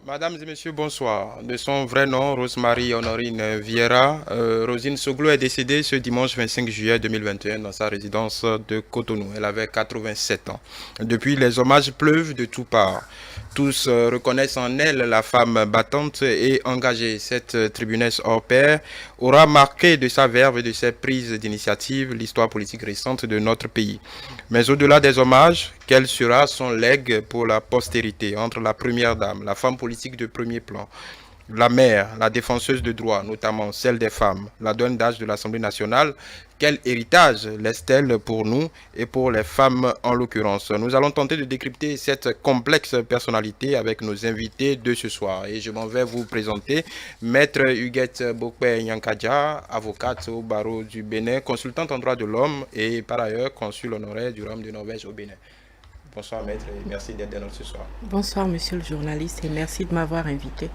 Mesdames et messieurs, bonsoir. De son vrai nom, Rosemary Honorine Vieira, Rosine Soglo est décédée ce dimanche 25 juillet 2021 dans sa résidence de Cotonou. Elle avait 87 ans. Depuis, les hommages pleuvent de toutes parts. Tous reconnaissent en elle la femme battante et engagée. Cette tribunesse hors pair aura marqué de sa verve et de ses prises d'initiative l'histoire politique récente de notre pays. Mais au-delà des hommages, quel sera son legs pour la postérité entre la première dame, la femme politique de premier plan, la mère, la défenseuse de droits, notamment celle des femmes, la donne d'âge de l'Assemblée nationale? Quel héritage laisse-t-elle pour nous et pour les femmes en l'occurrence? Nous allons tenter de décrypter cette complexe personnalité avec nos invités de ce soir. Et je m'en vais vous présenter Maître Huguette Bokwe Nyankadja, avocate au barreau du Bénin, consultante en droit de l'homme et par ailleurs consul honoraire du Royaume de Norvège au Bénin. Bonsoir maître et merci d'être là ce soir. Bonsoir monsieur le journaliste et merci de m'avoir invité.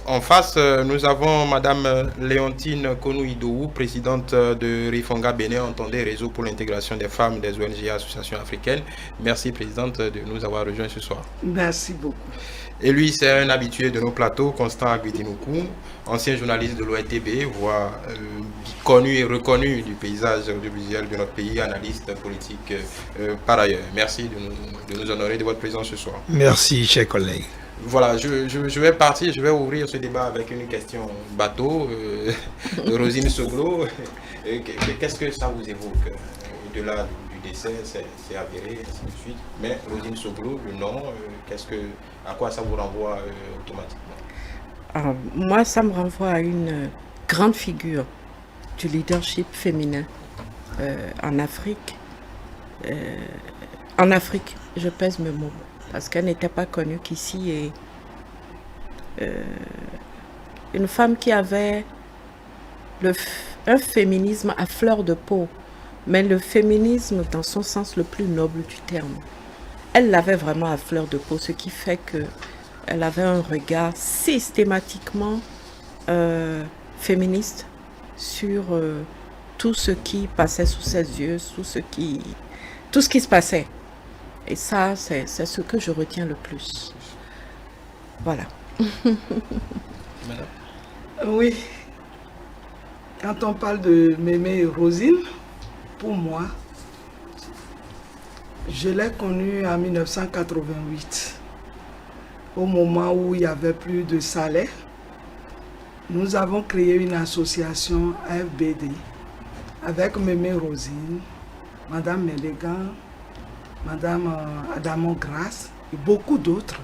En face, nous avons Madame Léontine Konou-Idou, présidente de Rifonga Bénin, entendez Réseau pour l'intégration des femmes des ONG et associations africaines. Merci présidente de nous avoir rejoints ce soir. Merci beaucoup. Et lui, c'est un habitué de nos plateaux, Constant Aguidinoukou, ancien journaliste de l'OITB, voire connu et reconnu du paysage audiovisuel de notre pays, analyste politique par ailleurs. Merci de nous honorer de votre présence ce soir. Merci, chers collègues. Voilà, je vais partir, je vais ouvrir ce débat avec une question bateau de Rosine Soglo. Qu'est-ce que ça vous évoque? Au-delà du décès, c'est avéré, ainsi de suite. Mais Rosine Soglo, le nom, à quoi ça vous renvoie automatiquement? Alors, moi, ça me renvoie à une grande figure du leadership féminin en Afrique. En Afrique, je pèse mes mots, parce qu'elle n'était pas connue qu'ici. Et une femme qui avait un féminisme à fleur de peau, mais le féminisme dans son sens le plus noble du terme. Elle l'avait vraiment à fleur de peau, ce qui fait qu'elle avait un regard systématiquement féministe sur tout ce qui passait sous ses yeux, tout ce qui se passait. Et ça, c'est ce que je retiens le plus. Voilà. Oui, quand on parle de Mémé et Rosine, pour moi, je l'ai connue en 1988, au moment où il n'y avait plus de salaire. Nous avons créé une association AFBD avec Mémé Rosine, Madame Mélégan, Madame Adamo Grasse et beaucoup d'autres,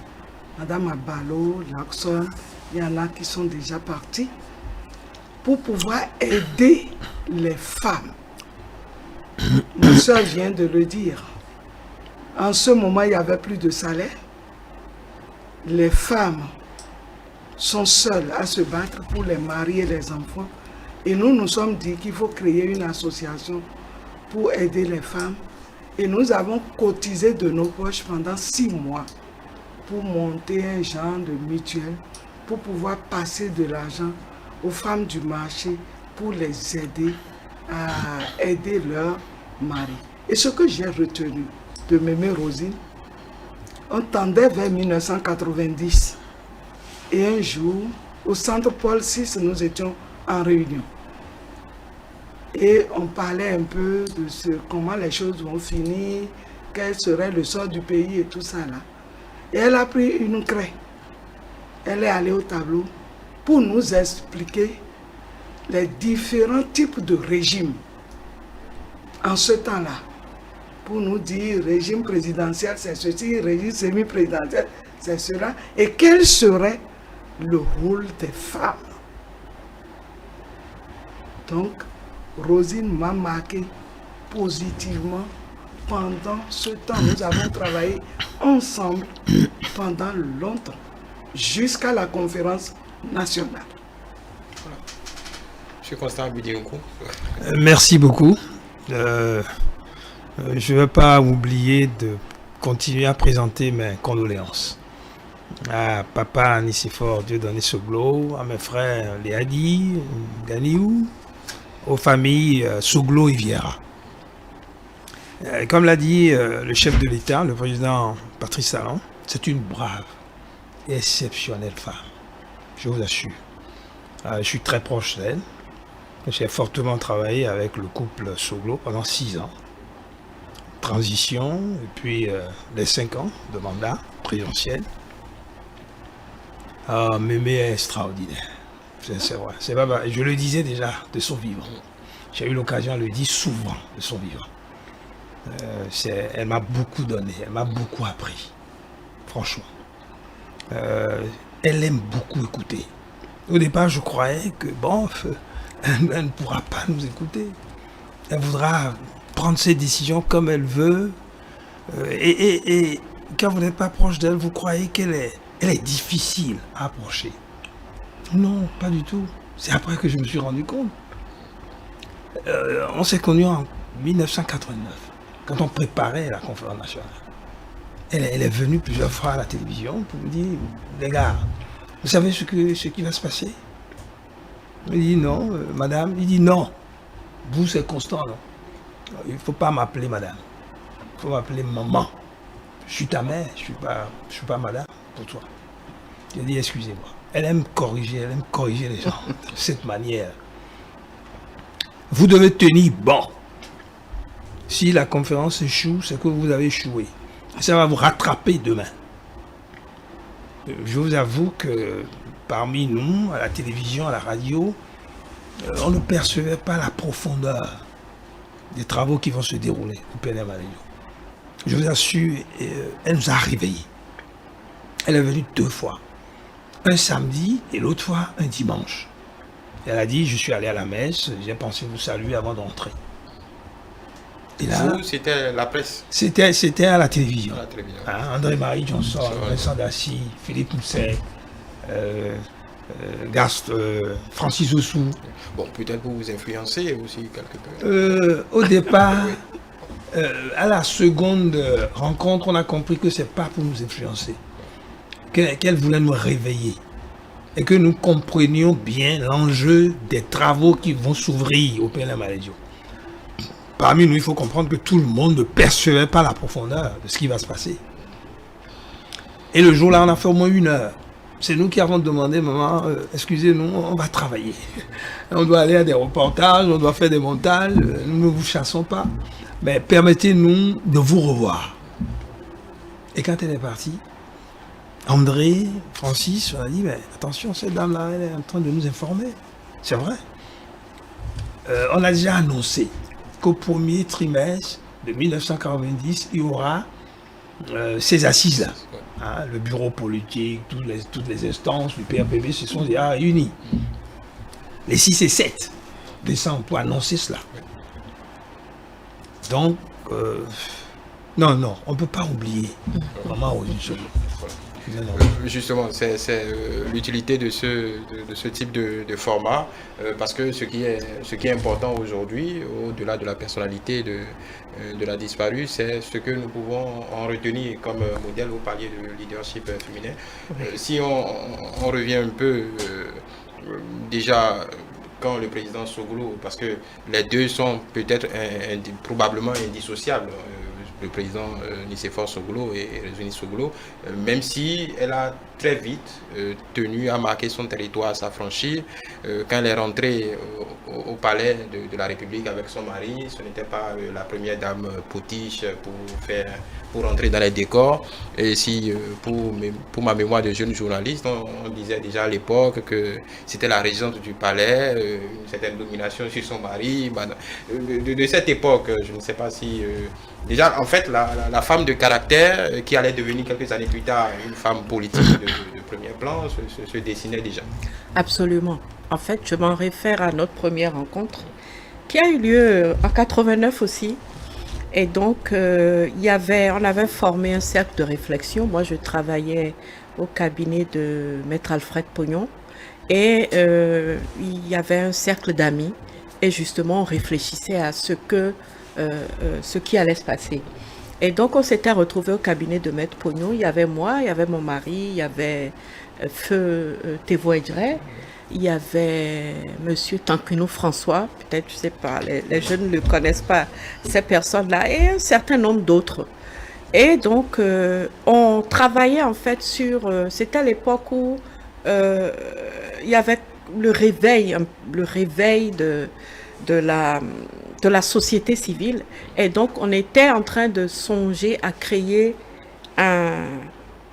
Madame Abalo, Laxon, il y en a qui sont déjà partis, pour pouvoir aider les femmes. Ma soeur vient de le dire. En ce moment, il n'y avait plus de salaire. Les femmes sont seules à se battre pour les maris et les enfants. Et nous nous sommes dit qu'il faut créer une association pour aider les femmes. Et nous avons cotisé de nos poches pendant 6 mois pour monter un genre de mutuelle, pour pouvoir passer de l'argent aux femmes du marché pour les aider à aider leur mari. Et ce que j'ai retenu de Mémé Rosine, on tendait vers 1990. Et un jour, au centre Paul VI, nous étions en réunion. Et on parlait un peu de comment les choses vont finir, quel serait le sort du pays et tout ça là. Et elle a pris une craie. Elle est allée au tableau pour nous expliquer les différents types de régimes en ce temps-là. Pour nous dire, régime présidentiel, c'est ceci, régime semi-présidentiel, c'est cela. Et quel serait le rôle des femmes? Donc, Rosine m'a marqué positivement pendant ce temps. Nous avons travaillé ensemble pendant longtemps, jusqu'à la conférence nationale. Voilà. Monsieur Constant Aguidinoukou. Merci beaucoup. Je ne vais pas oublier de continuer à présenter mes condoléances à papa Nicéphore Dieudonné Soglo, à mes frères Léadi, Ganiou, aux familles Soglo et Vieira. Comme l'a dit le chef de l'État, le président Patrice Talon, c'est une brave. exceptionnelle femme. Je vous assure. Je suis très proche d'elle. J'ai fortement travaillé avec le couple Soglo pendant 6 ans. Transition, et puis les 5 ans de mandat présidentiel. Mémé est extraordinaire. C'est vrai. C'est pas, je le disais déjà de son vivant. J'ai eu l'occasion de le dire souvent de son vivant. Elle m'a beaucoup donné, elle m'a beaucoup appris. Franchement. Elle aime beaucoup écouter. Au départ, je croyais que, bon, elle ne pourra pas nous écouter. Elle voudra prendre ses décisions comme elle veut. Et quand vous n'êtes pas proche d'elle, vous croyez qu'elle est difficile à approcher. Non, pas du tout. C'est après que je me suis rendu compte. On s'est connus en 1989, quand on préparait la conférence nationale. Elle est venue plusieurs fois à la télévision pour me dire, les gars, vous savez ce qui va se passer? Il dit non, madame. Il dit non. Vous, c'est constant, non? Il ne faut pas m'appeler madame. Il faut m'appeler maman. Je suis ta mère, je suis pas madame pour toi. J'ai dit excusez-moi. Elle aime corriger les gens de cette manière. Vous devez tenir bon. Si la conférence échoue, c'est que vous avez échoué. Ça va vous rattraper demain. Je vous avoue que parmi nous, à la télévision, à la radio, on ne percevait pas la profondeur des travaux qui vont se dérouler au PNM à Lyon. Je vous assure, elle nous a réveillés. Elle est venue 2 fois. Un samedi et l'autre fois un dimanche. Elle a dit, je suis allé à la messe, j'ai pensé vous saluer avant d'entrer. Et là, c'était la presse. C'était à la télévision. À la télévision. André-Marie Johnson, Vincent Dassy, Philippe Mousset, Francis Ossou. Bon, peut-être pour vous influencer aussi quelque peu. Au départ, à la seconde rencontre, on a compris que c'est pas pour nous influencer. Qu'elle voulait nous réveiller. Et que nous comprenions bien l'enjeu des travaux qui vont s'ouvrir au PNM à Lyon. Parmi nous, il faut comprendre que tout le monde ne percevait pas la profondeur de ce qui va se passer. Et le jour-là, on a fait au moins 1 heure. C'est nous qui avons demandé, maman, excusez-nous, on va travailler. On doit aller à des reportages, on doit faire des montages, nous ne vous chassons pas. Mais permettez-nous de vous revoir. Et quand elle est partie, André, Francis, on a dit, mais attention, cette dame-là, elle est en train de nous informer. C'est vrai. On a déjà annoncé qu'au premier trimestre de 1990, il y aura ces assises-là. Hein, le bureau politique, toutes les instances du PRPB se sont déjà réunis. Les 6 et 7 décembre pour annoncer cela. Donc, non, on ne peut pas oublier Maman Rosine Soglo. Justement, c'est l'utilité de ce type de format, parce que ce qui est important aujourd'hui, au-delà de la personnalité de la disparue, c'est ce que nous pouvons en retenir comme modèle. Vous parliez de leadership féminin. Si on revient un peu déjà quand le président Soglo, parce que les deux sont peut-être probablement indissociables, le président Nicéphore Soglo et Rosine Soglo, même si elle a très vite tenu à marquer son territoire, à s'affranchir. Quand elle est rentrée au palais de la République avec son mari, ce n'était pas la première dame potiche pour rentrer dans les décors. Et si pour ma mémoire de jeune journaliste, on disait déjà à l'époque que c'était la régente du palais, une certaine domination sur son mari. De cette époque, je ne sais pas si... déjà, en fait, la femme de caractère qui allait devenir quelques années plus tard une femme politique de premier plan se dessinait déjà. Absolument. En fait, je m'en réfère à notre première rencontre qui a eu lieu en 89 aussi. Et donc, on avait formé un cercle de réflexion. Moi, je travaillais au cabinet de Maître Alfred Pognon. Et il y avait un cercle d'amis. Et justement, on réfléchissait à ce qui allait se passer. Et donc, on s'était retrouvés au cabinet de Maître Pognon. Il y avait moi, il y avait mon mari, il y avait Feu Thévo Edjret, il y avait Monsieur Tanquino François, peut-être, je ne sais pas, les jeunes ne connaissent pas ces personnes-là, et un certain nombre d'autres. Et donc, on travaillait en fait sur... c'était l'époque où il y avait le réveil de la société civile. Et donc, on était en train de songer à créer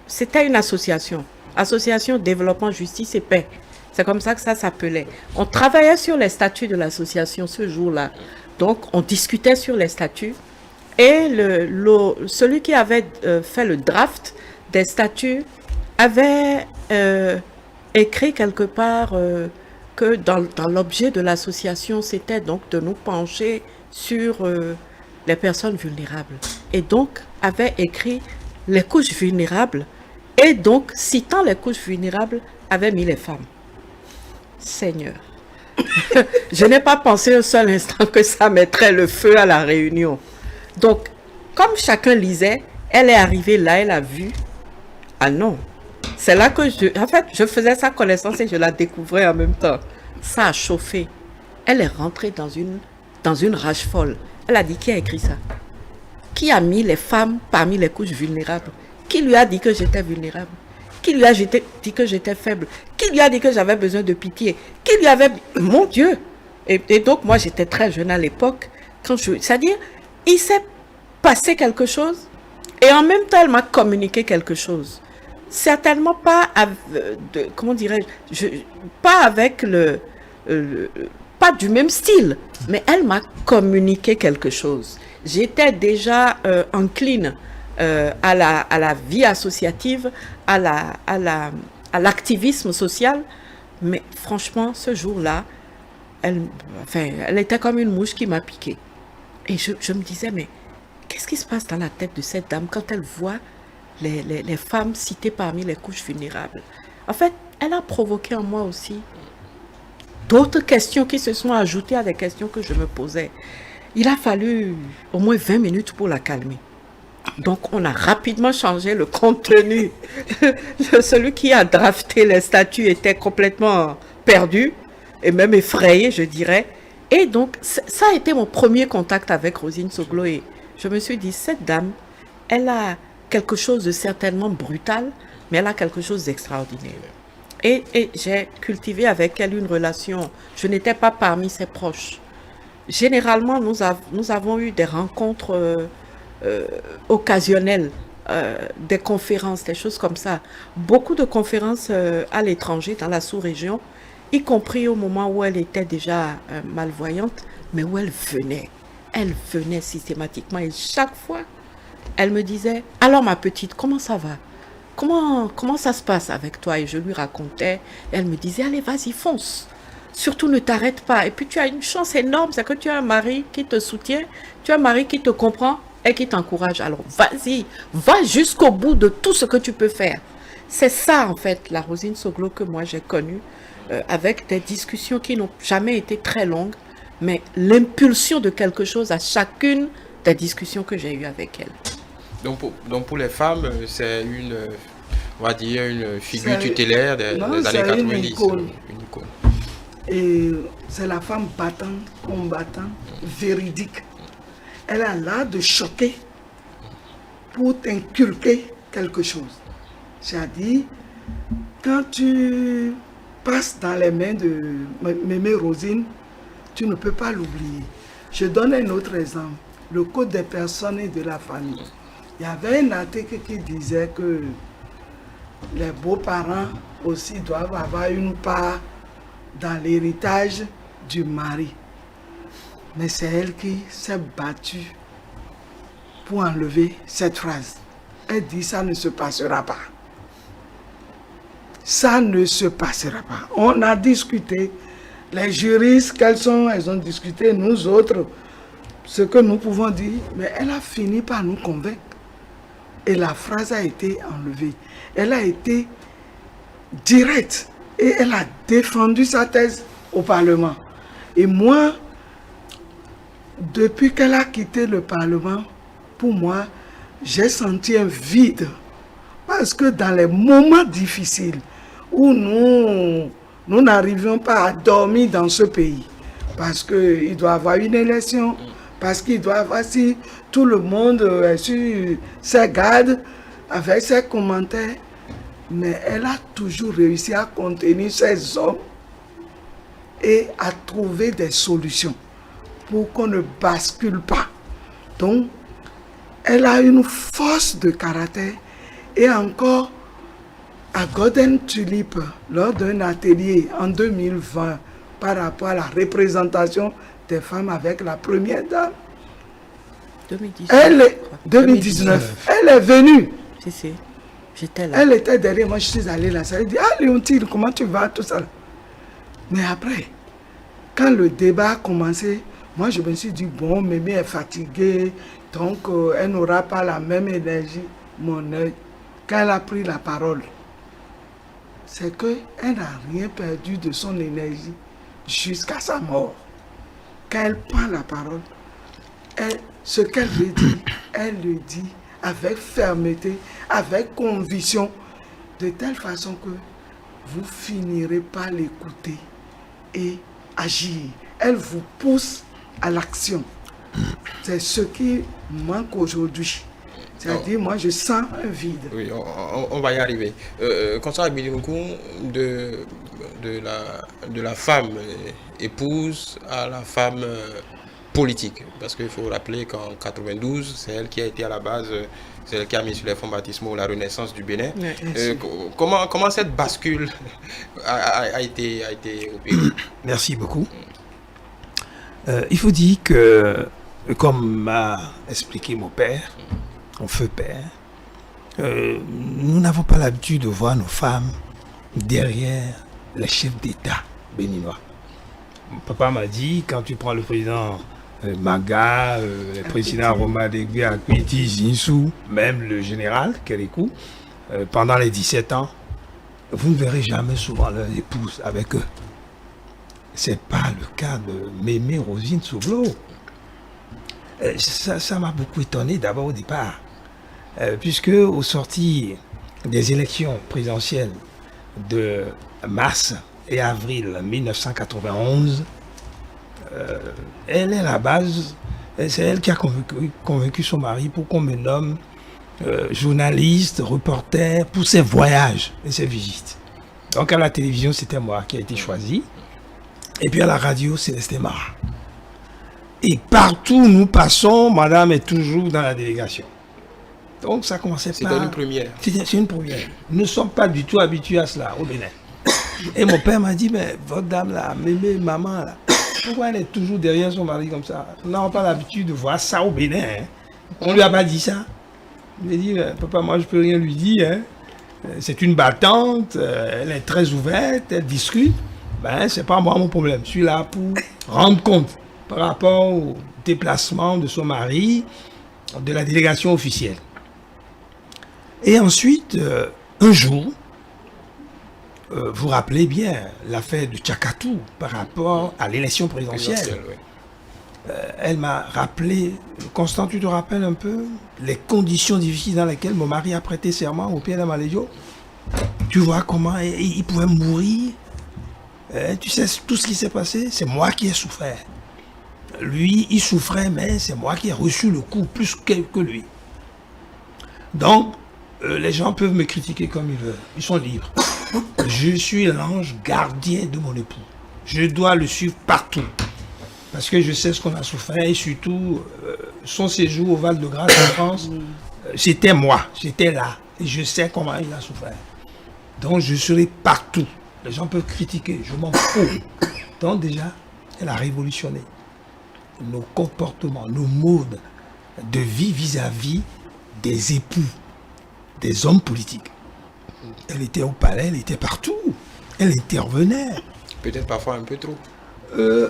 c'était une association. Association Développement, Justice et Paix. C'est comme ça que ça s'appelait. On travaillait sur les statuts de l'association ce jour-là. Donc, on discutait sur les statuts. Et celui qui avait fait le draft des statuts avait écrit quelque part que dans l'objet de l'association, c'était donc de nous pencher sur les personnes vulnérables. Et donc, avait écrit les couches vulnérables. Et donc, citant les couches vulnérables, avait mis les femmes. Seigneur. Je n'ai pas pensé un seul instant que ça mettrait le feu à la réunion. Donc, comme chacun lisait, elle est arrivée là, elle a vu. Ah non. C'est là que je faisais sa connaissance et je la découvrais en même temps. Ça a chauffé. Elle est rentrée dans une rage folle. Elle a dit, qui a écrit ça? Qui a mis les femmes parmi les couches vulnérables? Qui lui a dit que j'étais vulnérable? Qui lui a dit que j'étais faible? Qui lui a dit que j'avais besoin de pitié? Qui lui avait... Mon Dieu! Et donc, moi, j'étais très jeune à l'époque. C'est-à-dire, il s'est passé quelque chose et en même temps, elle m'a communiqué quelque chose. Certainement pas, comment dirais-je, pas avec pas du même style, mais elle m'a communiqué quelque chose. J'étais déjà encline à la vie associative, à l'activisme social, mais franchement, ce jour-là, elle était comme une mouche qui m'a piqué. Et je me disais, mais qu'est-ce qui se passe dans la tête de cette dame quand elle voit les femmes citées parmi les couches vulnérables? En fait, elle a provoqué en moi aussi d'autres questions qui se sont ajoutées à des questions que je me posais. Il a fallu au moins 20 minutes pour la calmer. Donc, on a rapidement changé le contenu. Celui qui a drafté les statuts était complètement perdu et même effrayé, je dirais. Et donc, ça a été mon premier contact avec Rosine Soglo. Et je me suis dit, cette dame, elle a quelque chose de certainement brutal, mais elle a quelque chose d'extraordinaire. Et j'ai cultivé avec elle une relation. Je n'étais pas parmi ses proches. Généralement, nous avons eu des rencontres occasionnelles, des conférences, des choses comme ça. Beaucoup de conférences à l'étranger, dans la sous-région, y compris au moment où elle était déjà malvoyante, mais où elle venait. Elle venait systématiquement et chaque fois, elle me disait, alors ma petite, comment ça va? Comment ça se passe avec toi? Et je lui racontais. Elle me disait, allez, vas-y, fonce. Surtout, ne t'arrête pas. Et puis, tu as une chance énorme, c'est que tu as un mari qui te soutient, tu as un mari qui te comprend et qui t'encourage. Alors, vas-y, va jusqu'au bout de tout ce que tu peux faire. C'est ça, en fait, la Rosine Soglo que moi, j'ai connue, avec des discussions qui n'ont jamais été très longues, mais l'impulsion de quelque chose à chacune des discussions que j'ai eues avec elle. Donc pour les femmes, c'est on va dire, une figure tutélaire des années 90. Une icône. Et c'est la femme battante, combattante, véridique. Elle a l'art de choquer pour t'inculquer quelque chose. C'est-à-dire, quand tu passes dans les mains de Mémé Rosine, tu ne peux pas l'oublier. Je donne un autre exemple, le code des personnes et de la famille. Il y avait un article qui disait que les beaux-parents aussi doivent avoir une part dans l'héritage du mari. Mais c'est elle qui s'est battue pour enlever cette phrase. Elle dit, ça ne se passera pas. Ça ne se passera pas. On a discuté, les juristes, elles ont discuté, nous autres, ce que nous pouvons dire, mais elle a fini par nous convaincre. Et la phrase a été enlevée. Elle a été directe et elle a défendu sa thèse au Parlement. Et moi, depuis qu'elle a quitté le Parlement, pour moi, j'ai senti un vide. Parce que dans les moments difficiles où nous n'arrivions pas à dormir dans ce pays, parce qu'il doit y avoir une élection, Parce qu'il doit avoir, si tout le monde est sur ses gardes, avec ses commentaires, mais elle a toujours réussi à contenir ses hommes et à trouver des solutions pour qu'on ne bascule pas. Donc, elle a une force de caractère. Et encore, à Golden Tulip, lors d'un atelier en 2020, par rapport à la représentation des femmes avec la première dame, 2019, elle est venue. Si, j'étais là. Elle était derrière moi, je suis allée là. Elle dit, ah Léontine, comment tu vas, tout ça. Mais après, quand le débat a commencé, moi je me suis dit, bon, Mémé est fatiguée, donc elle n'aura pas la même énergie. Mon œil, quand elle a pris la parole, c'est qu'elle n'a rien perdu de son énergie jusqu'à sa mort. Quand elle prend la parole, ce qu'elle veut dire, elle le dit avec fermeté, avec conviction, de telle façon que vous finirez par l'écouter et agir. Elle vous pousse à l'action. C'est ce qui manque aujourd'hui. C'est-à-dire, moi, je sens un vide. Oui, on va y arriver. Concernant Bilinkou, de la femme épouse à la femme politique. Parce qu'il faut rappeler qu'en 92, c'est elle qui a été à la base, c'est elle qui a mis sur les fonds baptismaux la renaissance du Bénin. Comment cette bascule a été opérée? Merci beaucoup. Il faut dire que, comme m'a expliqué mon père, mon feu père, nous n'avons pas l'habitude de voir nos femmes derrière les chefs d'État béninois. Mon papa m'a dit, quand tu prends le président Maga, le président Roma Degbe, Akwiti, Zinsou, même le général Kérékou, pendant les 17 ans, vous ne verrez jamais souvent leurs épouses avec eux. Ce n'est pas le cas de Mémé Rosine Soglo. Ça m'a beaucoup étonné d'abord au départ, puisque au sorti des élections présidentielles de mars et avril 1991, elle est la base, c'est elle qui a convaincu son mari pour qu'on me nomme journaliste, reporter pour ses voyages et ses visites. Donc à la télévision, c'était moi qui a été choisi. Et puis à la radio, Célestin Mara. Et partout où nous passons, madame est toujours dans la délégation. Donc ça commençait par... C'était une première. C'est une première. Nous ne sommes pas du tout habitués à cela au Bénin. Et mon père m'a dit, mais votre dame là, mémé, maman là, pourquoi elle est toujours derrière son mari comme ça? Nous n'avons pas l'habitude de voir ça au Bénin. Hein. On ne lui a pas dit ça. Il m'a dit, papa, moi je peux rien lui dire. Hein. C'est une battante, elle est très ouverte, elle discute. Ben, c'est pas moi mon problème. Je suis là pour rendre compte par rapport au déplacement de son mari, de la délégation officielle. Et ensuite, un jour, vous vous rappelez bien l'affaire de Tchakatou par rapport à l'élection présidentielle. Oui. Elle m'a rappelé, Constant, tu te rappelles un peu les conditions difficiles dans lesquelles mon mari a prêté serment au Pierre de Malédio. Tu vois comment il pouvait mourir. Tu sais, tout ce qui s'est passé, c'est moi qui ai souffert. Lui, il souffrait, mais c'est moi qui ai reçu le coup plus que lui. Donc, les gens peuvent me critiquer comme ils veulent. Ils sont libres. Je suis l'ange gardien de mon époux. Je dois le suivre partout. Parce que je sais ce qu'on a souffert et surtout, son séjour au Val-de-Grâce en France, c'était moi, j'étais là. Et je sais comment il a souffert. Donc, je serai partout. Les gens peuvent critiquer, je m'en fous. Donc déjà, elle a révolutionné nos comportements, nos modes de vie vis-à-vis des époux, des hommes politiques. Elle était au palais, elle était partout. Elle intervenait. Peut-être parfois un peu trop.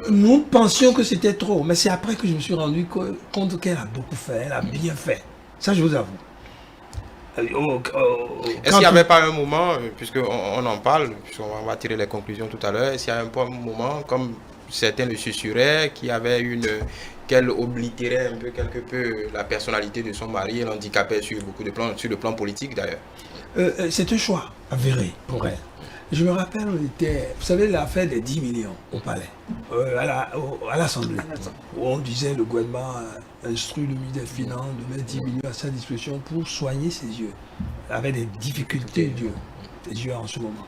Nous pensions que c'était trop, mais c'est après que je me suis rendu compte qu'elle a beaucoup fait, elle a bien fait. Ça, je vous avoue. Est-ce qu'il n'y avait pas un moment, puisqu'on en parle, puisqu'on va tirer les conclusions tout à l'heure, est-ce qu'il y a un moment, comme certains le susurraient, qu'elle oblitérait un peu, quelque peu, la personnalité de son mari et l'handicapait sur beaucoup de plans, sur le plan politique d'ailleurs? C'est un choix avéré pour elle. Je me rappelle, vous savez, l'affaire des 10 millions au palais, à l'Assemblée, où on disait le gouvernement instruit le ministre des Finances de mettre 10 millions à sa disposition pour soigner ses yeux. Il avait des difficultés des yeux en ce moment.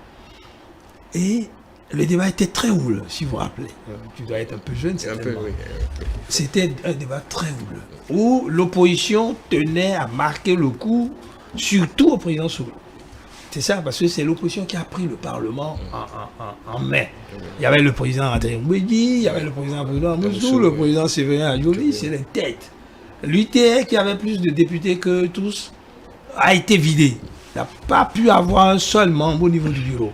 Et le débat était très houleux, si vous vous rappelez. Tu dois être un peu jeune, certainement. C'était un débat très houleux, où l'opposition tenait à marquer le coup, surtout au président Soglo. C'est ça, parce que c'est l'opposition qui a pris le Parlement en main. Il y avait le président Adrien Mbedi, il y avait le président Bruno Amoussou, le président Séverin Ayoli, c'est les têtes. L'UTR, qui avait plus de députés que tous, a été vidé. Il n'a pas pu avoir un seul membre au niveau du bureau.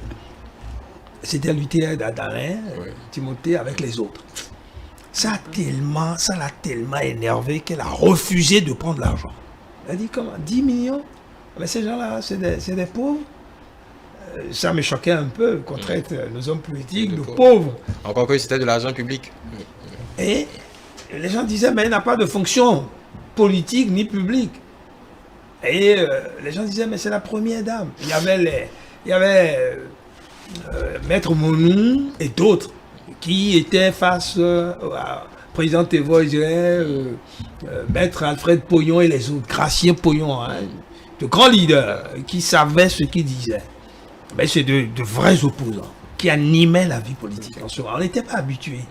C'était l'UTR d'Adarin, Timothée, avec les autres. Ça l'a tellement énervé qu'elle a refusé de prendre l'argent. Elle a dit comment 10 millions? Mais ces gens-là, c'est des pauvres. Ça me choquait un peu qu'on traite nos hommes politiques de pauvres. Encore que c'était de l'argent public. Et les gens disaient, mais il n'a pas de fonction politique ni publique. Et les gens disaient, mais c'est la première dame. Il y avait Maître Monou et d'autres qui étaient face à président Thévo, je dirais, Maître Alfred Poyon et les autres, Gratien Poyon, hein, de grands leaders qui savaient ce qu'ils disaient. Mais c'est de vrais opposants qui animaient la vie politique. En ce moment, on n'était pas habitués.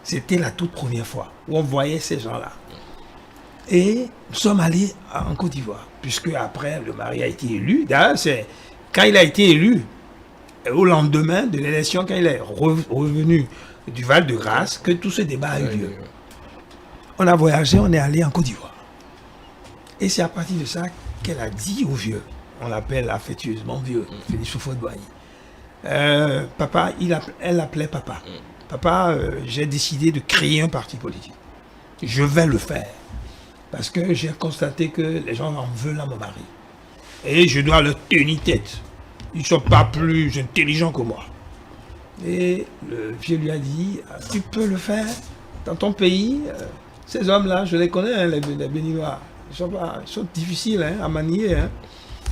C'était la toute première fois où on voyait ces gens-là. Et nous sommes allés en Côte d'Ivoire, puisque après le mari a été élu. D'ailleurs, c'est quand il a été élu, au lendemain de l'élection, quand il est revenu du Val-de-Grâce, que tout ce débat a eu lieu. On a voyagé, on est allé en Côte d'Ivoire. Et c'est à partir de ça qu'elle a dit au vieux, on l'appelle affectueusement vieux, Félix Houphouët-Boigny. Papa, elle l'appelait papa. Papa, j'ai décidé de créer un parti politique. Je vais le faire. Parce que j'ai constaté que les gens en veulent à mon mari. Et je dois leur tenir tête. Ils ne sont pas plus intelligents que moi. Et le vieux lui a dit, tu peux le faire dans ton pays. Ces hommes-là, je les connais, hein, les Béninois. Ils sont difficiles à manier. Hein.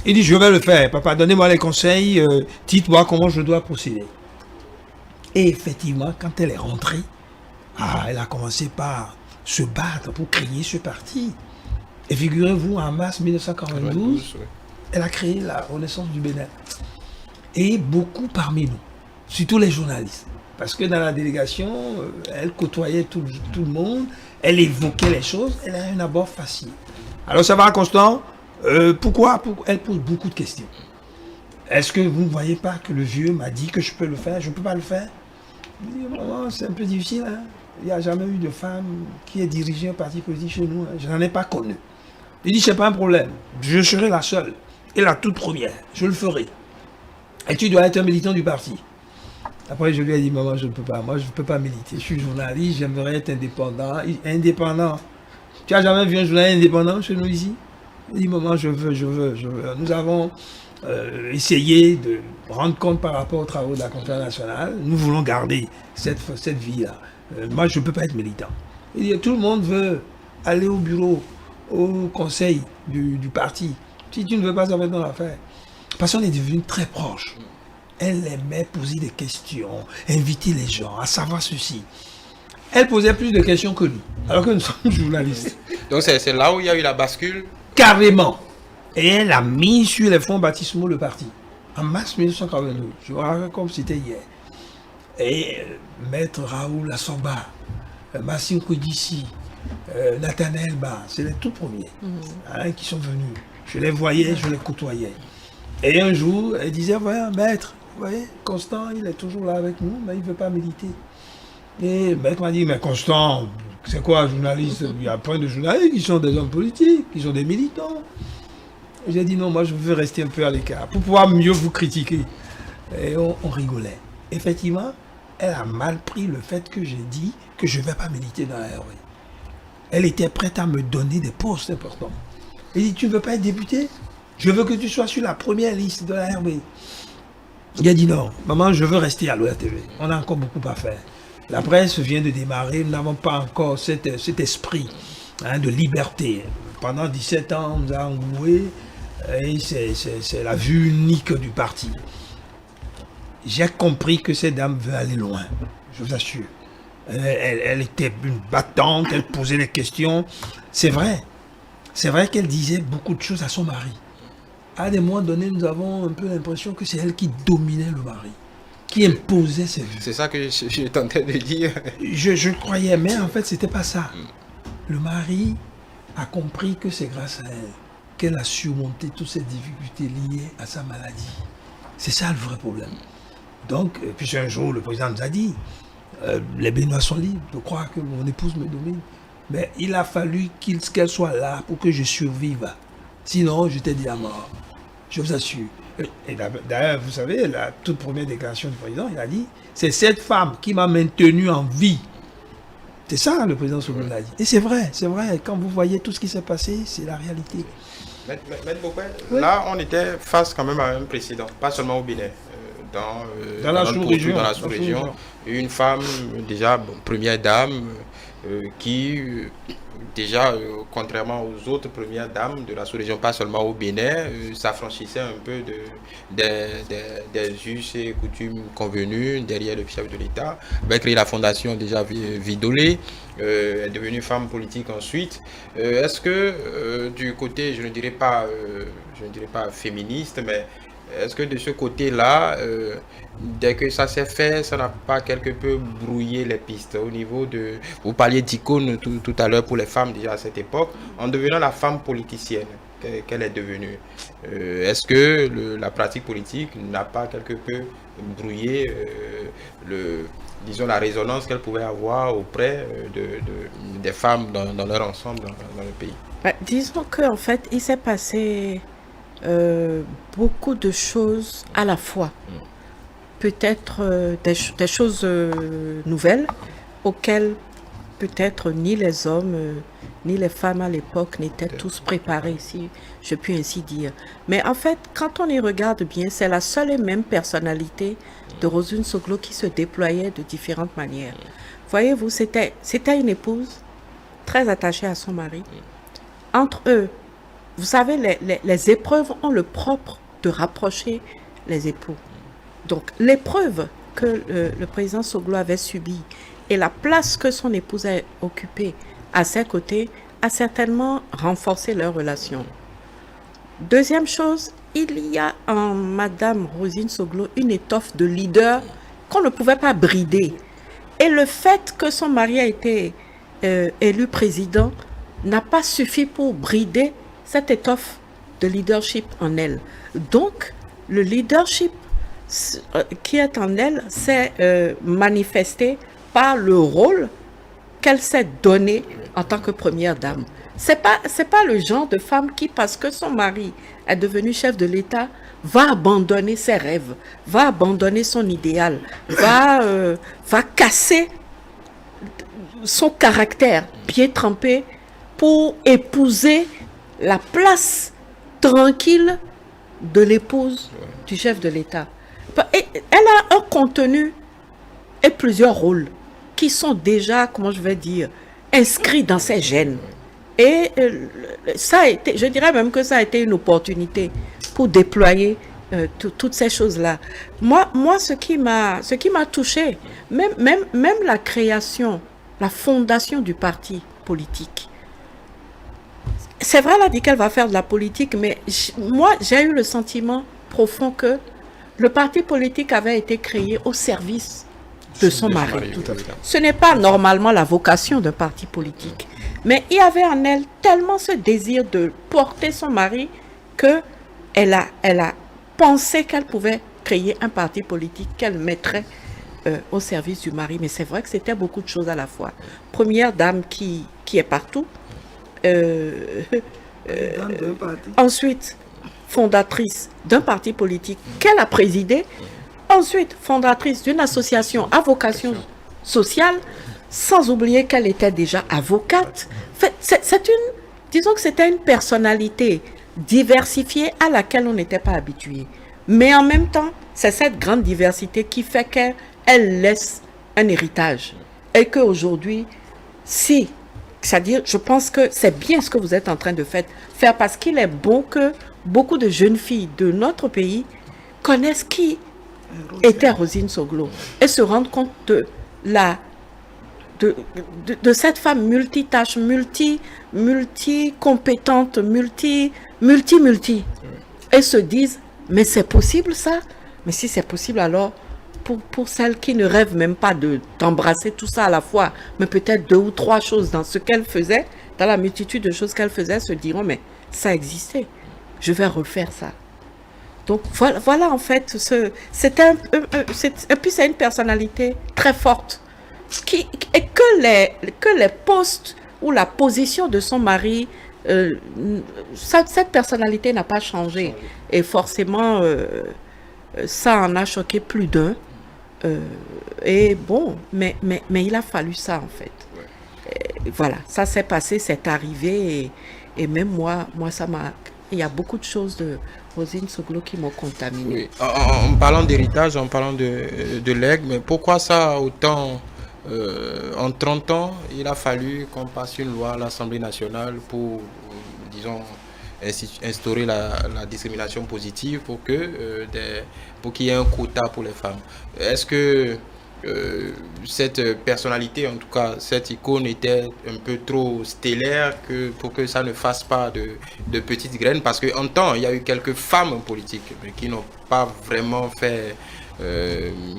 Il dit, je vais le faire. Papa, donnez-moi les conseils. Dites-moi comment je dois procéder. Et effectivement, quand elle est rentrée, elle a commencé par se battre pour créer ce parti. Et figurez-vous, en mars 1992, elle a créé la Renaissance du Bénin. Et beaucoup parmi nous, surtout les journalistes. Parce que dans la délégation, elle côtoyait tout le monde, elle évoquait les choses, elle a un abord facile. Alors ça va, Constant, pourquoi elle pose beaucoup de questions. Est-ce que vous ne voyez pas que le vieux m'a dit que je peux le faire, je ne peux pas le faire? Je dis, maman, c'est un peu difficile. Hein? Il n'y a jamais eu de femme qui ait dirigé un parti politique chez nous. Hein? Je n'en ai pas connu. Il dit, c'est pas un problème. Je serai la seule et la toute première. Je le ferai. Et tu dois être un militant du parti. Après, je lui ai dit, maman, je ne peux pas. Moi, je ne peux pas militer. Je suis journaliste, j'aimerais être indépendant. Indépendant. Tu n'as jamais vu un journaliste indépendant chez nous ici? Il dit, maman, je veux. Nous avons essayé de rendre compte par rapport aux travaux de la conférence nationale. Nous voulons garder cette vie-là. Moi, je ne peux pas être militant. Il dit, tout le monde veut aller au bureau, au conseil du parti. Si tu ne veux pas, ça va être dans l'affaire. Parce qu'on est devenu très proches. Elle aimait poser des questions, inviter les gens à savoir ceci. Elle posait plus de questions que nous, alors que nous sommes journalistes. Donc c'est là où il y a eu la bascule? Carrément. Et elle a mis sur les fonds baptismaux le parti. En mars 1942, je me rappelle comme c'était hier. Et Maître Raoul Assomba, Massime Kodissi, Nathanaël Ba, c'est les tout premiers qui sont venus. Je les voyais, je les côtoyais. Et un jour, elle disait, voilà, maître, vous voyez, Constant, il est toujours là avec nous, mais il ne veut pas militer. Et le maître m'a dit, mais Constant, c'est quoi un journaliste? Il y a plein de journalistes qui sont des hommes politiques, qui sont des militants. J'ai dit, non, moi je veux rester un peu à l'écart, pour pouvoir mieux vous critiquer. Et on rigolait. Effectivement, elle a mal pris le fait que j'ai dit que je ne vais pas militer dans la RV. Elle était prête à me donner des postes importants. Elle dit, tu ne veux pas être député? Je veux que tu sois sur la première liste de la RB. Il a dit non, maman, je veux rester à l'ORTV. On a encore beaucoup à faire. La presse vient de démarrer, nous n'avons pas encore cet esprit de liberté. Pendant 17 ans, on nous a engoués et c'est la vue unique du parti. j'ai compris que cette dame veut aller loin, je vous assure. Elle était une battante, elle posait des questions. C'est vrai qu'elle disait beaucoup de choses à son mari. À des moments donnés, nous avons un peu l'impression que c'est elle qui dominait le mari, qui imposait ses vues. C'est ça que je tentais de dire. Je croyais, mais en fait, c'était pas ça. Le mari a compris que c'est grâce à elle qu'elle a surmonté toutes ces difficultés liées à sa maladie. C'est ça le vrai problème. Donc, puis un jour, le président nous a dit, les Béninois sont libres de croire que mon épouse me domine. Mais il a fallu qu'elle soit là pour que je survive. Sinon, j'étais dit à mort. Je vous assure. Et d'ailleurs, vous savez, la toute première déclaration du président, il a dit, c'est cette femme qui m'a maintenu en vie. C'est ça, le président Soglo l'a dit. Et c'est vrai. Quand vous voyez tout ce qui s'est passé, c'est la réalité. Maître Bokwe, là, on était face quand même à un précédent, pas seulement au Bénin. Dans la sous-région. Une femme, déjà, première dame, qui, déjà, contrairement aux autres premières dames de la sous-région, pas seulement au Bénin, s'affranchissait un peu des us et coutumes convenus derrière le chef de l'État. Elle a créé la fondation déjà Vidolé, est devenue femme politique ensuite. Est-ce que du côté, je ne dirais pas féministe, mais est-ce que de ce côté-là, dès que ça s'est fait, ça n'a pas quelque peu brouillé les pistes au niveau de... Vous parliez d'icône tout à l'heure pour les femmes déjà à cette époque, en devenant la femme politicienne qu'elle est devenue. Est-ce que la pratique politique n'a pas quelque peu brouillé disons, la résonance qu'elle pouvait avoir auprès des femmes dans leur ensemble dans le pays? Disons qu'en fait, il s'est passé beaucoup de choses à la fois. Peut-être des choses nouvelles auxquelles peut-être ni les hommes ni les femmes à l'époque n'étaient tous préparés, si je puis ainsi dire. Mais en fait, quand on y regarde bien, c'est la seule et même personnalité de Rosine Soglo qui se déployait de différentes manières. Voyez-vous, c'était une épouse très attachée à son mari. Entre eux, vous savez, les épreuves ont le propre de rapprocher les époux. Donc, l'épreuve que le président Soglo avait subie et la place que son épouse a occupée à ses côtés a certainement renforcé leur relation. Deuxième chose, il y a en Madame Rosine Soglo une étoffe de leader qu'on ne pouvait pas brider. Et le fait que son mari a été élu président n'a pas suffi pour brider cette étoffe de leadership en elle. Donc, le leadership qui est en elle s'est manifesté par le rôle qu'elle s'est donné en tant que première dame. C'est pas le genre de femme qui, parce que son mari est devenu chef de l'État, va abandonner ses rêves, va abandonner son idéal, va casser son caractère bien trempé pour épouser la place tranquille de l'épouse du chef de l'État. Elle a un contenu et plusieurs rôles qui sont déjà, comment je vais dire, inscrits dans ses gènes. Et ça a été, je dirais même que ça a été une opportunité pour déployer toutes ces choses-là. Moi, ce qui m'a touché, même la création, la fondation du parti politique. C'est vrai, elle a dit qu'elle va faire de la politique, mais moi, j'ai eu le sentiment profond que le parti politique avait été créé au service de son mari. Ce n'est pas normalement la vocation d'un parti politique. Mais il y avait en elle tellement ce désir de porter son mari qu'elle a pensé qu'elle pouvait créer un parti politique qu'elle mettrait au service du mari. Mais c'est vrai que c'était beaucoup de choses à la fois. Première dame qui est partout. Ensuite, fondatrice d'un parti politique qu'elle a présidé. Ensuite, fondatrice d'une association à vocation sociale, sans oublier qu'elle était déjà avocate. Disons que c'était une personnalité diversifiée à laquelle on n'était pas habitué. Mais en même temps, c'est cette grande diversité qui fait qu'elle laisse un héritage. Et qu'aujourd'hui, c'est-à-dire, je pense que c'est bien ce que vous êtes en train de faire parce qu'il est bon que beaucoup de jeunes filles de notre pays connaissent qui était Rosine Soglo. Et se rendre compte de cette femme multitâche, multi-compétente, multi. Et se disent, mais c'est possible ça? Mais si c'est possible, alors, pour celles qui ne rêvent même pas d'embrasser tout ça à la fois, mais peut-être 2 ou 3 choses dans ce qu'elle faisait, dans la multitude de choses qu'elle faisait, se diront, mais ça existait, je vais refaire ça. Donc voilà en fait, et puis c'est une personnalité très forte, et que les postes ou la position de son mari, cette personnalité n'a pas changé. Et forcément, ça en a choqué plus d'un. Et bon, mais il a fallu ça en fait. Et voilà, ça s'est passé, c'est arrivé. Et même moi ça m'a... Il y a beaucoup de choses de Rosine Soglo qui m'ont contaminé. Oui. En parlant d'héritage, en parlant de legs, mais pourquoi ça autant... en 30 ans, il a fallu qu'on passe une loi à l'Assemblée nationale pour, disons, instaurer la discrimination positive pour qu'il y ait un quota pour les femmes. Est-ce que cette personnalité, en tout cas cette icône, était un peu trop stellaire pour que ça ne fasse pas de petites graines? Parce qu'en temps, il y a eu quelques femmes politiques mais qui n'ont pas vraiment fait...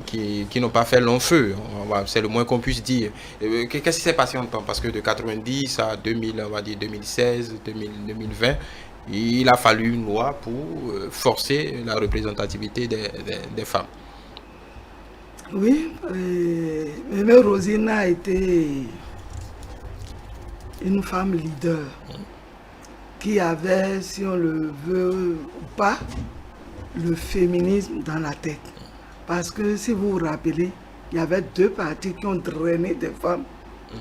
qui n'ont pas fait long feu, c'est le moins qu'on puisse dire. Qu'est-ce qui s'est passé en temps? Parce que de 90 à 2000, on va dire 2016, 2020, il a fallu une loi pour forcer la représentativité des femmes. Oui, Mémé Rosine a été une femme leader qui avait, si on le veut ou pas, le féminisme dans la tête. Parce que si vous vous rappelez, il y avait 2 partis qui ont drainé des femmes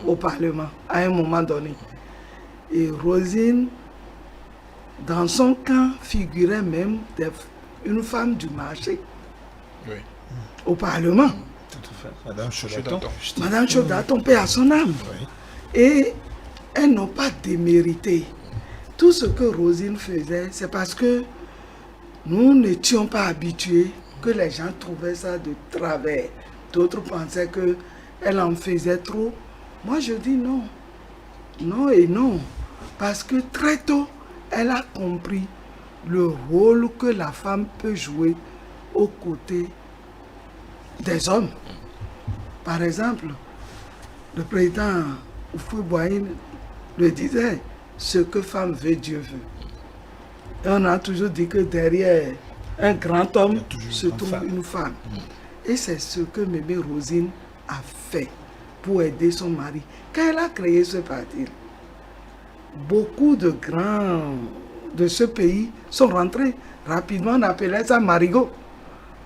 au Parlement à un moment donné. Et Rosine, dans son camp, figurait même une femme du marché au Parlement. Tout à fait. Madame Chaudaton. Madame Chaudaton, paix à son âme. Oui. Et elles n'ont pas démérité. Tout ce que Rosine faisait, c'est parce que nous n'étions pas habitués, que les gens trouvaient ça de travers. D'autres pensaient qu'elle en faisait trop. Moi, je dis non. Non et non. Parce que très tôt, elle a compris le rôle que la femme peut jouer aux côtés des hommes. Par exemple, le président Houphouët-Boigny le disait, ce que femme veut, Dieu veut. Et on a toujours dit que derrière un grand homme se trouve une femme. Et c'est ce que Mémé Rosine a fait pour aider son mari. Quand elle a créé ce parti, beaucoup de grands de ce pays sont rentrés. Rapidement, on appelait ça Marigot.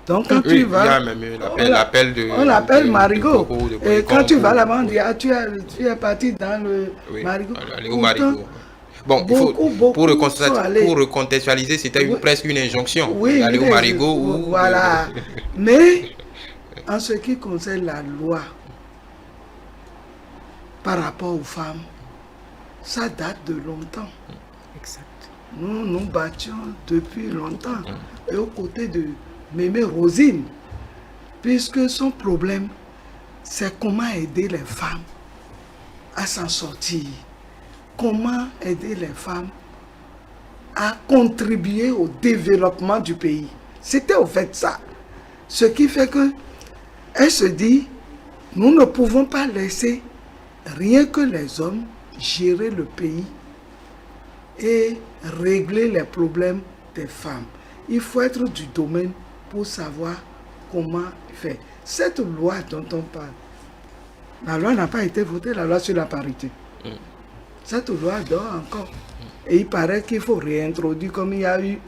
Donc quand tu vas... On l'appelle Marigot. Et quand tu vas là-bas, on dit, tu es parti dans le Marigot. Bon, pour recontextualiser, c'était presque une injonction. Oui, aller au Marigot. Voilà. Mais en ce qui concerne la loi par rapport aux femmes, ça date de longtemps. Exact. Nous nous battions depuis longtemps. Et aux côtés de Mémé Rosine, puisque son problème, c'est comment aider les femmes à s'en sortir. Comment aider les femmes à contribuer au développement du pays. C'était au fait ça. Ce qui fait que elle se dit, nous ne pouvons pas laisser rien que les hommes gérer le pays et régler les problèmes des femmes. Il faut être du domaine pour savoir comment faire. Cette loi dont on parle, la loi n'a pas été votée, la loi sur la parité. Cette loi dort encore. Et il paraît qu'il faut réintroduire, comme il y a eu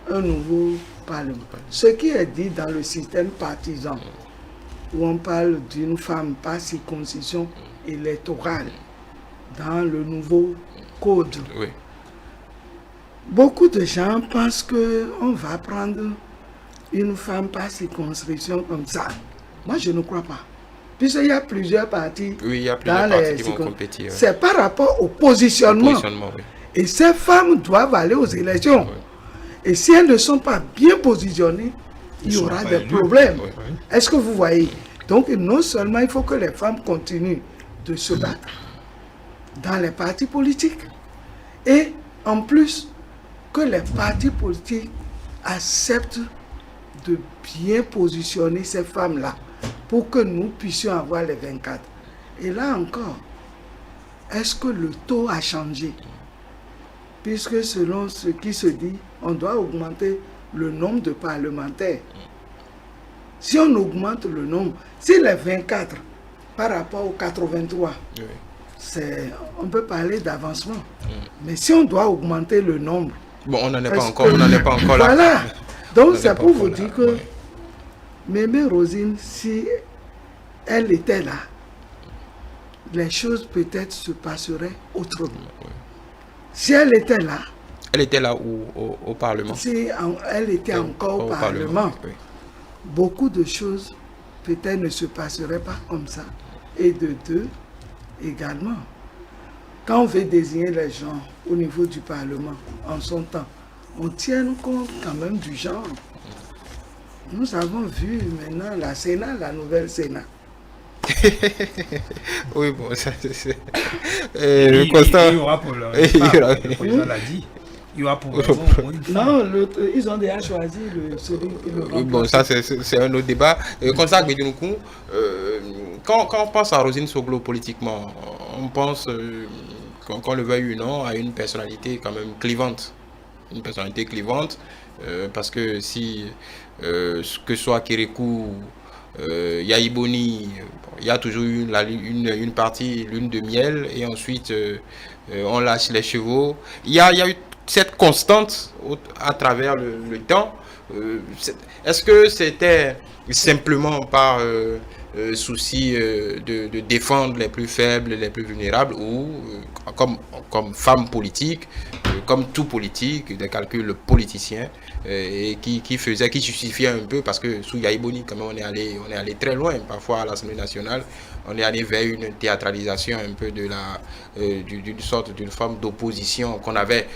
un nouveau parlement. Ce qui est dit dans le système partisan, où on parle d'une femme par circoncision électorale, dans le nouveau code. Oui. Beaucoup de gens pensent qu'on va prendre une femme par circonscription comme ça. Moi, je ne crois pas. Puisqu'il y a plusieurs partis, qui vont compétir. Oui. C'est par rapport au positionnement. Oui. Et ces femmes doivent aller aux élections. Oui. Et si elles ne sont pas bien positionnées, il y aura des problèmes. Oui. Est-ce que vous voyez? Donc, non seulement il faut que les femmes continuent de se battre dans les partis politiques, et en plus que les partis politiques acceptent de bien positionner ces femmes-là pour que nous puissions avoir les 24. Et là encore, est-ce que le taux a changé? Puisque selon ce qui se dit, on doit augmenter le nombre de parlementaires. Si on augmente le nombre, si les 24 par rapport aux 83, on peut parler d'avancement. Mais si on doit augmenter le nombre... Bon, on n'en est pas encore là. Voilà. Donc c'est pour vous dire que Mémé Rosine, si elle était là, les choses peut-être se passeraient autrement. Si elle était là... Elle était là au Parlement. Si elle était encore au Parlement, beaucoup de choses peut-être ne se passeraient pas comme ça. Et de deux, également, quand on veut désigner les gens au niveau du Parlement, en son temps, on tient compte quand même du genre. Nous avons vu maintenant la Sénat, la nouvelle Sénat. Oui, bon, ça c'est... Il y aura pour le président l'a dit. Il y aura pour non, ils ont déjà choisi celui qui le bon, ça c'est un autre débat. Comme ça, quand on pense à Rosine Soglo politiquement, on pense, qu'on le veuille ou non, à une personnalité quand même clivante. Une personnalité clivante, parce que si, que soit Kérékou, Yaïboni, il y a toujours une partie, lune de miel, et ensuite on lâche les chevaux. Il y a eu cette constante à travers le temps. Est-ce que c'était simplement par souci de défendre les plus faibles, les plus vulnérables, ou comme femme politique, comme tout politique, des calculs politiciens, et qui justifiait un peu, parce que sous Yaïboni, quand même, on est allé très loin, parfois à l'Assemblée nationale, on est allé vers une théâtralisation un peu d'une sorte d'une forme d'opposition qu'on avait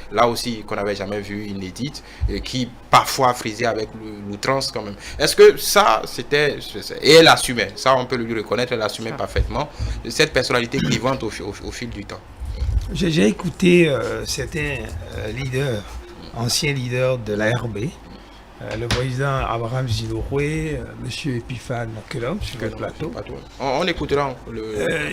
jamais vue, inédite, qui parfois frisait avec l'outrance quand même. Est-ce que ça, et elle assumait, ça on peut lui reconnaître, elle assumait parfaitement cette personnalité clivante au fil du temps. J'ai écouté certains leaders, anciens leaders de l'ARB, le président Abraham Zilouroué, M. Epiphane Kelom sur le plateau. On écoutera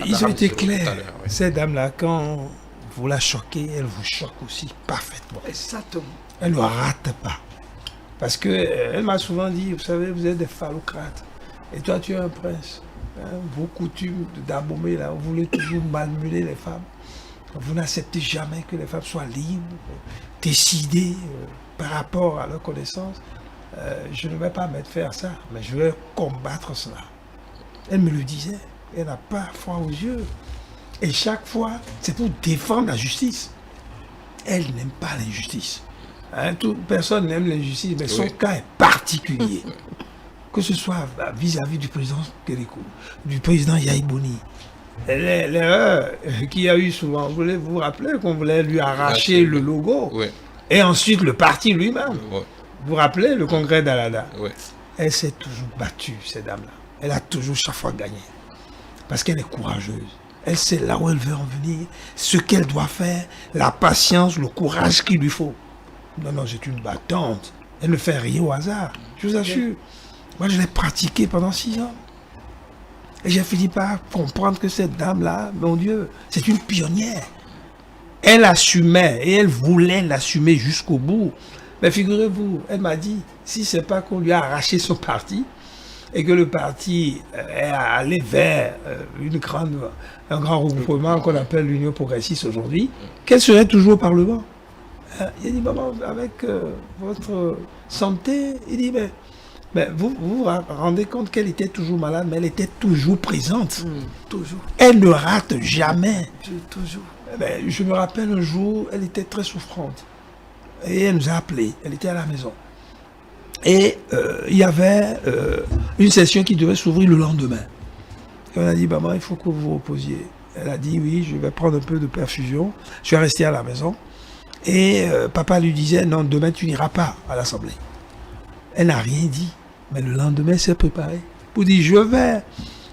ils ont été clairs. Cette dame-là, quand vous la choquez, elle vous choque aussi parfaitement. Exactement. Elle ne rate pas. Parce qu'elle m'a souvent dit, vous savez, vous êtes des phallocrates. Et toi, tu es un prince. Vos coutumes d'Abomey, là, vous voulez toujours malmener les femmes. Vous n'acceptez jamais que les femmes soient libres, décidées par rapport à leur connaissance. Je ne vais pas me faire ça, mais je vais combattre cela. Elle me le disait. Elle n'a pas foi aux yeux. Et chaque fois, c'est pour défendre la justice. Elle n'aime pas l'injustice. Toute personne n'aime l'injustice, mais son cas est particulier. Que ce soit vis-à-vis du président Kérékou, du président Yaïboni. L'erreur qu'il y a eu souvent, vous vous rappelez qu'on voulait lui arracher le logo, et ensuite le parti lui-même. Vous vous rappelez le congrès d'Alada? Elle s'est toujours battue, cette dame-là. Elle a toujours chaque fois gagné. Parce qu'elle est courageuse. Elle sait là où elle veut en venir, ce qu'elle doit faire, la patience, le courage qu'il lui faut. Non, c'est une battante. Elle ne fait rien au hasard, je vous assure. Moi, je l'ai pratiqué pendant 6 ans. Et j'ai fini par comprendre que cette dame-là, mon Dieu, c'est une pionnière. Elle assumait et elle voulait l'assumer jusqu'au bout. Mais figurez-vous, elle m'a dit, si ce n'est pas qu'on lui a arraché son parti et que le parti est allé vers un grand regroupement qu'on appelle l'Union progressiste aujourd'hui, qu'elle serait toujours au Parlement. Il dit, maman, avec votre santé, il dit, mais vous vous rendez compte qu'elle était toujours malade, mais elle était toujours présente. Toujours. Elle ne rate jamais. Toujours. Je me rappelle un jour, elle était très souffrante. Et elle nous a appelés. Elle était à la maison. Et il y avait une session qui devait s'ouvrir le lendemain. Et on a dit, maman, il faut que vous vous reposiez. Elle a dit, oui, je vais prendre un peu de perfusion. Je suis resté à la maison. Et papa lui disait, non, demain tu n'iras pas à l'Assemblée. Elle n'a rien dit. Mais le lendemain, elle s'est préparée pour dire je vais.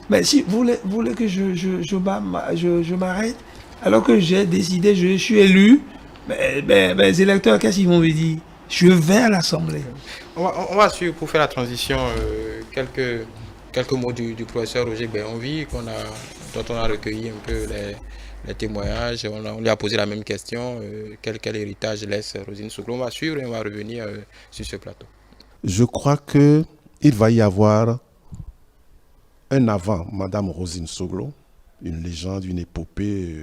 Mais si vous voulez que je m'arrête, alors que j'ai décidé, je suis élu, les électeurs, qu'est-ce qu'ils vont me dire? Je vais à l'Assemblée. On va suivre pour faire la transition quelques mots du professeur Roger Béonville dont on a recueilli un peu les témoignages. On lui a posé la même question. Quel héritage laisse Rosine Soglo? On va suivre et on va revenir sur ce plateau. Je crois qu'il va y avoir un avant Madame Rosine Soglo, une légende, une épopée,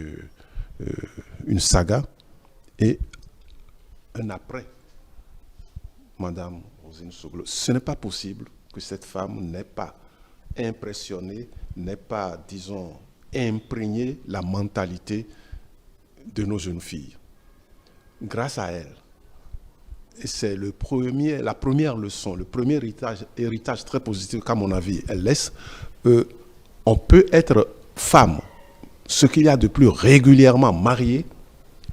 une saga, et un après Madame Rosine Soglo. Ce n'est pas possible que cette femme n'ait pas impressionné, n'ait pas, disons, imprégné la mentalité de nos jeunes filles. Grâce à elle, et c'est la première leçon, le premier héritage très positif qu'à mon avis elle laisse, on peut être femme, ce qu'il y a de plus régulièrement mariée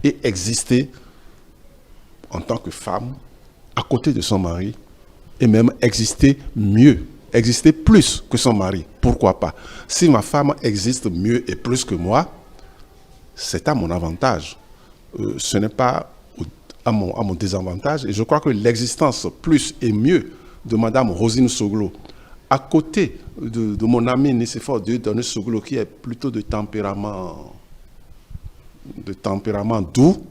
et exister en tant que femme à côté de son mari et même exister mieux, exister plus que son mari. Pourquoi pas? Si ma femme existe mieux et plus que moi, c'est à mon avantage. Ce n'est pas à mon désavantage. Et je crois que l'existence plus et mieux de Madame Rosine Soglo, à côté de mon ami Nicéphore Dieudonné Soglo, qui est plutôt de tempérament doux,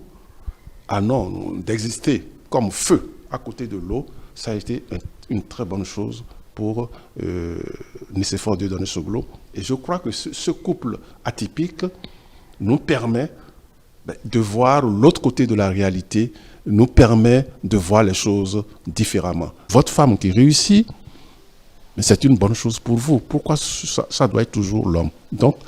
ah non, d'exister comme feu à côté de l'eau, ça a été une très bonne chose pour Nicéphore Dieudonné Soglo. Et je crois que ce couple atypique nous permet de voir l'autre côté de la réalité, nous permet de voir les choses différemment. Votre femme qui réussit, c'est une bonne chose pour vous. Pourquoi ça doit être toujours l'homme? Donc,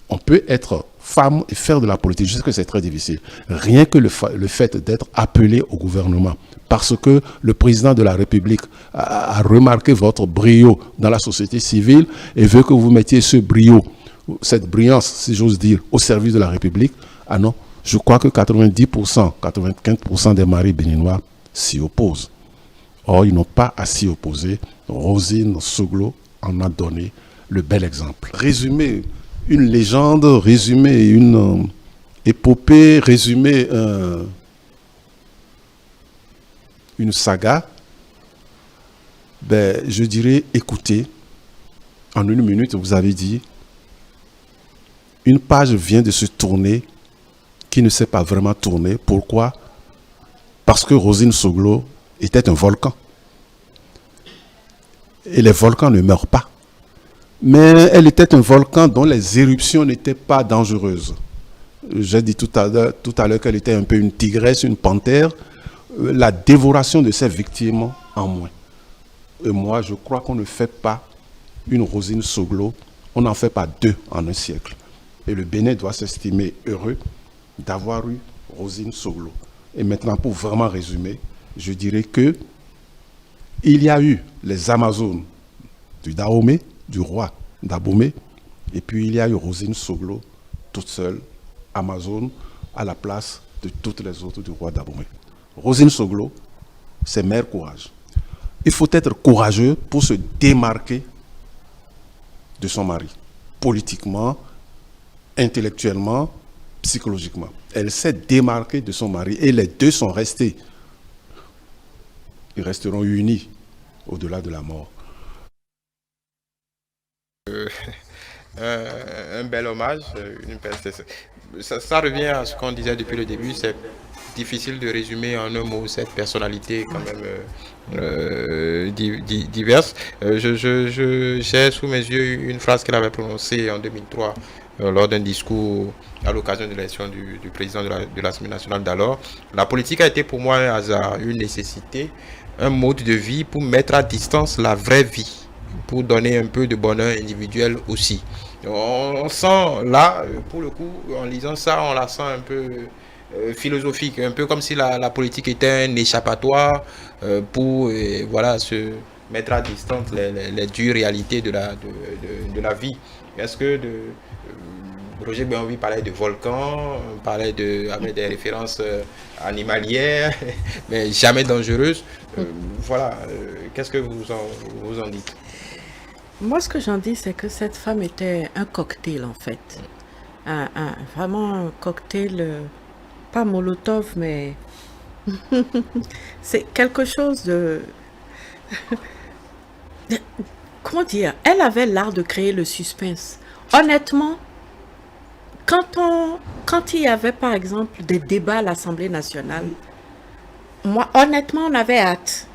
on peut être femme et faire de la politique. Je sais que c'est très difficile. Rien que le fait d'être appelé au gouvernement, parce que le président de la République a remarqué votre brio dans la société civile et veut que vous mettiez ce brio, cette brillance, si j'ose dire, au service de la République. Ah non, je crois que 90%, 95% des maris béninois s'y opposent. Or, ils n'ont pas à s'y opposer. Rosine Soglo en a donné le bel exemple. Résumer une légende, résumer une épopée, résumer une saga, je dirais, écoutez, en une minute, vous avez dit, une page vient de se tourner qui ne s'est pas vraiment tournée. Pourquoi? Parce que Rosine Soglo était un volcan. Et les volcans ne meurent pas. Mais elle était un volcan dont les éruptions n'étaient pas dangereuses. J'ai dit tout à l'heure qu'elle était un peu une tigresse, une panthère. La dévoration de ses victimes en moins. Et moi, je crois qu'on ne fait pas une Rosine Soglo, on n'en fait pas deux en un siècle. Et le Bénin doit s'estimer heureux d'avoir eu Rosine Soglo. Et maintenant, pour vraiment résumer, je dirais que il y a eu les Amazones du Dahomey, du roi d'Abomey, et puis il y a eu Rosine Soglo, toute seule, Amazone, à la place de toutes les autres du roi d'Abomey. Rosine Soglo, c'est mère courage. Il faut être courageux pour se démarquer de son mari, politiquement, intellectuellement, psychologiquement. Elle s'est démarquée de son mari et les deux sont restés. Ils resteront unis au-delà de la mort. Un bel hommage, ça revient à ce qu'on disait depuis le début, c'est difficile de résumer en un mot cette personnalité quand même diverse. J'ai sous mes yeux une phrase qu'elle avait prononcée en 2003 lors d'un discours à l'occasion de l'élection du président de l'Assemblée nationale d'alors. La politique a été pour moi un hasard, une nécessité, un mode de vie pour mettre à distance la vraie vie, pour donner un peu de bonheur individuel aussi. On sent là, pour le coup, en lisant ça, on la sent un peu philosophique, un peu comme si la politique était un échappatoire pour voilà, se mettre à distance les dures réalités de la vie. Est-ce que Roger Benhovi parlait de volcans, parlait avec des références animalières, mais jamais dangereuses. Voilà, qu'est-ce que vous en dites? Moi, ce que j'en dis, c'est que cette femme était un cocktail, en fait. Vraiment un cocktail, pas Molotov, mais c'est quelque chose de... Comment dire? Elle avait l'art de créer le suspense. Honnêtement, quand il y avait, par exemple, des débats à l'Assemblée nationale, moi, honnêtement, on avait hâte.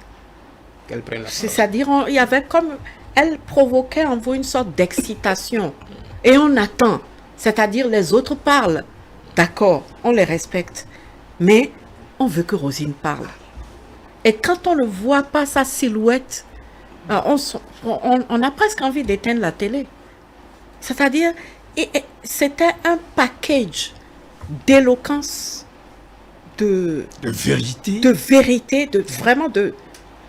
Qu'elle prenne la parole. C'est-à-dire, il y avait comme... Elle provoquait en vous une sorte d'excitation. Et on attend. C'est-à-dire, les autres parlent. D'accord, on les respecte. Mais on veut que Rosine parle. Et quand on ne voit pas sa silhouette, on a presque envie d'éteindre la télé. C'est-à-dire, c'était un package d'éloquence, de vérité,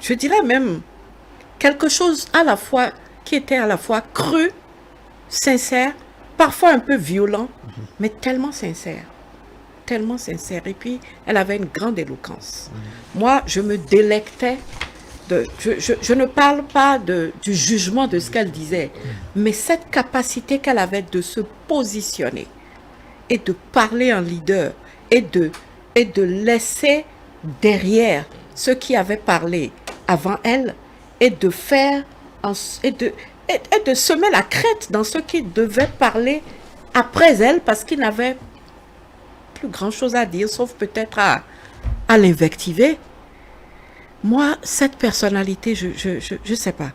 je dirais même, quelque chose à la fois, qui était à la fois cru, sincère, parfois un peu violent, mais tellement sincère. Tellement sincère. Et puis, elle avait une grande éloquence. Moi, je me délectais je ne parle pas du jugement de ce qu'elle disait, mais cette capacité qu'elle avait de se positionner et de parler en leader et de laisser derrière ceux qui avaient parlé avant elle et de faire et de semer la crête dans ceux qui devaient parler après elle parce qu'ils n'avaient plus grand chose à dire sauf peut-être à l'invectiver. Moi, cette personnalité, je sais pas,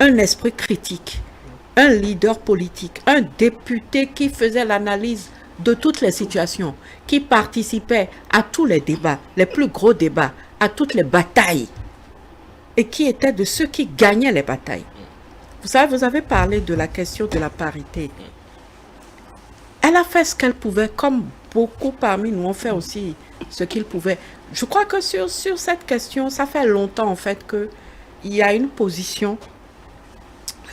un esprit critique, un leader politique, un député qui faisait l'analyse de toutes les situations, qui participait à tous les débats, les plus gros débats, à toutes les batailles, et qui était de ceux qui gagnaient les batailles. Vous savez, vous avez parlé de la question de la parité. Elle a fait ce qu'elle pouvait, comme beaucoup parmi nous ont fait aussi ce qu'ils pouvaient. Je crois que sur cette question, ça fait longtemps en fait qu'il y a une position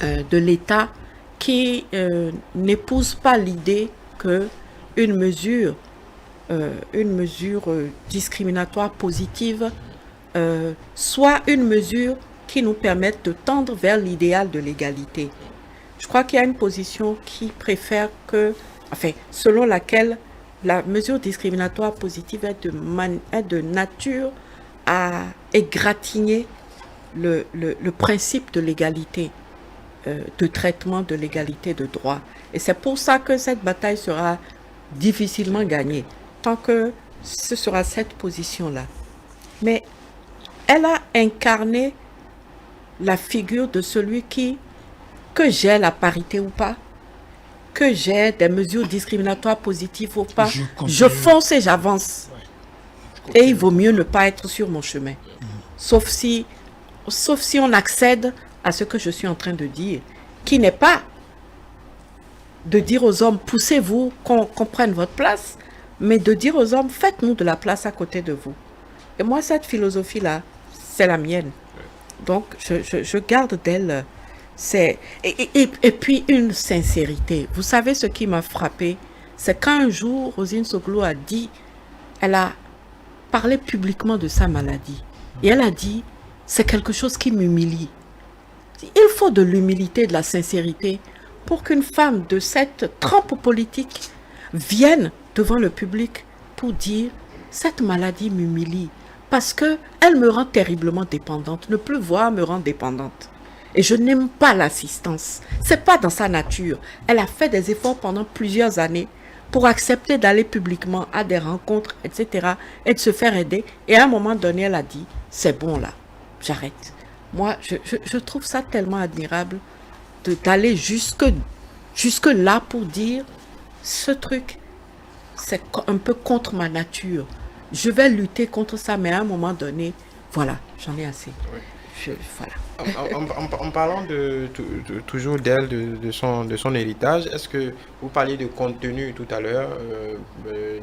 de l'État qui n'épouse pas l'idée qu'une mesure discriminatoire positive soit une mesure qui nous permette de tendre vers l'idéal de l'égalité. Je crois qu'il y a une position qui préfère selon laquelle la mesure discriminatoire positive est de nature à égratigner le principe de l'égalité, de traitement de l'égalité de droit. Et c'est pour ça que cette bataille sera difficilement gagnée, tant que ce sera cette position-là. Mais elle a incarné la figure de celui que j'ai la parité ou pas, que j'ai des mesures discriminatoires positives ou pas, je fonce et j'avance. Et il vaut mieux ne pas être sur mon chemin. Sauf si on accède à ce que je suis en train de dire, qui n'est pas de dire aux hommes, poussez-vous, qu'on prenne votre place, mais de dire aux hommes, faites-nous de la place à côté de vous. Et moi, cette philosophie-là, c'est la mienne. Donc, je garde d'elle... Et puis une sincérité. Vous savez ce qui m'a frappé, c'est qu'un jour, Rosine Soglo a dit, elle a parlé publiquement de sa maladie. Et elle a dit, c'est quelque chose qui m'humilie. Il faut de l'humilité, de la sincérité pour qu'une femme de cette trempe politique vienne devant le public pour dire, cette maladie m'humilie parce qu'elle me rend terriblement dépendante. Ne plus voir me rend dépendante. Et je n'aime pas l'assistance. C'est pas dans sa nature. Elle a fait des efforts pendant plusieurs années pour accepter d'aller publiquement à des rencontres, etc. et de se faire aider. Et à un moment donné, elle a dit, c'est bon là, j'arrête. Moi, je trouve ça tellement admirable d'aller jusque là pour dire, ce truc, c'est un peu contre ma nature. Je vais lutter contre ça, mais à un moment donné, voilà, j'en ai assez. Oui. Voilà. En parlant toujours d'elle, de son héritage, est-ce que vous parliez de contenu tout à l'heure,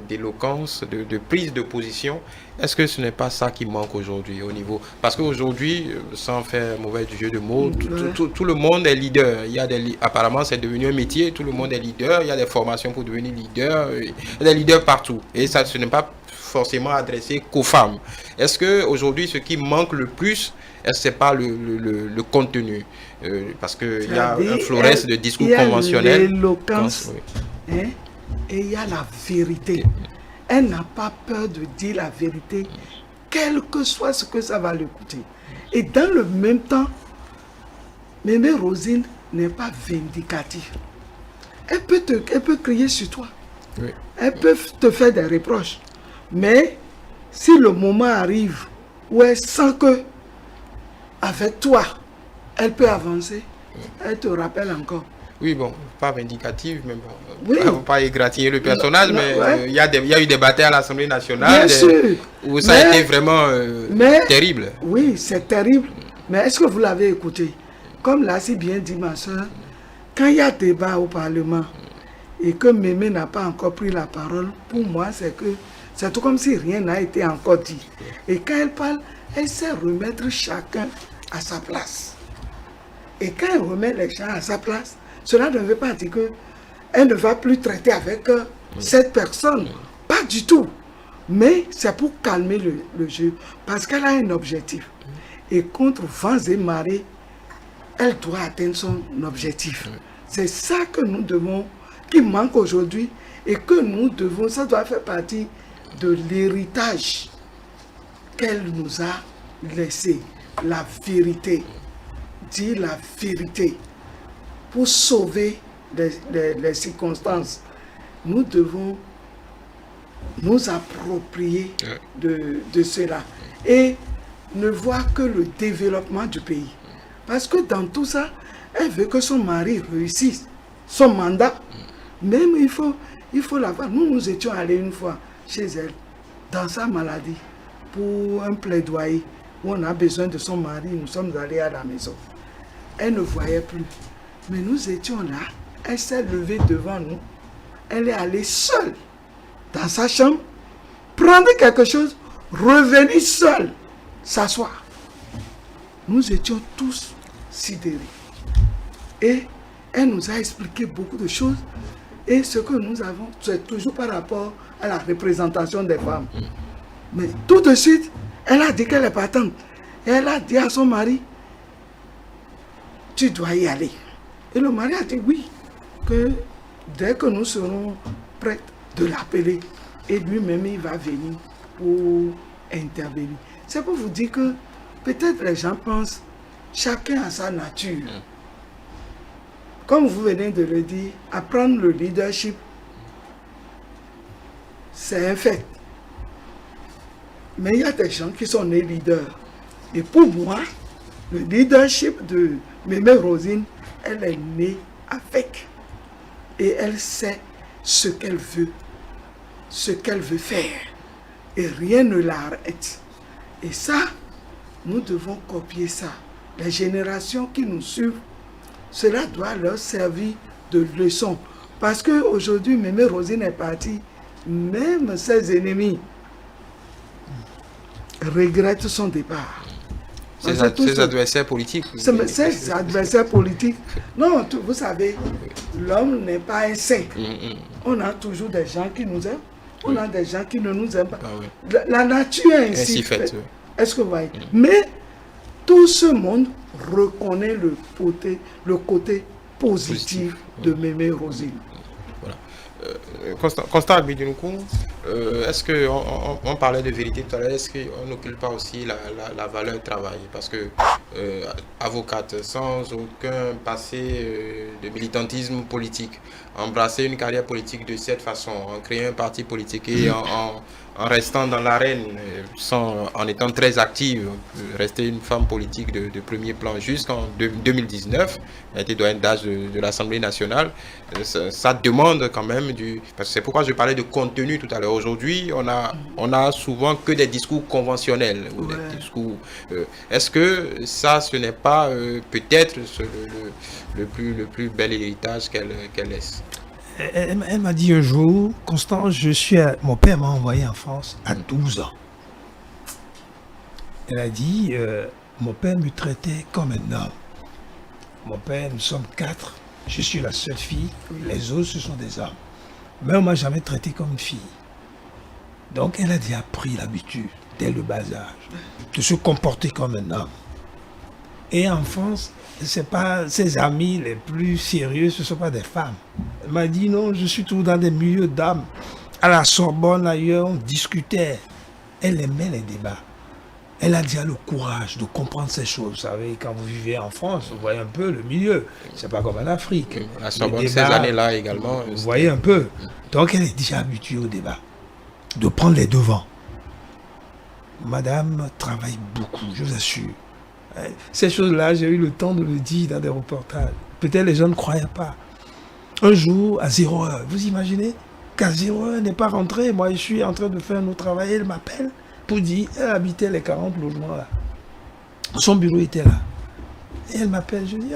d'éloquence, de prise de position? Est-ce que ce n'est pas ça qui manque aujourd'hui au niveau? Parce qu'aujourd'hui, sans faire mauvais jeu de mots, tout le monde est leader. Il y a apparemment, c'est devenu un métier, tout le monde est leader. Il y a des formations pour devenir leader. Il y a des leaders partout. Et ça, ce n'est pas forcément adressé qu'aux femmes. Est-ce que aujourd'hui, ce qui manque le plus, est-ce que c'est pas le contenu? Parce qu'il y a un florès de discours conventionnels. Il y a l'éloquence, Oui. hein, et il y a la vérité. Elle n'a pas peur de dire la vérité, quel que soit ce que ça va lui coûter. Et dans le même temps, Mémé Rosine n'est pas vindicative. Elle peut crier sur toi. Oui. Elle peut te faire des reproches. Mais si le moment arrive où elle sent que avec toi, elle peut avancer, elle te rappelle encore. Oui, bon, pas vindicative, mais bon, Oui. pas égratigner le personnage, Non, mais ouais. il y a eu des batailles à l'Assemblée nationale Bien sûr. où ça a été vraiment terrible. Oui, c'est terrible. Mais est-ce que vous l'avez écouté? Comme l'a si bien dit ma soeur, quand il y a débat au Parlement et que Mémé n'a pas encore pris la parole, pour moi, c'est tout comme si rien n'a été encore dit. Et quand elle parle, elle sait remettre chacun à sa place. Et quand elle remet les gens à sa place, cela ne veut pas dire qu'elle ne va plus traiter avec cette personne. Pas du tout. Mais c'est pour calmer le jeu. Parce qu'elle a un objectif. Et contre vents et marées, elle doit atteindre son objectif. C'est ça que nous devons, qui manque aujourd'hui, et que nous devons, ça doit faire partie de l'héritage qu'elle nous a laissé. La vérité. Dire la vérité. Pour sauver les circonstances, nous devons nous approprier de cela. Et ne voir que le développement du pays. Parce que dans tout ça, elle veut que son mari réussisse son mandat. Même il faut la voir. Nous étions allés une fois chez elle, dans sa maladie, pour un plaidoyer où on a besoin de son mari. Nous sommes allés à la maison. Elle ne voyait plus. Mais nous étions là. Elle s'est levée devant nous. Elle est allée seule dans sa chambre, prendre quelque chose, revenir seule, s'asseoir. Nous étions tous sidérés. Et elle nous a expliqué beaucoup de choses. Et ce que nous avons, c'est toujours par rapport à la représentation des femmes. Mais tout de suite, elle a dit qu'elle est partante. Et elle a dit à son mari, tu dois y aller. Et le mari a dit oui, que dès que nous serons prêts de l'appeler, et lui-même il va venir pour intervenir. C'est pour vous dire que peut-être les gens pensent, chacun a sa nature. Comme vous venez de le dire, apprendre le leadership, c'est un fait. Mais il y a des gens qui sont nés leaders. Et pour moi, le leadership de Mémé Rosine, elle est née avec. Et elle sait ce qu'elle veut faire. Et rien ne l'arrête. Et ça, nous devons copier ça. Les générations qui nous suivent, cela doit leur servir de leçon. Parce qu'aujourd'hui, Mémé Rosine est partie, même ses ennemis regrettent son départ. Ses adversaires politiques. Ses adversaires politiques. Non, vous savez, l'homme n'est pas un saint. On a toujours des gens qui nous aiment. On a des gens qui ne nous aiment pas. La nature est ainsi faite. Est-ce que vous voyez? Mais tout ce monde reconnaît le côté positif de Mémé Rosine. Voilà. Constant Abidinoukou, est-ce qu'on parlait de vérité tout à l'heure, est-ce qu'on n'occupe pas aussi la valeur travail? Parce que avocate, sans aucun passé de militantisme politique, embrasser une carrière politique de cette façon, en créant un parti politique et en restant dans l'arène, en étant très active, rester une femme politique de premier plan jusqu'en 2019, elle a été doyenne d'âge de l'Assemblée nationale. Ça demande quand même parce que c'est pourquoi je parlais de contenu tout à l'heure. Aujourd'hui, on a souvent que des discours conventionnels. Ou des discours, est-ce que ça, ce n'est pas peut-être le plus bel héritage qu'elle laisse? Elle m'a dit un jour, Constant, mon père m'a envoyé en France à 12 ans. Elle a dit, mon père me traitait comme un homme. Mon père, nous sommes 4, je suis la seule fille, les autres ce sont des hommes. Mais on ne m'a jamais traité comme une fille. Donc elle a déjà pris l'habitude, dès le bas âge, de se comporter comme un homme. Et en France, c'est pas ses amis les plus sérieux, ce ne sont pas des femmes. Elle m'a dit non, je suis toujours dans des milieux d'hommes. À la Sorbonne, ailleurs, on discutait. Elle aimait les débats. Elle a déjà le courage de comprendre ces choses. Vous savez, quand vous vivez en France, vous voyez un peu le milieu. C'est pas comme en Afrique. La Sorbonne, ces années-là également. Vous voyez un peu. Donc elle est déjà habituée au débat. De prendre les devants. Madame travaille beaucoup, je vous assure. Ces choses-là, j'ai eu le temps de le dire dans des reportages. Peut-être les gens ne croyaient pas. Un jour, à 0 heure, vous imaginez qu'à 0 heure, elle n'est pas rentrée. Moi, je suis en train de faire un autre travail. Elle m'appelle pour dire, elle habitait les 40 logements là. Son bureau était là. Et elle m'appelle, je dis,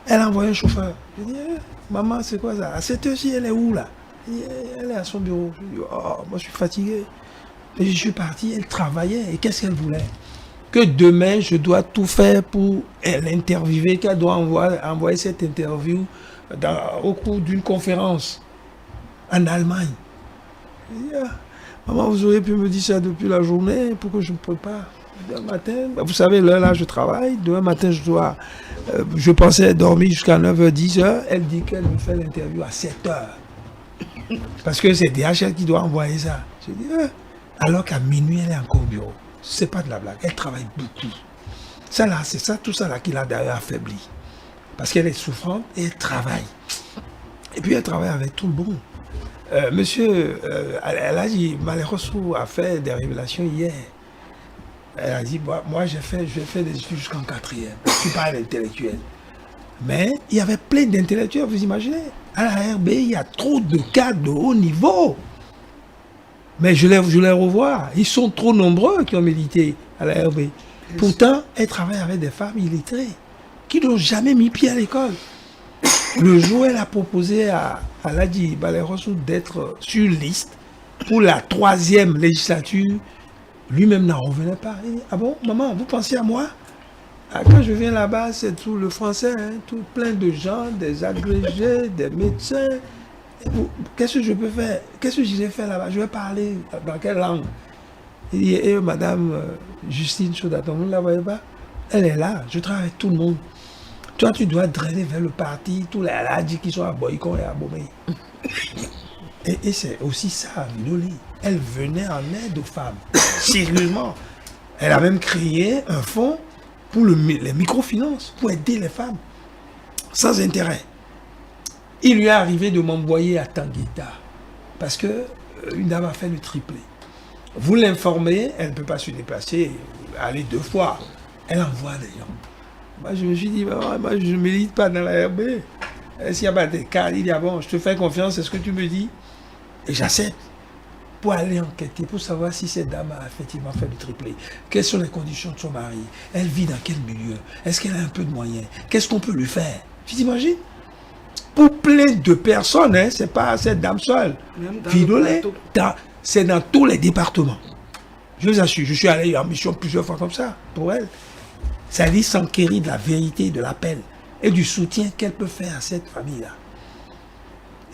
elle a envoyé un chauffeur. Je dis, maman, c'est quoi ça? À cette heure-ci, elle est où là? Elle est à son bureau. Je dis, moi je suis fatigué. Et je suis parti, elle travaillait. Et qu'est-ce qu'elle voulait? Que demain, je dois tout faire pour l'interviewer, qu'elle doit envoyer cette interview au cours d'une conférence en Allemagne. Je dis, maman, vous auriez pu me dire ça depuis la journée pour que je me prépare. Demain matin, vous savez, là, je travaille. Demain matin, je pensais dormir jusqu'à 9h, 10h. Elle dit qu'elle me fait l'interview à 7h. Parce que c'est DHL qui doit envoyer ça. Je dis, alors qu'à minuit, elle est encore au bureau. C'est pas de la blague, elle travaille beaucoup. Ça là, c'est ça, tout ça là qui l'a d'ailleurs affaibli. Parce qu'elle est souffrante et elle travaille. Et puis elle travaille avec tout le monde. Monsieur, elle a dit, Malheureux a fait des révélations hier. Elle a dit, moi j'ai fait des études jusqu'en 4e. Je suis pas un intellectuel. Mais il y avait plein d'intellectuels, vous imaginez. À la RB, il y a trop de cadres de haut niveau. Mais je les revois. Ils sont trop nombreux qui ont milité à la RB. Pourtant, elle travaille avec des femmes illettrées qui n'ont jamais mis pied à l'école. Le jour où elle a proposé à Ladji Balé-Rossou d'être sur liste pour la 3e législature, lui-même n'en revenait pas. Il dit, ah bon, maman, vous pensez à moi? Quand je viens là-bas, c'est tout le français, tout plein de gens, des agrégés, des médecins. Qu'est-ce que je peux faire? Qu'est-ce que je vais faire là-bas? Je vais parler dans quelle langue? Il dit, madame Justine Chaudaton, vous ne la voyez pas? Elle est là, je travaille avec tout le monde. Toi, tu dois drainer vers le parti, tous les Aladji qui sont à Boycon et à Bomé. Et c'est aussi ça, Vinoli. Elle venait en aide aux femmes, sérieusement. Elle a même créé un fonds pour les microfinances, pour aider les femmes, sans intérêt. Il lui est arrivé de m'envoyer à Tanguita, parce qu'une dame a fait le triplé. Vous l'informez, elle ne peut pas se déplacer, aller 2 fois. Elle envoie des gens. Moi, je me suis dit, moi, je ne milite pas dans la RB. S'il n'y a pas de cas, il dit, bon, je te fais confiance, c'est ce que tu me dis. Et j'accepte pour aller enquêter, pour savoir si cette dame a effectivement fait le triplé. Quelles sont les conditions de son mari? Elle vit dans quel milieu? Est-ce qu'elle a un peu de moyens? Qu'est-ce qu'on peut lui faire? Tu t'imagines? Pour plein de personnes, c'est pas cette dame seule. Vidolé, c'est dans tous les départements. Je vous assure, je suis allé en mission plusieurs fois comme ça, pour elle. Ça dit s'enquérir de la vérité, de l'appel et du soutien qu'elle peut faire à cette famille-là.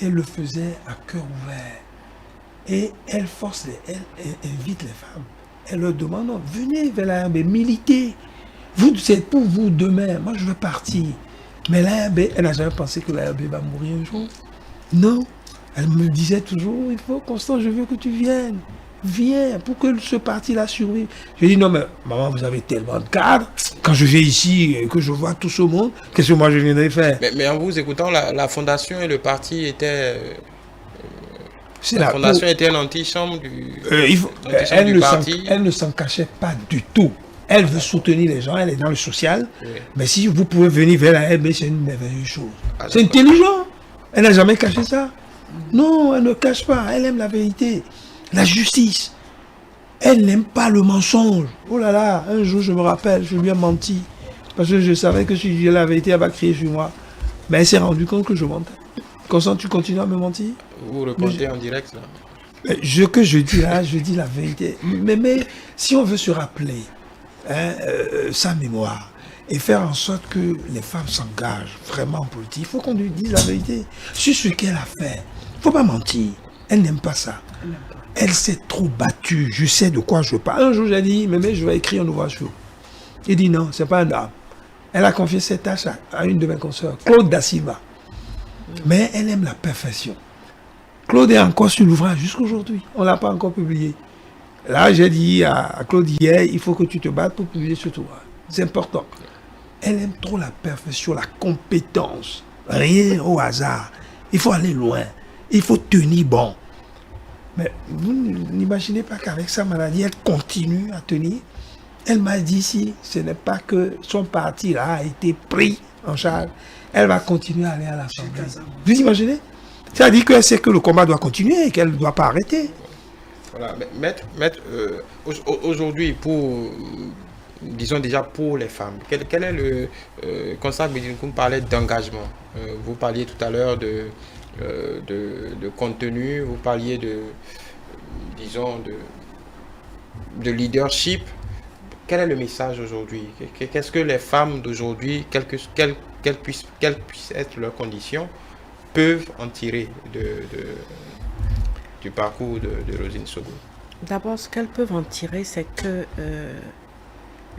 Elle le faisait à cœur ouvert. Et elle invite les femmes. Elle leur demande, non, venez vers la RB, militez. C'est pour vous demain. Moi, je veux partir. Mais la RB, elle n'a jamais pensé que la RB va mourir un jour. Non. Elle me disait toujours, il faut, Constant, je veux que tu viennes. Viens, pour que ce parti-là survive. Je dis, non, mais maman, vous avez tellement de cadres. Quand je viens ici et que je vois tout ce monde, qu'est-ce que moi je viendrai faire? Mais en vous écoutant, la fondation et le parti étaient La fondation était une antichambre elle ne s'en cachait pas du tout. Elle veut soutenir les gens, elle est dans le social. Oui. Mais si vous pouvez venir vers elle, c'est une merveilleuse chose. C'est intelligent. Elle n'a jamais caché ça. Non, elle ne cache pas. Elle aime la vérité, la justice. Elle n'aime pas le mensonge. Oh là là, un jour je me rappelle, je lui ai menti. Parce que je savais que si je disais la vérité, elle va crier sur moi. Mais elle s'est rendue compte que je mentais. Constant, tu continues à me mentir? Vous répondez en direct là. Que je dis là, je dis la vérité. Mais si on veut se rappeler sa mémoire et faire en sorte que les femmes s'engagent vraiment en politique, il faut qu'on lui dise la vérité sur ce qu'elle a fait. Il ne faut pas mentir. Elle n'aime pas ça. Elle s'est trop battue. Je sais de quoi je parle. Un jour, j'ai dit, mais je vais écrire un ouvrage. Il dit non, c'est pas un homme. Elle a confié cette tâche à une de mes consoeurs, Claude Da Silva. Mais elle aime la perfection. Claude est encore sur l'ouvrage jusqu'aujourd'hui. On ne l'a pas encore publié. Là, j'ai dit à Claude hier, il faut que tu te battes pour publier ce ouvrage. C'est important. Elle aime trop la perfection, la compétence. Rien au hasard. Il faut aller loin. Il faut tenir bon. Mais vous n'imaginez pas qu'avec sa maladie, elle continue à tenir. Elle m'a dit si ce n'est pas que son parti là a été pris en charge, elle va continuer à aller à l'Assemblée. Vous imaginez? C'est-à-dire qu'elle sait que le combat doit continuer et qu'elle ne doit pas arrêter. Voilà, maître, aujourd'hui, disons déjà pour les femmes, quel est le... Constant Bédinkoum parlait d'engagement. Vous parliez tout à l'heure de contenu, vous parliez disons, de leadership. Quel est le message aujourd'hui? Qu'est-ce que les femmes d'aujourd'hui, quelles puissent être leurs conditions, peuvent en tirer du parcours de Rosine Soglo? D'abord, ce qu'elles peuvent en tirer, c'est que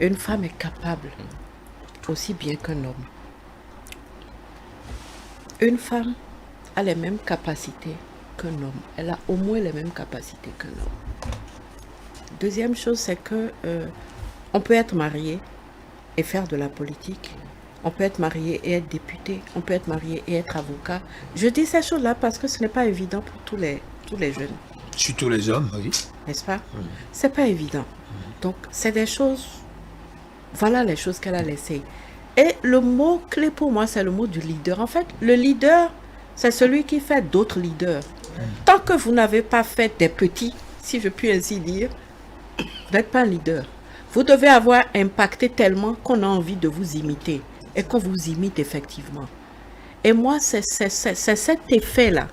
une femme est capable aussi bien qu'un homme. Une femme a les mêmes capacités qu'un homme. Elle a au moins les mêmes capacités qu'un homme. Deuxième chose, c'est que on peut être marié et faire de la politique. On peut être marié et être député. On peut être marié et être avocat. Je dis ces choses-là parce que ce n'est pas évident pour tous les jeunes. Surtout les hommes, oui. N'est-ce pas? C'est pas évident. Donc, c'est des choses... Voilà les choses qu'elle a laissées. Et le mot clé pour moi, c'est le mot du leader. En fait, le leader, c'est celui qui fait d'autres leaders. Tant que vous n'avez pas fait des petits, si je puis ainsi dire, vous n'êtes pas un leader. Vous devez avoir impacté tellement qu'on a envie de vous imiter et qu'on vous imite effectivement. Et moi, c'est cet effet-là,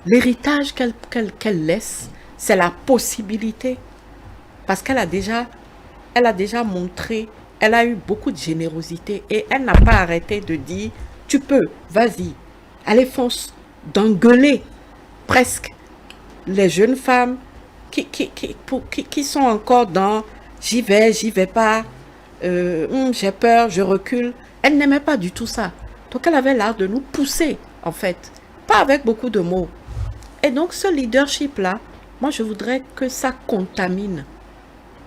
l'héritage qu'elle laisse, c'est la possibilité. Parce qu'elle a déjà montré, elle a eu beaucoup de générosité et elle n'a pas arrêté de dire, tu peux, vas-y, allez fonce, d'engueuler presque les jeunes femmes qui sont encore dans j'y vais pas, j'ai peur, je recule. Elle n'aimait pas du tout ça. Donc elle avait l'art de nous pousser, en fait. Pas avec beaucoup de mots. Et donc ce leadership-là, moi je voudrais que ça contamine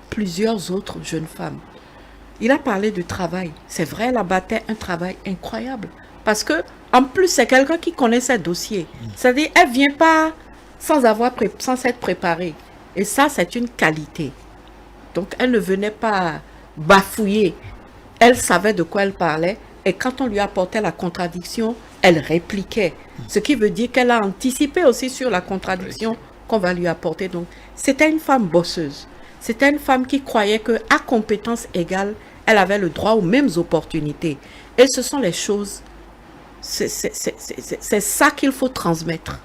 plusieurs autres jeunes femmes. Il a parlé du travail. C'est vrai, elle abattait un travail incroyable. Parce que, en plus, c'est quelqu'un qui connaît ses dossiers. C'est-à-dire, elle ne vient pas sans s'être préparée. Et ça, c'est une qualité. Donc, elle ne venait pas bafouiller. Elle savait de quoi elle parlait. Et quand on lui apportait la contradiction, elle répliquait. Ce qui veut dire qu'elle a anticipé aussi sur la contradiction qu'on va lui apporter. Donc, c'était une femme bosseuse. C'était une femme qui croyait qu'à compétence égale, elle avait le droit aux mêmes opportunités. Et ce sont les choses, c'est ça qu'il faut transmettre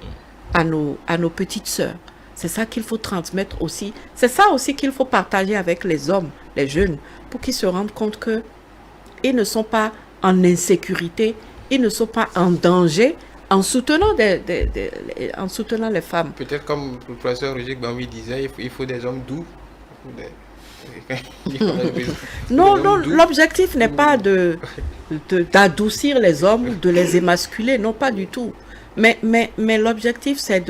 à nos petites sœurs. C'est ça qu'il faut transmettre aussi. C'est ça aussi qu'il faut partager avec les hommes, les jeunes, pour qu'ils se rendent compte qu'ils ne sont pas en insécurité, ils ne sont pas en danger en soutenant, en soutenant les femmes. Peut-être comme le professeur Roger Gbambi disait, il faut des hommes doux. Non, l'objectif n'est pas d'adoucir les hommes, de les émasculer, non, pas du tout. Mais l'objectif, c'est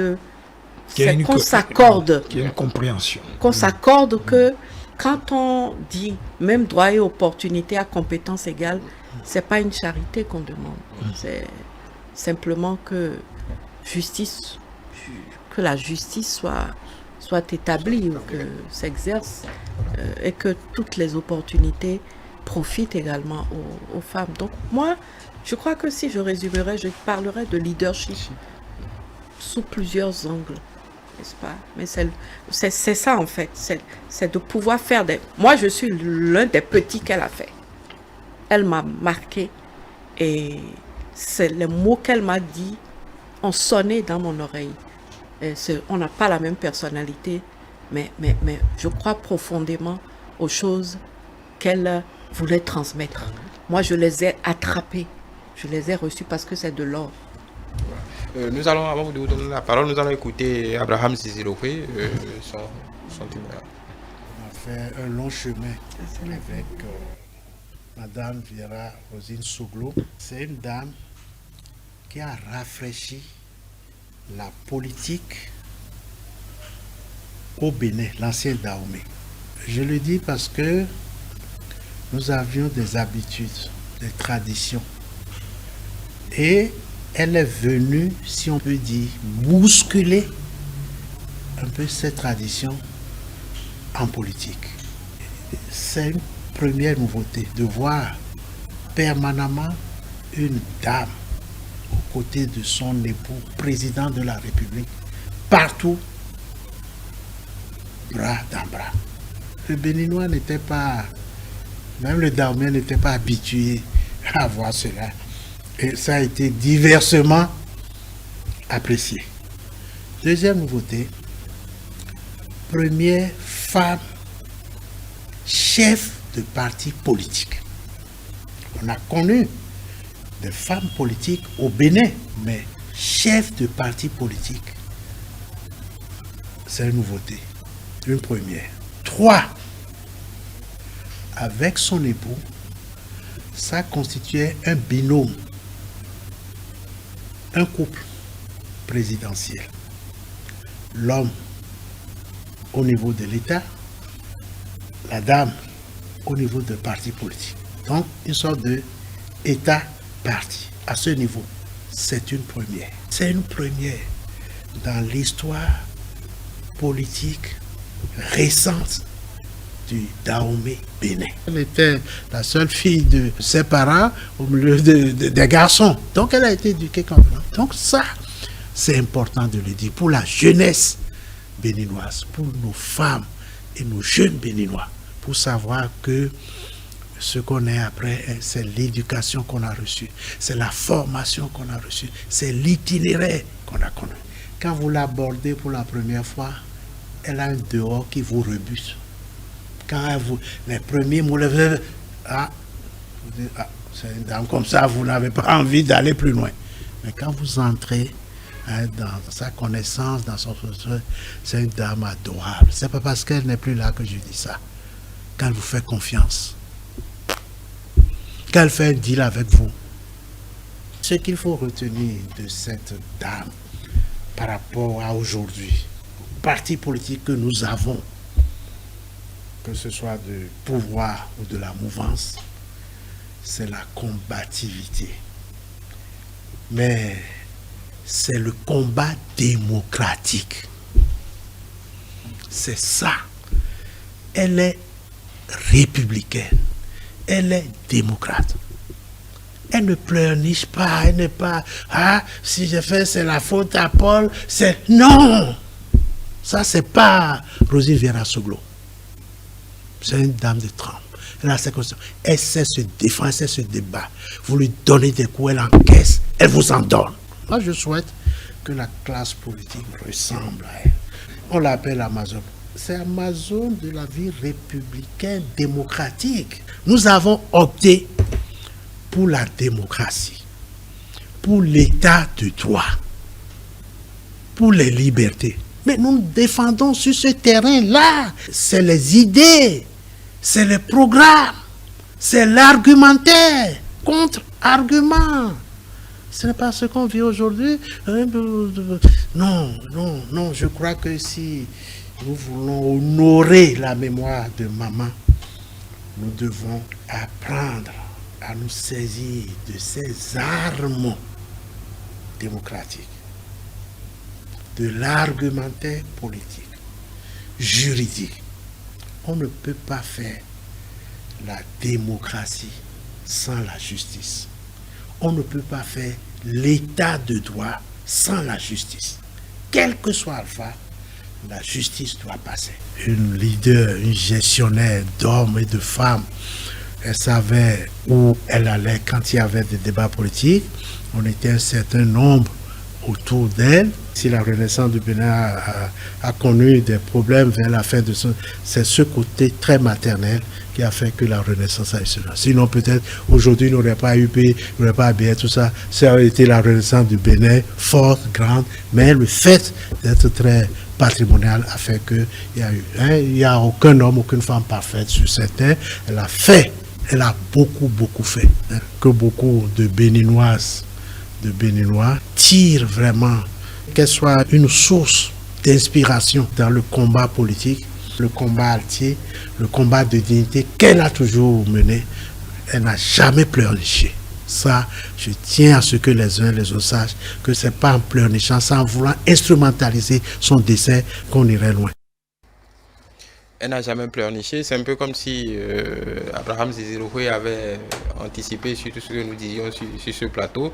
qu'on s'accorde. Qu'il y ait une compréhension. Qu'on s'accorde que quand on dit même droit et opportunité à compétence égale, c'est pas une charité qu'on demande. C'est simplement que justice, que la justice soit établie, ou que s'exerce, et que toutes les opportunités profitent également aux femmes. Donc moi, je crois que si je résumerais, je parlerais de leadership sous plusieurs angles, n'est-ce pas? Mais c'est ça en fait, c'est de pouvoir faire des... Moi, je suis l'un des petits qu'elle a fait. Elle m'a marqué et c'est les mots qu'elle m'a dit ont sonné dans mon oreille. On n'a pas la même personnalité, mais je crois profondément aux choses qu'elle voulait transmettre. Moi, je les ai attrapées, je les ai reçues parce que c'est de l'or. Nous allons, avant de vous donner la parole, nous allons écouter Abraham Ziziroké, son témoignage. On a fait un long chemin avec Madame Viera Rosine Soglo. C'est une dame qui a rafraîchi la politique au Bénin, l'ancien Dahomey. Je le dis parce que nous avions des habitudes, des traditions. Et elle est venue, si on peut dire, bousculer un peu ces traditions en politique. C'est une première nouveauté de voir permanemment une dame aux côtés de son époux, président de la République, partout, bras dans bras. Le Béninois n'était pas, même le Dahomey n'était pas habitué à voir cela. Et ça a été diversement apprécié. Deuxième nouveauté, première femme chef de parti politique. On a connu des femmes politiques au Bénin, mais chef de parti politique, c'est une nouveauté, une première. 3, avec son époux, ça constituait un binôme, un couple présidentiel. L'homme au niveau de l'État, la dame au niveau de parti politique. Donc, une sorte de État-parti. À ce niveau, c'est une première. C'est une première dans l'histoire politique récente du Dahomey Bénin. Elle était la seule fille de ses parents au milieu des garçons. Donc, elle a été éduquée comme ça. Donc, ça, c'est important de le dire pour la jeunesse béninoise, pour nos femmes et nos jeunes béninois, pour savoir que ce qu'on est après, c'est l'éducation qu'on a reçue, c'est la formation qu'on a reçue, c'est l'itinéraire qu'on a connu. Quand vous l'abordez pour la première fois, elle a un dehors qui vous rebute. Quand vous, les premiers mots, c'est une dame comme ça, vous n'avez pas envie d'aller plus loin. Mais quand vous entrez dans sa connaissance, dans son c'est une dame adorable. C'est pas parce qu'elle n'est plus là que je dis ça. Quand elle vous fait confiance, quand elle fait un deal avec vous, ce qu'il faut retenir de cette dame par rapport à aujourd'hui, au parti politique que nous avons, que ce soit du pouvoir ou de la mouvance, c'est la combativité. Mais c'est le combat démocratique. C'est ça. Elle est républicaine. Elle est démocrate. Elle ne pleurniche pas. Elle n'est pas, si j'ai fait, c'est la faute à Paul. C'est non. Ça, c'est pas Rosine Viera Soglo. C'est une dame de trempe. Elle sait se défendre, elle sait se débattre. Vous lui donnez des coups, elle encaisse, elle vous en donne. Moi, je souhaite que la classe politique ressemble à elle. On l'appelle Amazon. C'est Amazon de la vie républicaine démocratique. Nous avons opté pour la démocratie, pour l'état de droit, pour les libertés. Mais nous nous défendons sur ce terrain-là. C'est les idées, c'est le programme, c'est l'argumentaire contre argument. Ce n'est pas ce qu'on vit aujourd'hui. Non, je crois que si nous voulons honorer la mémoire de maman, nous devons apprendre à nous saisir de ces armes démocratiques. de l'argumentaire politique, juridique. On ne peut pas faire la démocratie sans la justice. On ne peut pas faire l'état de droit sans la justice. Quel que soit Alpha, la justice doit passer. Une leader, une gestionnaire d'hommes et de femmes, elle savait où elle allait quand il y avait des débats politiques. On était un certain nombre autour d'elle. Si la Renaissance du Bénin a connu des problèmes vers la fin de son... C'est ce côté très maternel qui a fait que la Renaissance a eu cela. Sinon, peut-être, aujourd'hui, il n'aurait pas eu paix, il n'aurait pas habillé tout ça. Ça aurait été la Renaissance du Bénin, forte, grande, mais le fait d'être très patrimonial a fait qu'il y a eu... il n'y a aucun homme, aucune femme parfaite sur cette terre. Elle a beaucoup fait. Que beaucoup de Béninoises, de Béninois tirent vraiment, qu'elle soit une source d'inspiration dans le combat politique, le combat altier, le combat de dignité qu'elle a toujours mené. Elle n'a jamais pleurniché. Ça, je tiens à ce que les uns et les autres sachent que ce n'est pas en pleurnichant, sans vouloir instrumentaliser son décès qu'on irait loin. Elle n'a jamais pleurniché. C'est un peu comme si Abraham Ziziroué avait anticipé sur tout ce que nous disions sur ce plateau.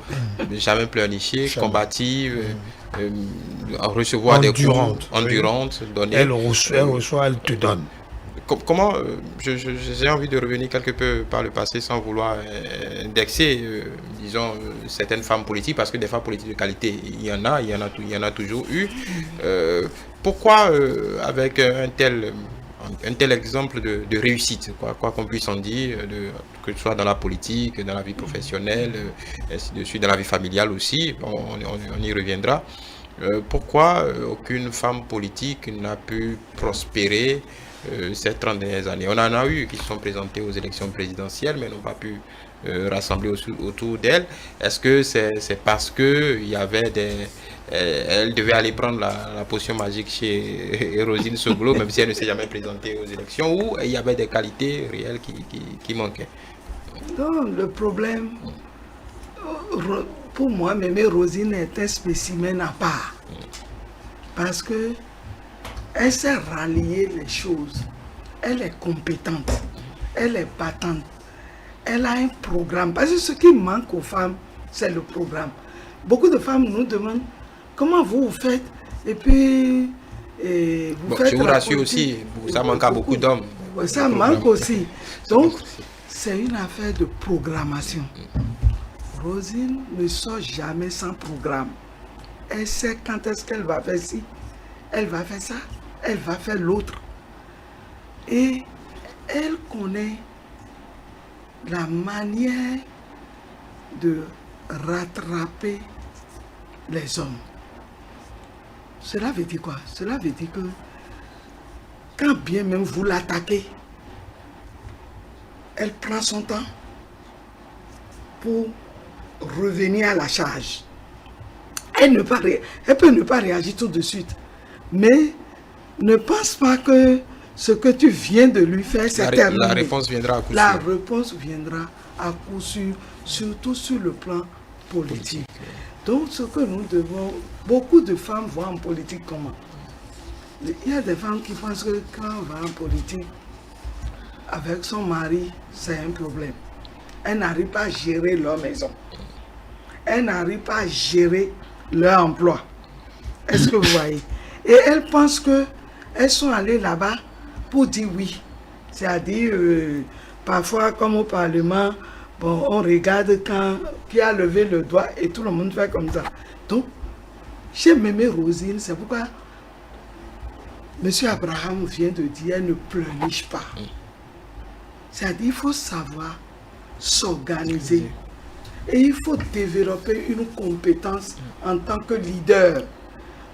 Jamais pleurniché, combative, recevoir endurante, des coups, endurante, donner. Elle reçoit, elle te donne. Comment, j'ai envie de revenir quelque peu par le passé sans vouloir indexer, disons, certaines femmes politiques, parce que des femmes politiques de qualité, il y en a toujours eu. Pourquoi, avec un tel exemple de réussite, quoi qu'on puisse en dire, que ce soit dans la politique, dans la vie professionnelle, ainsi de suite, dans la vie familiale aussi, on y reviendra. Pourquoi aucune femme politique n'a pu prospérer ces 30 dernières années? On en a eu qui se sont présentés aux élections présidentielles, mais n'ont pas pu rassembler autour d'elle. Est-ce que c'est parce qu'il y avait elle devait aller prendre la potion magique chez Rosine Soglo, même si elle ne s'est jamais présentée aux élections, ou il y avait des qualités réelles qui manquaient? Non, le problème, pour moi, Mémé Rosine est un spécimen à part. Parce que elle sait rallier les choses. Elle est compétente. Elle est battante. Elle a un programme. Parce que ce qui manque aux femmes, c'est le programme. Beaucoup de femmes nous demandent comment vous faites. Et puis, vous faites. Je vous rassure aussi, ça manque à beaucoup d'hommes. Ça manque aussi. Donc, c'est une affaire de programmation. Rosine ne sort jamais sans programme. Elle sait quand est-ce qu'elle va faire ci, elle va faire ça, elle va faire l'autre. Et elle connaît la manière de rattraper les hommes. Cela veut dire quoi? Cela veut dire que quand bien même vous l'attaquez, elle prend son temps pour revenir à la charge. Elle peut ne pas réagir tout de suite, mais ne pense pas que ce que tu viens de lui faire, c'est terminé. La réponse viendra à coup sûr. La réponse viendra à coup sûr, surtout sur le plan politique. Donc, ce que nous devons, beaucoup de femmes voient en politique comment? Il y a des femmes qui pensent que quand on va en politique, avec son mari, c'est un problème. Elles n'arrivent pas à gérer leur maison. Elles n'arrivent pas à gérer leur emploi. Est-ce que vous voyez? Et elles pensent qu'elles sont allées là-bas pour dire oui. C'est-à-dire, parfois, comme au Parlement, bon, on regarde qui a levé le doigt et tout le monde fait comme ça. Donc, chez Mémé Rosine, c'est pourquoi M. Abraham vient de dire, elle ne pleurniche pas. C'est-à-dire, il faut savoir s'organiser. Et il faut développer une compétence en tant que leader.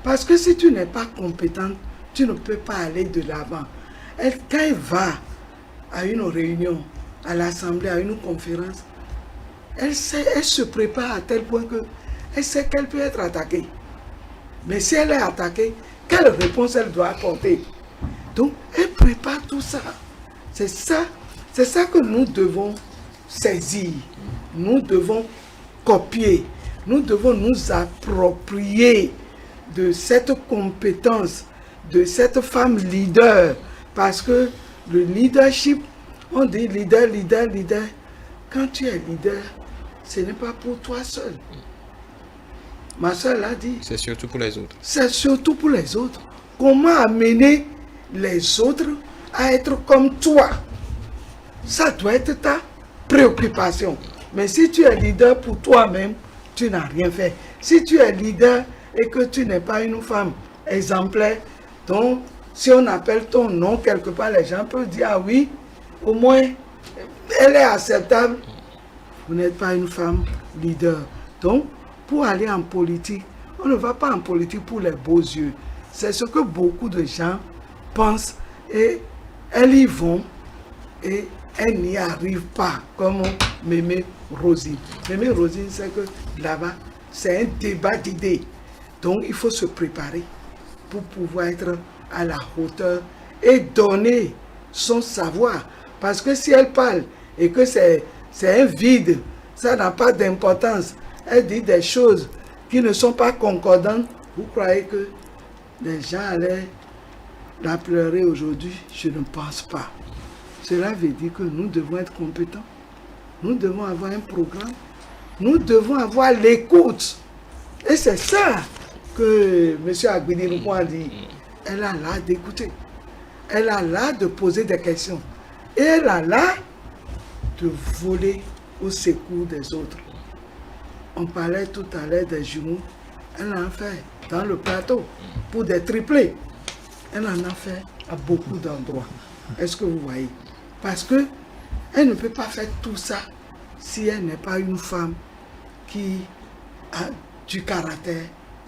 Parce que si tu n'es pas compétente, tu ne peux pas aller de l'avant. Quand elle va à une réunion, à l'assemblée, à une conférence, elle se prépare à tel point qu'elle sait qu'elle peut être attaquée. Mais si elle est attaquée, quelle réponse elle doit apporter? Donc, elle prépare tout ça. C'est ça que nous devons saisir. Nous devons copier. Nous devons nous approprier de cette compétence, de cette femme leader. Parce que le leadership, on dit leader. Quand tu es leader, ce n'est pas pour toi seul. Ma soeur l'a dit. C'est surtout pour les autres. C'est surtout pour les autres. Comment amener les autres à être comme toi? Ça doit être ta préoccupation. Mais si tu es leader pour toi-même, tu n'as rien fait. Si tu es leader et que tu n'es pas une femme exemplaire, donc si on appelle ton nom quelque part, les gens peuvent dire ah oui, au moins elle est acceptable. Vous n'êtes pas une femme leader. Donc, pour aller en politique, on ne va pas en politique pour les beaux yeux. C'est ce que beaucoup de gens pensent et elles y vont et elles n'y arrivent pas, comme Mémé Rosine. Mémé Rosine, c'est que là-bas, c'est un débat d'idées. Donc, il faut se préparer pour pouvoir être à la hauteur et donner son savoir. Parce que si elle parle et que c'est un vide, ça n'a pas d'importance. Elle dit des choses qui ne sont pas concordantes. Vous croyez que les gens allaient la pleurer aujourd'hui? Je ne pense pas. Cela veut dire que nous devons être compétents. Nous devons avoir un programme. Nous devons avoir l'écoute. Et c'est ça que M. Agbidi a dit. Elle a l'art d'écouter. Elle a l'art de poser des questions. Et elle a l'art de voler au secours des autres. On parlait tout à l'heure des jumeaux. Elle en a fait dans le plateau pour des triplés. Elle en a fait à beaucoup d'endroits. Est-ce que vous voyez? Parce que elle ne peut pas faire tout ça si elle n'est pas une femme qui a du caractère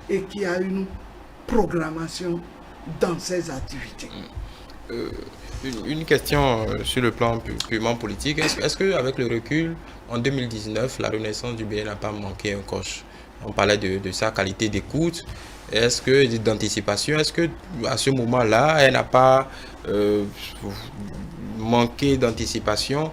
et qui a une programmation dans ses activités. Une question sur le plan purement politique. Est-ce qu'avec le recul, en 2019, la renaissance du BN n'a pas manqué un coche? On parlait de sa qualité d'écoute. Est-ce que d'anticipation, est-ce que à ce moment-là, elle n'a pas manqué d'anticipation?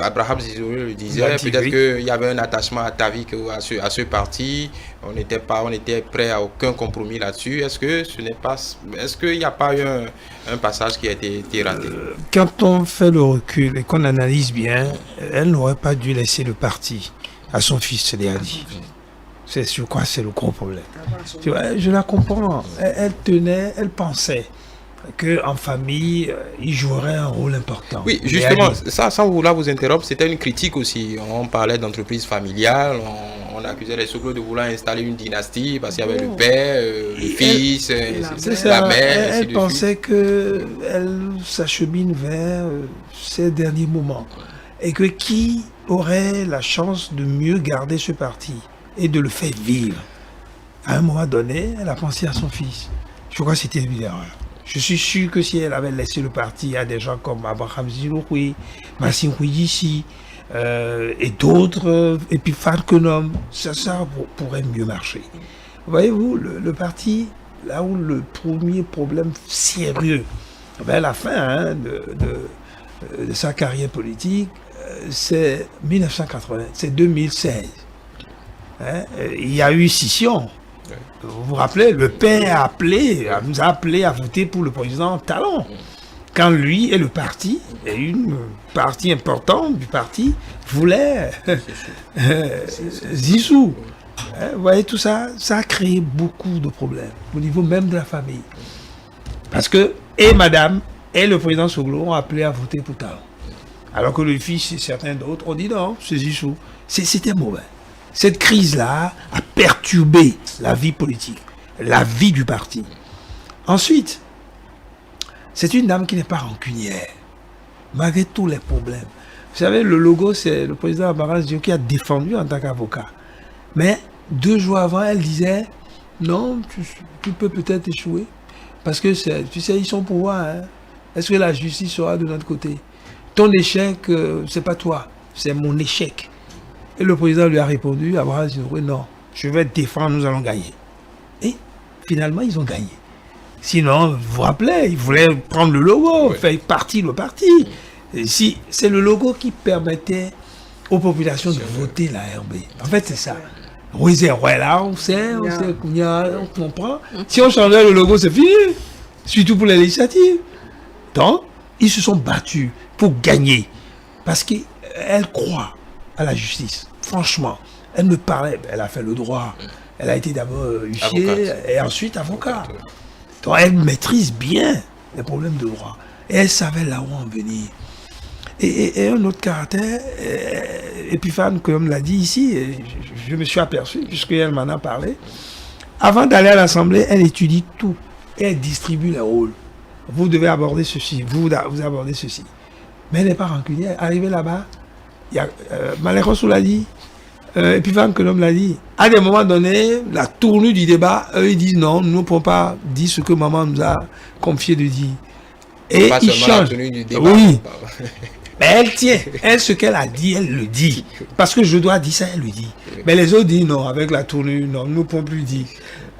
Abraham Zizou le disait, peut-être qu'il y avait un attachement à Tavik à ce parti. On était prêt à aucun compromis là-dessus. Est-ce qu'il n'y a pas eu un passage qui a été raté? Quand on fait le recul et qu'on analyse bien, elle n'aurait pas dû laisser le parti à son fils, dit. Je crois que c'est le gros problème. Tu vois, je la comprends. Elle pensait qu'en famille, il jouerait un rôle important. Oui, justement, ça, sans vouloir vous interrompre, c'était une critique aussi. On parlait d'entreprise familiale, on accusait les Soglo de vouloir installer une dynastie parce qu'il y avait le père, le fils, la mère. Elle pensait qu'elle s'achemine vers ces derniers moments. Et que qui aurait la chance de mieux garder ce parti et de le faire vivre? À un moment donné, elle a pensé à son fils. Je crois que c'était une erreur. Je suis sûr que si elle avait laissé le parti à des gens comme Abraham Ziloukoui, Massim Kouidissi et d'autres, et puis Falkenom, ça pourrait mieux marcher. Voyez-vous, le parti, là où le premier problème sérieux, à la fin de sa carrière politique, c'est 1980, c'est 2016. Il y a eu scission. Vous vous rappelez, le père nous a appelé à voter pour le président Talon. Quand lui et le parti, et une partie importante du parti, voulaient Zizou. Vous voyez, tout ça, ça a créé beaucoup de problèmes au niveau même de la famille. Parce que, et madame, et le président Soglo ont appelé à voter pour Talon. Alors que le fils et certains d'autres ont dit non, c'est Zizou. C'était mauvais. Cette crise-là a perturbé la vie politique, la vie du parti. Ensuite, c'est une dame qui n'est pas rancunière, malgré tous les problèmes. Vous savez, le logo, c'est le président Abraham Zizou qui a défendu en tant qu'avocat. Mais 2 jours avant, elle disait, non, tu peux peut-être échouer, parce que tu sais, ils sont pour moi. Hein. Est-ce que la justice sera de notre côté? Ton échec, c'est pas toi, c'est mon échec. Et le président lui a répondu, Abraham Zizou, non, je vais te défendre, nous allons gagner. Et finalement, ils ont gagné. Sinon, vous vous rappelez, ils voulaient prendre le logo, faire partie le parti. Et si, c'est le logo qui permettait aux populations de voter la RB. En fait, c'est ça. Oui, c'est ouais, là, on sait, on comprend. Si on changeait le logo, c'est fini. Surtout pour les législatives. Donc, ils se sont battus pour gagner. Parce qu'elle croit à la justice. Franchement, elle me parlait, elle a fait le droit. Elle a été d'abord huissier et ensuite avocat. Donc, elle maîtrise bien les problèmes de droit. Et elle savait là où en venir. Et un autre caractère, Épiphane, comme l'a dit ici, je me suis aperçu, puisqu'elle m'en a parlé, avant d'aller à l'Assemblée, elle étudie tout. Et elle distribue les rôles. Vous devez aborder ceci, vous abordez ceci. Mais elle n'est pas rancunière. Arrivée là-bas, Malekos l'a dit, Épiphane Kenom l'a dit, à des moments donnés, la tournure du débat, eux ils disent non, nous ne pouvons pas dire ce que maman nous a confié de dire. Et ils changent. Oui. Mais elle tient. Elle, ce qu'elle a dit, elle le dit. Parce que je dois dire ça, elle le dit. Mais les autres disent non, avec la tournure, non, nous ne pouvons plus dire.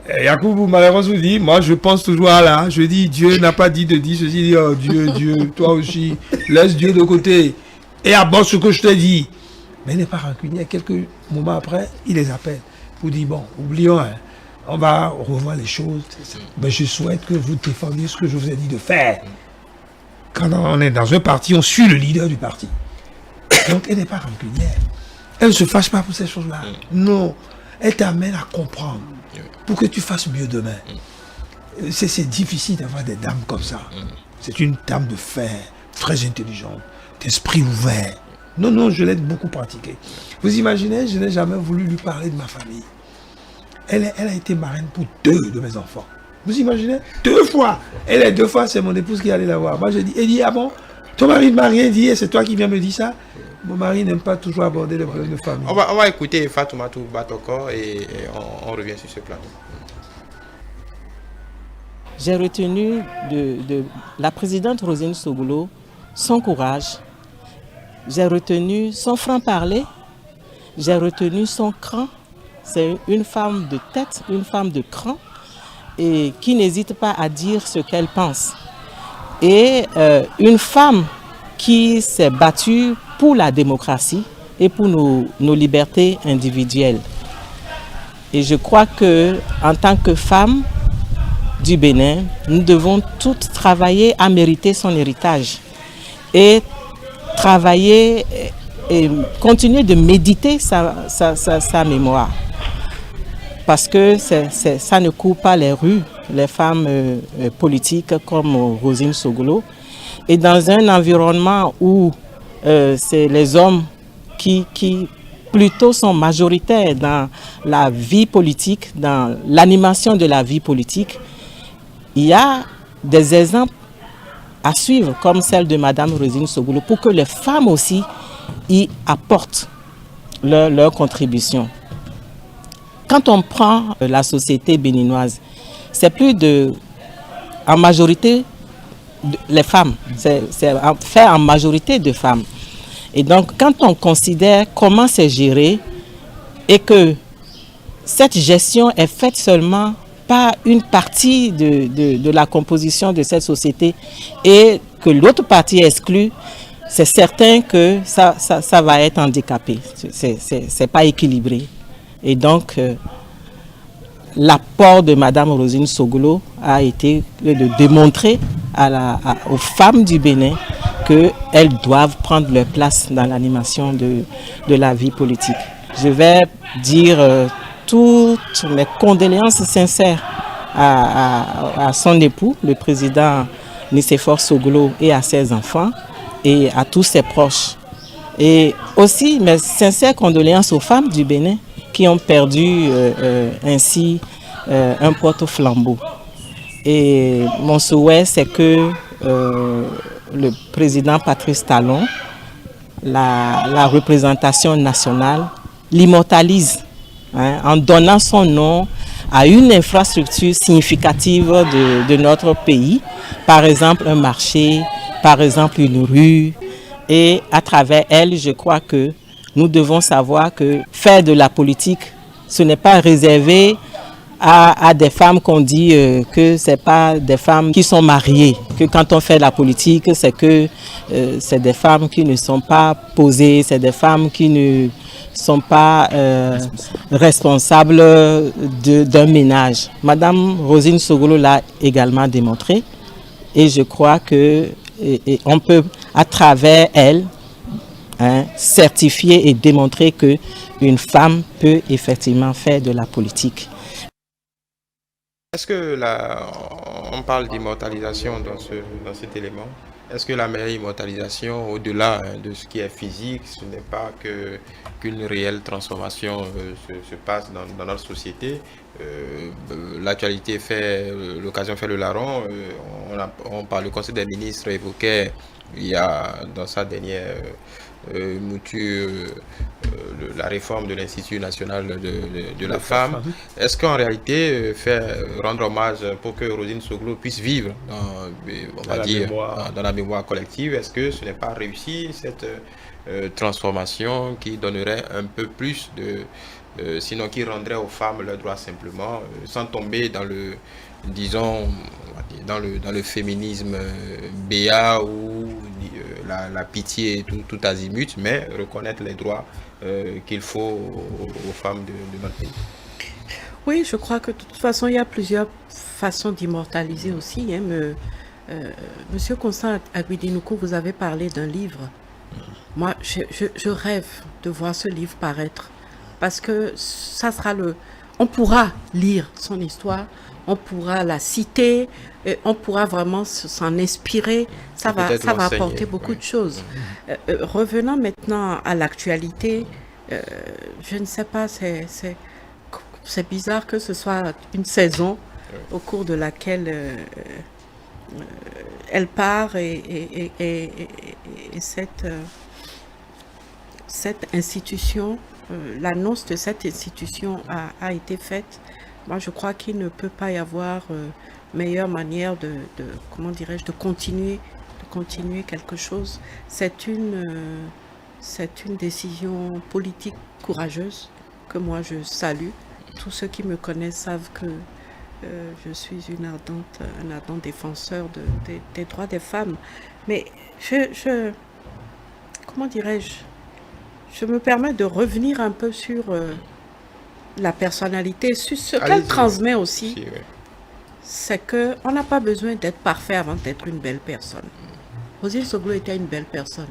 Yacoub, malheureusement, vous dit, moi je pense toujours à là. Je dis, Dieu n'a pas dit de dire ceci. Dit, oh Dieu, toi aussi, laisse Dieu de côté. Et aborde ce que je te dis. Mais elle n'est pas rancunière. Quelques moments après, il les appelle pour dire, bon, oublions, hein, on va revoir les choses. Mais je souhaite que vous défendiez ce que je vous ai dit de faire. Quand on est dans un parti, on suit le leader du parti. Donc, elle n'est pas rancunière. Elle ne se fâche pas pour ces choses-là. Non. Elle t'amène à comprendre pour que tu fasses mieux demain. C'est difficile d'avoir des dames comme ça. C'est une dame de fer, très intelligente, d'esprit ouvert. Non, je l'ai beaucoup pratiqué. Vous imaginez, je n'ai jamais voulu lui parler de ma famille. Elle a été marraine pour 2 de mes enfants. Vous imaginez? 2 fois. Et les 2 fois, c'est mon épouse qui allait la voir. Moi, j'ai dit, elle dit, ah bon, ton mari ne m'a rien dit et c'est toi qui viens me dire ça? Mon mari n'aime pas toujours aborder les problèmes de famille. On va écouter Fatoumata Batoko et on revient sur ce plateau. J'ai retenu de la présidente Rosine Soglo son courage. J'ai retenu son franc-parler. J'ai retenu son cran. C'est une femme de tête, une femme de cran, et qui n'hésite pas à dire ce qu'elle pense. Et une femme qui s'est battue pour la démocratie et pour nos libertés individuelles. Et je crois qu'en tant que femme du Bénin, nous devons toutes travailler à mériter son héritage et travailler et continuer de méditer sa mémoire. Parce que ça ne court pas les rues, les femmes politiques comme Rosine Soglo. Et dans un environnement où c'est les hommes qui plutôt sont majoritaires dans la vie politique, dans l'animation de la vie politique, il y a des exemples à suivre, comme celle de Madame Rosine Soglo, pour que les femmes aussi y apportent leur contribution. Quand on prend la société béninoise, c'est plus en majorité les femmes, c'est fait en majorité de femmes. Et donc quand on considère comment c'est géré et que cette gestion est faite seulement par une partie de la composition de cette société et que l'autre partie est exclue, c'est certain que ça va être handicapé, c'est pas équilibré. Et donc, l'apport de Madame Rosine Soglo a été de démontrer aux femmes du Bénin qu'elles doivent prendre leur place dans l'animation de la vie politique. Je vais dire toutes mes condoléances sincères à son époux, le président Nicéphore Soglo, et à ses enfants et à tous ses proches. Et aussi mes sincères condoléances aux femmes du Bénin qui ont perdu ainsi un porte-flambeau. Et mon souhait, c'est que le président Patrice Talon, la représentation nationale, l'immortalise en donnant son nom à une infrastructure significative de notre pays, par exemple un marché, par exemple une rue. Et à travers elle, je crois que nous devons savoir que faire de la politique, ce n'est pas réservé à des femmes qu'on dit que c'est pas des femmes qui sont mariées, que quand on fait la politique, c'est que c'est des femmes qui ne sont pas posées, c'est des femmes qui ne sont pas responsables d'un ménage. Madame Rosine Soglo l'a également démontré et je crois que on peut à travers elle certifier et démontrer que une femme peut effectivement faire de la politique. Est-ce que on parle d'immortalisation dans cet élément? Est-ce que la meilleure immortalisation, au-delà de ce qui est physique, ce n'est pas qu'une réelle transformation se passe dans notre société? L'actualité fait, l'occasion fait le larron. Le Conseil des ministres évoquait, il y a dans sa dernière mouture, la réforme de l'Institut national de la femme. Est-ce qu'en réalité, rendre hommage pour que Rosine Soglo puisse vivre dans la mémoire collective, est-ce que ce n'est pas réussi cette transformation qui donnerait un peu plus sinon qui rendrait aux femmes leurs droits simplement, sans tomber dans le, disons, dans le féminisme béat ou la pitié tout azimut, mais reconnaître les droits qu'il faut aux femmes de notre pays. Oui, je crois que de toute façon, il y a plusieurs façons d'immortaliser aussi. Monsieur Constant Aguidinoukou, vous avez parlé d'un livre. Moi, je rêve de voir ce livre paraître parce que ça sera on pourra lire son histoire, on pourra la citer, on pourra vraiment s'en inspirer. Ça va apporter beaucoup de choses. Revenant maintenant à l'actualité, je ne sais pas, c'est bizarre que ce soit une saison au cours de laquelle elle part et cette institution, l'annonce de cette institution a été faite. Moi, je crois qu'il ne peut pas y avoir meilleure manière comment dirais-je, de continuer quelque chose. C'est une décision politique courageuse que moi je salue. Tous ceux qui me connaissent savent que je suis un ardent défenseur des droits des femmes. Mais comment dirais-je, je me permets de revenir un peu sur la personnalité, sur ce qu'elle transmet aussi. C'est qu'on n'a pas besoin d'être parfait avant d'être une belle personne. Rosine Soglo était une belle personne,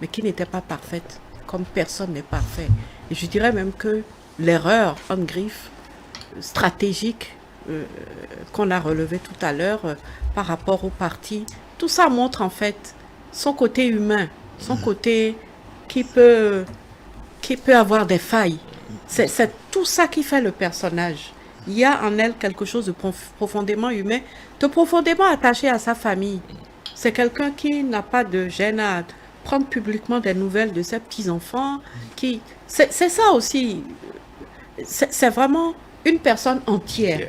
mais qui n'était pas parfaite, comme personne n'est parfait. Et je dirais même que l'erreur en griffe stratégique qu'on a relevée tout à l'heure par rapport au parti, tout ça montre en fait son côté humain, son côté qui peut avoir des failles. C'est tout ça qui fait le personnage. Il y a en elle quelque chose de profondément humain, de profondément attaché à sa famille. C'est quelqu'un qui n'a pas de gêne à prendre publiquement des nouvelles de ses petits-enfants. C'est ça aussi. C'est vraiment une personne entière.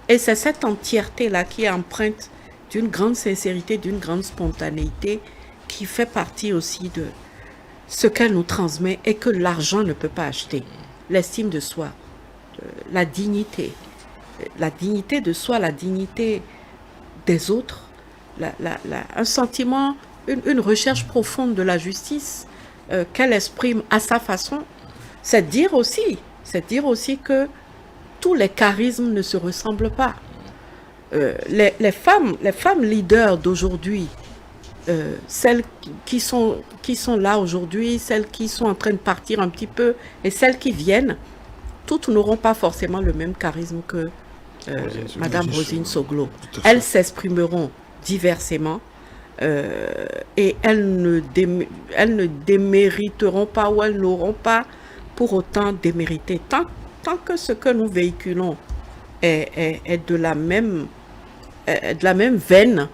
Et c'est cette entièreté-là qui est empreinte d'une grande sincérité, d'une grande spontanéité, qui fait partie aussi de ce qu'elle nous transmet et que l'argent ne peut pas acheter. L'estime de soi, la dignité de soi, la dignité des autres, un sentiment, une recherche profonde de la justice qu'elle exprime à sa façon. C'est dire aussi que tous les charismes ne se ressemblent pas. Les femmes leaders d'aujourd'hui, celles qui sont là aujourd'hui, celles qui sont en train de partir un petit peu et celles qui viennent, toutes n'auront pas forcément le même charisme que Madame Rosine Soglo. Elles s'exprimeront diversément et elles ne démériteront pas ou elles n'auront pas pour autant démérité. Tant que ce que nous véhiculons est de la même veine,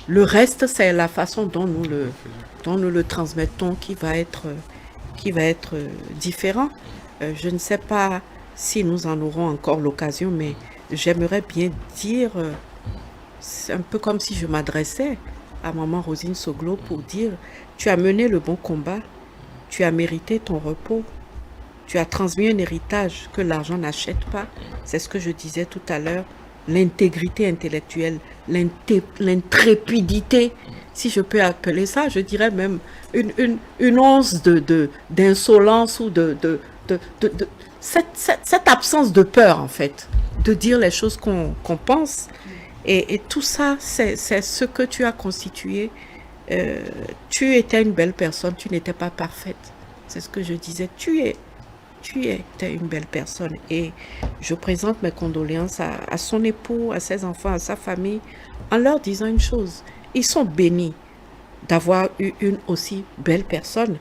le reste, c'est la façon dont nous le transmettons qui va être différent. Je ne sais pas si nous en aurons encore l'occasion, mais j'aimerais bien dire, c'est un peu comme si je m'adressais à maman Rosine Soglo pour dire, tu as mené le bon combat, tu as mérité ton repos. Tu as transmis un héritage que l'argent n'achète pas. C'est ce que je disais tout à l'heure. L'intégrité intellectuelle, l'intrépidité, si je peux appeler ça, je dirais même une once d'insolence ou cette absence de peur, en fait, de dire les choses qu'on pense. Et tout ça, c'est ce que tu as constitué. Tu étais une belle personne, tu n'étais pas parfaite. C'est ce que je disais. Tu étais une belle personne. Et je présente mes condoléances à son époux, à ses enfants, à sa famille, en leur disant une chose. Ils sont bénis d'avoir eu une aussi belle personne.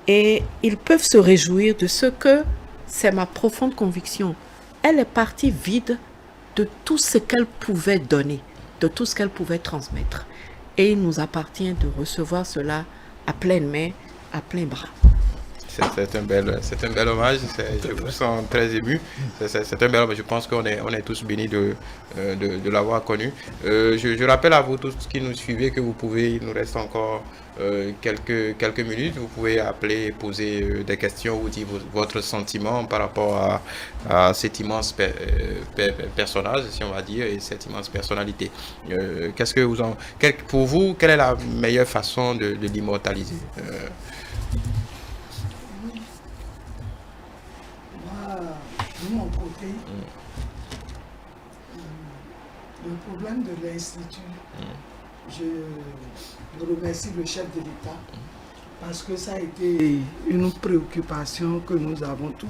Et ils peuvent se réjouir de ce que, c'est ma profonde conviction, elle est partie vide de tout ce qu'elle pouvait donner, de tout ce qu'elle pouvait transmettre. Et il nous appartient de recevoir cela à pleine main, à plein bras. C'est un bel hommage, je vous sens très ému. C'est un bel hommage, je pense qu'on est tous bénis de l'avoir connu. Je rappelle à vous tous qui nous suivez que vous pouvez, il nous reste encore quelques minutes, vous pouvez appeler et poser des questions ou dire votre sentiment par rapport à cet immense personnage, si on va dire, et cette immense personnalité. Qu'est-ce que pour vous, quelle est la meilleure façon de l'immortaliser? De mon côté, le problème de l'Institut, je remercie le chef de l'État parce que ça a été une préoccupation que nous avons tous,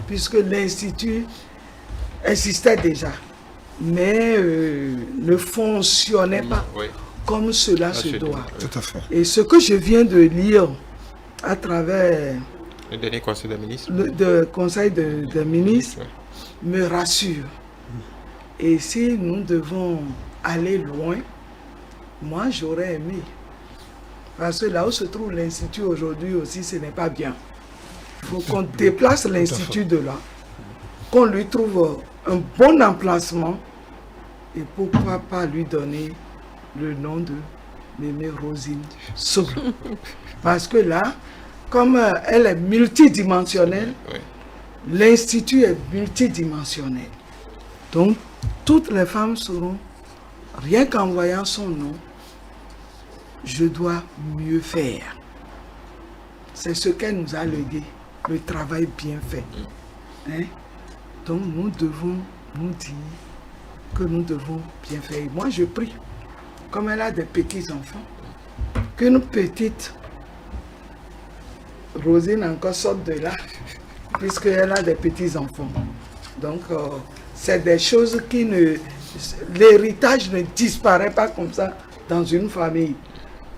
puisque l'Institut existait déjà, mais ne fonctionnait pas comme cela se doit. Tout à fait. Et ce que je viens de lire à travers le dernier conseil des ministres. Le conseil des ministres me rassure. Et si nous devons aller loin, moi j'aurais aimé. Parce que là où se trouve l'Institut aujourd'hui aussi, ce n'est pas bien. Il faut qu'on déplace l'Institut de là, qu'on lui trouve un bon emplacement et pourquoi pas lui donner le nom de Mémé Rosine Soglo. Parce que là, comme elle est multidimensionnelle, l'Institut est multidimensionnel. Donc, toutes les femmes sauront, rien qu'en voyant son nom, je dois mieux faire. C'est ce qu'elle nous a légué, le travail bien fait. Hein? Donc, nous devons nous dire que nous devons bien faire. Et moi, je prie, comme elle a des petits-enfants, qu'une petite Rosine encore sorte de là, puisqu'elle a des petits-enfants. Donc, c'est des choses qui ne... L'héritage ne disparaît pas comme ça dans une famille.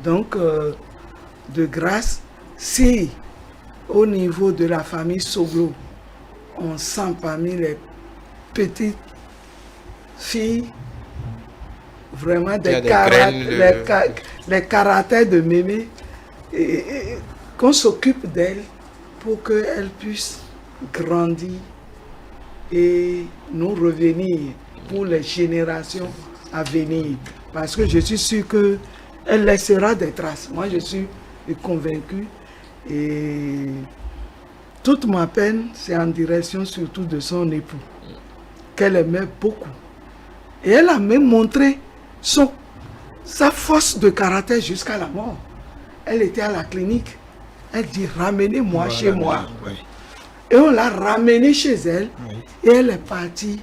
Donc, de grâce, si au niveau de la famille Soglo, on sent parmi les petites filles vraiment les caractères de Mémé, et qu'on s'occupe d'elle pour qu'elle puisse grandir et nous revenir pour les générations à venir. Parce que je suis sûr qu'elle laissera des traces. Moi, je suis convaincu. Et toute ma peine, c'est en direction surtout de son époux, qu'elle aimait beaucoup. Et elle a même montré sa force de caractère jusqu'à la mort. Elle était à la clinique. Elle dit, ramenez-moi chez moi. Oui. Et on l'a ramenée chez elle. Oui. Et elle est partie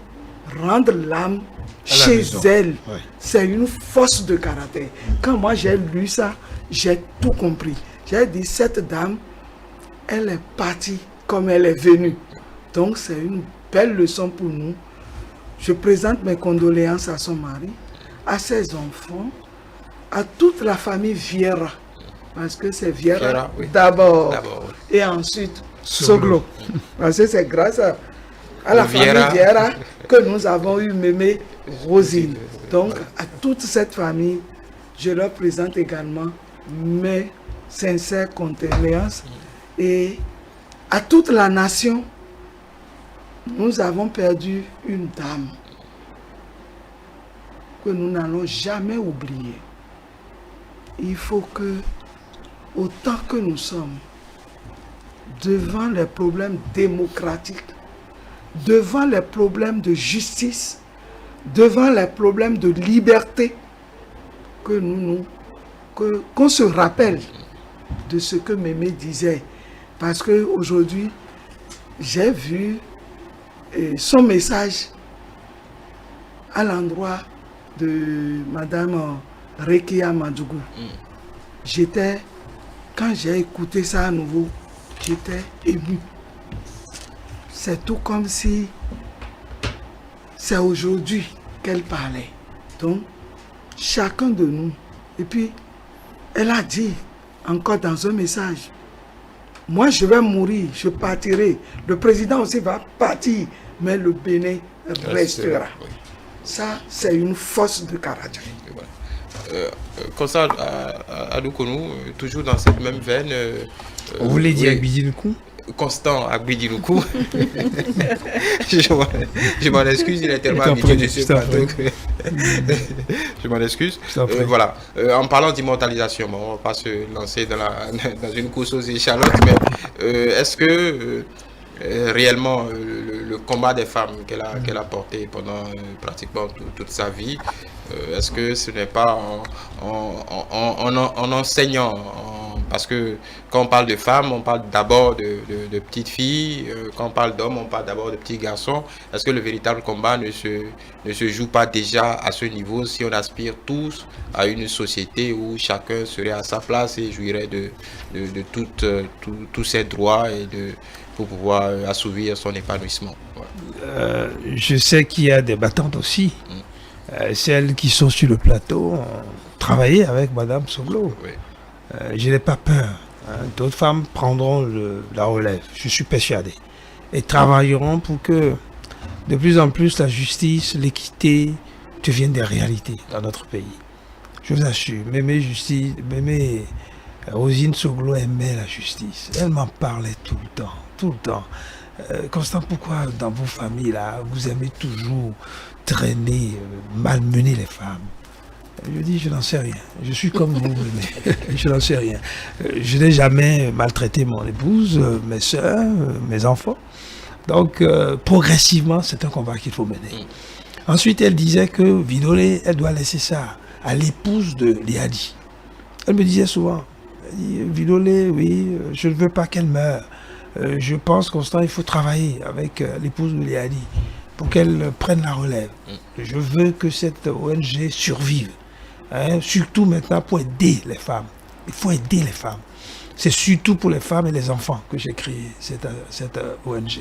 rendre l'âme chez elle. Oui. C'est une force de caractère. Quand moi j'ai lu ça, j'ai tout compris. J'ai dit, cette dame, elle est partie comme elle est venue. Donc c'est une belle leçon pour nous. Je présente mes condoléances à son mari, à ses enfants, à toute la famille Vieira. Parce que c'est Vieira oui. d'abord et ensuite Soglo. Parce que c'est grâce à la famille Vieira que nous avons eu Mémé Rosine. Donc à toute cette famille, je leur présente également mes sincères condoléances. Et à toute la nation, nous avons perdu une dame que nous n'allons jamais oublier. Il faut que, autant que nous sommes devant les problèmes démocratiques, devant les problèmes de justice, devant les problèmes de liberté, qu'on se rappelle de ce que Mémé disait. Parce qu'aujourd'hui, j'ai vu son message à l'endroit de Madame Rekia Madougou. Quand j'ai écouté ça à nouveau, j'étais ému. C'est tout comme si c'est aujourd'hui qu'elle parlait. Donc, chacun de nous. Et puis, elle a dit encore dans un message, moi je vais mourir, je partirai. Le président aussi va partir, mais le Bénin restera. Oui. Ça, c'est une force de caractère. Comme ça, à Doukonou, toujours dans cette même veine. Vous voulez dire Agbidiloukou? Constant Agbidiloukou. Je m'en excuse, il est tellement habitué de ce plateau que je m'en excuse. Voilà. En parlant d'immortalisation, bon, on ne va pas se lancer dans une course aux échalotes, mais est-ce que réellement le combat des femmes qu'elle a porté pendant pratiquement toute sa vie, est-ce que ce n'est pas en enseignant, parce que quand on parle de femmes, on parle d'abord de petites filles, quand on parle d'hommes, on parle d'abord de petits garçons. Est-ce que le véritable combat ne se joue pas déjà à ce niveau si on aspire tous à une société où chacun serait à sa place et jouirait de tous ses droits et pour pouvoir assouvir son épanouissement? Je sais qu'il y a des battantes aussi. Celles qui sont sur le plateau ont travaillé avec Madame Soglo. Oui. Je n'ai pas peur. D'autres femmes prendront la relève, je suis persuadé. Et travailleront pour que de plus en plus la justice, l'équité deviennent des réalités dans notre pays. Je vous assure, Mémé Rosine Soglo aimait la justice. Elle m'en parlait tout le temps. Constant, pourquoi dans vos familles là, vous aimez toujours traîner, malmener les femmes? Je dis, je n'en sais rien. Je suis comme vous, mais je n'en sais rien. Je n'ai jamais maltraité mon épouse, mes soeurs, mes enfants. Donc, progressivement, c'est un combat qu'il faut mener. Ensuite, elle disait que Vidolé, elle doit laisser ça à l'épouse de Liadi. Elle me disait souvent, elle dit, Vidolé, oui, je ne veux pas qu'elle meure. Je pense, Constant, il faut travailler avec l'épouse de Liadi pour qu'elle prenne la relève. Je veux que cette ONG survive. Surtout maintenant pour aider les femmes. Il faut aider les femmes. C'est surtout pour les femmes et les enfants que j'ai créé cette ONG.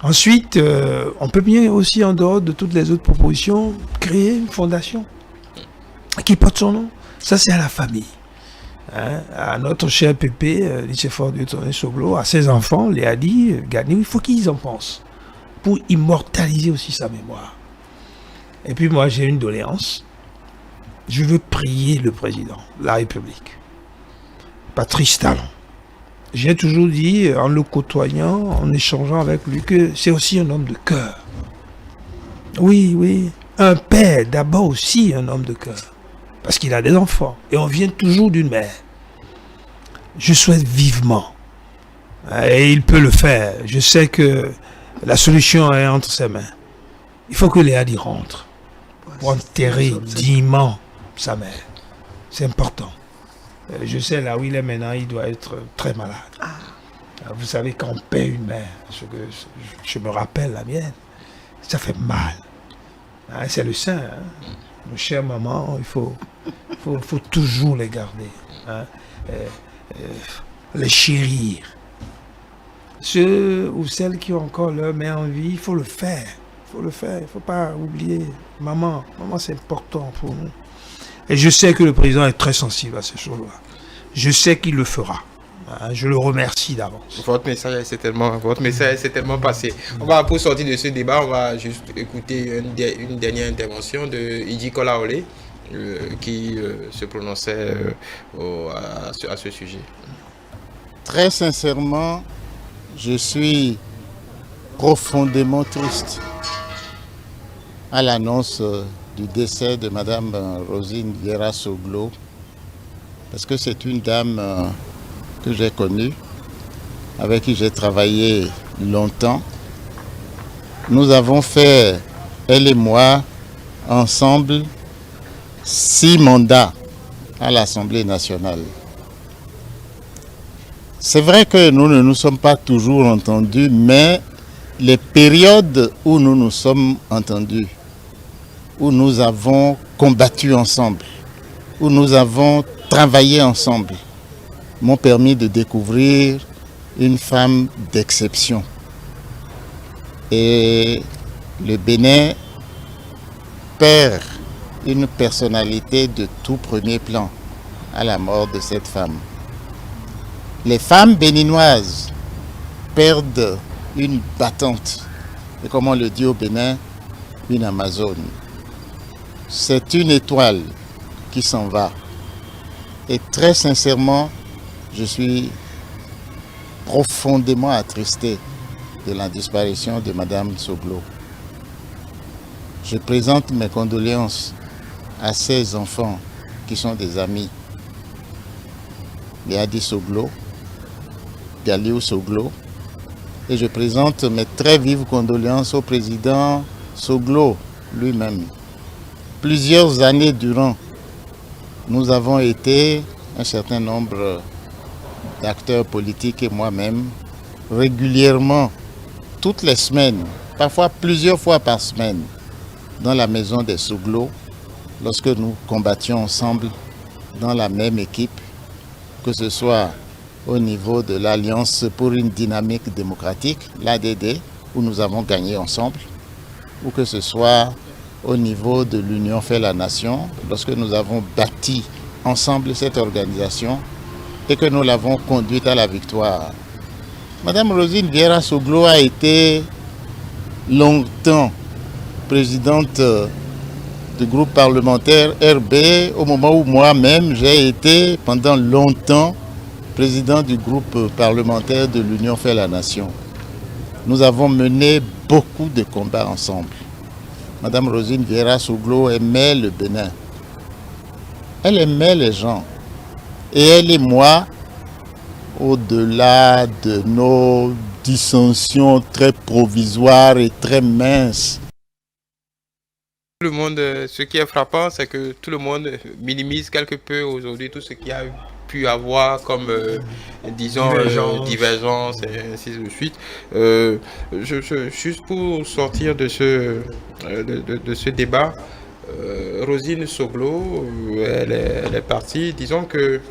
Ensuite, on peut bien aussi, en dehors de toutes les autres propositions, créer une fondation qui porte son nom. Ça, c'est à la famille. À notre cher Pépé, Nicéphore Dieudonné Soglo, à ses enfants, Léadi, Gani, il faut qu'ils en pensent pour immortaliser aussi sa mémoire. Et puis moi, j'ai une doléance. Je veux prier le président de la République, Patrice Talon. J'ai toujours dit, en le côtoyant, en échangeant avec lui, que c'est aussi un homme de cœur. Oui, un père, d'abord aussi un homme de cœur. Parce qu'il a des enfants. Et on vient toujours d'une mère. Je souhaite vivement. Et il peut le faire. Je sais que la solution est entre ses mains. Il faut que Léadi rentre pour enterrer dignement sa mère. C'est important. Je sais, là où il est maintenant, il doit être très malade. Vous savez, quand on perd une mère, je me rappelle la mienne, ça fait mal. C'est le sein. Nos chères mamans, il faut toujours les garder. Les chérir. Ceux ou celles qui ont encore leur mère en vie, il faut le faire. Il ne faut pas oublier. Maman, c'est important pour nous. Et je sais que le président est très sensible à ces choses-là. Je sais qu'il le fera. Je le remercie d'avance. Votre message s'est tellement passé. On va, pour sortir de ce débat, on va juste écouter une dernière intervention de Idi Kolaolé qui se prononçait à ce sujet. Très sincèrement, je suis profondément triste à l'annonce du décès de Madame Rosine Viera Soglo, parce que c'est une dame que j'ai connue avec qui j'ai travaillé longtemps. Nous avons fait, elle et moi, ensemble, 6 mandats à l'Assemblée nationale. C'est vrai que nous ne nous sommes pas toujours entendus, mais les périodes où nous nous sommes entendus, où nous avons combattu ensemble, où nous avons travaillé ensemble, m'ont permis de découvrir une femme d'exception. Et le Bénin perd une personnalité de tout premier plan à la mort de cette femme. Les femmes béninoises perdent une battante, et comme on le dit au Bénin, une Amazone. C'est une étoile qui s'en va. Et très sincèrement, je suis profondément attristé de la disparition de Madame Soglo. Je présente mes condoléances à ses enfants qui sont des amis. Béadi Soglo, Galiou Soglo, et je présente mes très vives condoléances au président Soglo lui-même. Plusieurs années durant, nous avons été, un certain nombre d'acteurs politiques et moi-même, régulièrement, toutes les semaines, parfois plusieurs fois par semaine, dans la maison des Soglo, lorsque nous combattions ensemble dans la même équipe, que ce soit au niveau de l'Alliance pour une dynamique démocratique, l'ADD, où nous avons gagné ensemble, ou que ce soit au niveau de l'Union fait la nation, lorsque nous avons bâti ensemble cette organisation et que nous l'avons conduite à la victoire. Madame Rosine Vieira Soglo a été longtemps présidente du groupe parlementaire RB, au moment où moi-même j'ai été pendant longtemps président du groupe parlementaire de l'Union fait la nation. Nous avons mené beaucoup de combats ensemble. Madame Rosine Vieira Soglo aimait le Bénin. Elle aimait les gens. Et elle et moi, au-delà de nos dissensions très provisoires et très minces, Tout le monde, ce qui est frappant, c'est que tout le monde minimise quelque peu aujourd'hui tout ce qui a pu avoir comme, disons, divergence et ainsi de suite. Juste pour sortir de ce débat, Rosine Soglo, elle est partie. Disons que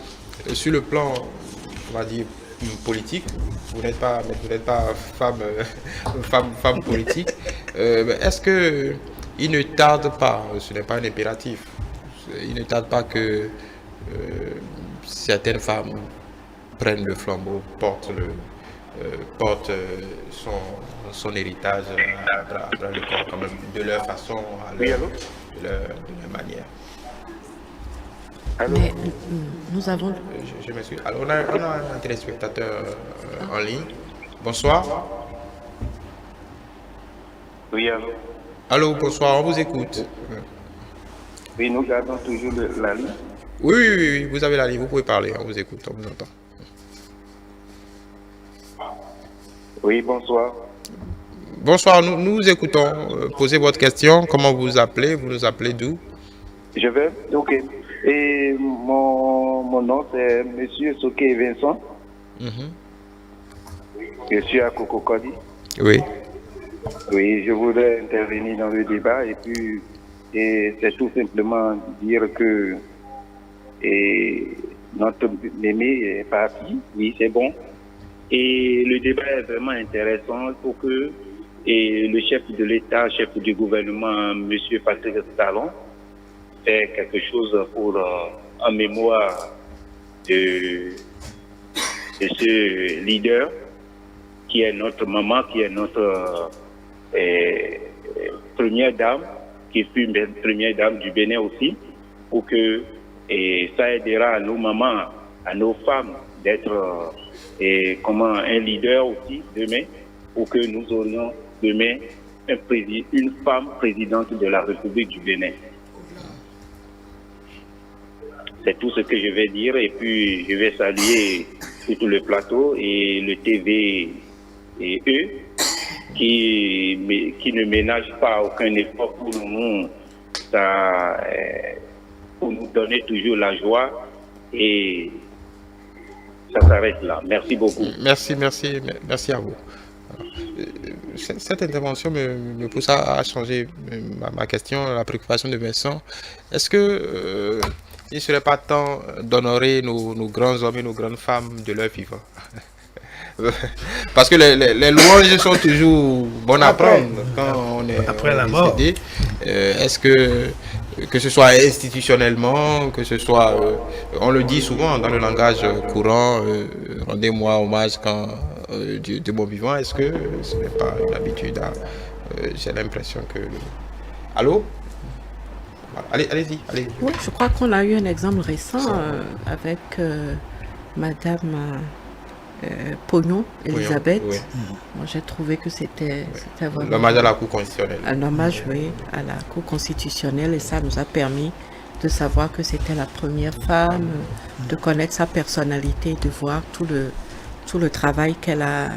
sur le plan, on va dire, politique, vous n'êtes pas femme politique. Est-ce que il ne tarde pas, ce n'est pas un impératif, il ne tarde pas que certaines femmes prennent le flambeau, portent son héritage à travers le corps, quand même, de leur façon, de leur manière. Mais nous avons... Je m'excuse. Alors, on a un téléspectateur en ligne. Bonsoir. Oui, allô. Allô, bonsoir, on vous écoute. Oui, nous gardons toujours la ligne. Oui, vous avez la ligne, vous pouvez parler, on vous écoute, on vous entend. Oui, bonsoir. Bonsoir, nous vous écoutons. Posez votre question, comment vous appelez, vous nous appelez d'où? Je vais, ok. Et mon nom c'est Monsieur Soké Vincent. Je suis à Cococoli. Oui. Oui, je voudrais intervenir dans le débat et puis c'est tout simplement dire que notre aimé est parti, oui c'est bon. Et le débat est vraiment intéressant pour que le chef de l'État, chef du gouvernement, M. Patrick Talon, fait quelque chose pour en mémoire de ce leader qui est notre maman, qui est notre première dame, qui fut première dame du Bénin aussi, pour que ça aidera à nos mamans, à nos femmes d'être un leader aussi demain, pour que nous aurions demain une femme présidente de la République du Bénin. C'est tout ce que je vais dire et puis je vais saluer sur tout le plateau et le TV et eux qui ne ménagent pas aucun effort pour nous, pour nous donner toujours la joie et ça s'arrête là. Merci beaucoup. Merci à vous. Cette intervention me pousse à changer ma question, la préoccupation de Vincent. Est-ce que il ne serait pas temps d'honorer nos grands hommes et nos grandes femmes de leur vivant? Parce que les louanges sont toujours bonnes à prendre quand on est Après la mort. décédé. Est-ce que ce soit institutionnellement, que ce soit, on le dit souvent dans le langage courant, rendez-moi hommage quand de mon vivant. Est-ce que ce n'est pas une habitude? J'ai l'impression que... Allô? Allez-y. Oui, je crois qu'on a eu un exemple récent avec Madame Pognon, Elisabeth. Oui. Moi, j'ai trouvé que c'était vraiment L'hommage à la Cour constitutionnelle. un hommage, oui, à la Cour constitutionnelle, et ça nous a permis de savoir que c'était la première femme, de connaître sa personnalité, de voir tout le travail qu'elle a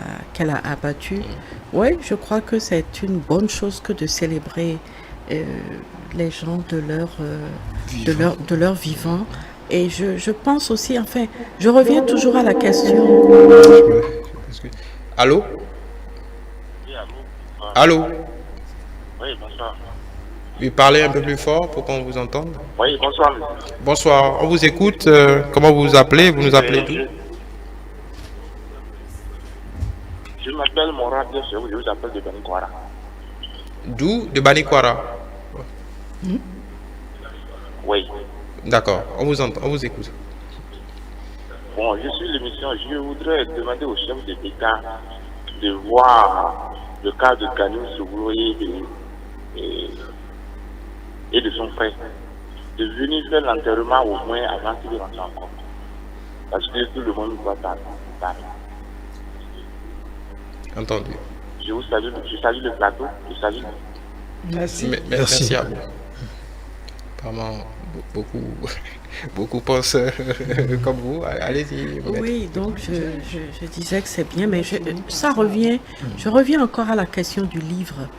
abattu. Oui, je crois que c'est une bonne chose que de célébrer les gens de leur vivant. Et je pense aussi, enfin, je reviens toujours à la question. Allô? Allô? Oui, bonsoir. Oui, parlez un peu plus fort pour qu'on vous entende. Oui, bonsoir. Bonsoir, on vous écoute. Comment vous vous appelez? Vous nous appelez d'où? Je m'appelle Mourad, je vous appelle de Banikwara. D'où? De Banikwara. Oui. D'accord, on vous entend, on vous écoute. Bon, je suis l'émission. Je voudrais demander au chef de l'État de voir le cas de Kanou Souglo et de son frère. De venir faire l'enterrement au moins avant qu'il rentre en compte. Parce que tout le monde doit parler. Entendu. Je vous salue, je salue le plateau, je salue. Merci. Merci à vous. Vraiment, beaucoup pensent comme vous. Allez-y. Oui, donc je disais que c'est bien, mais je reviens encore à la question du livre.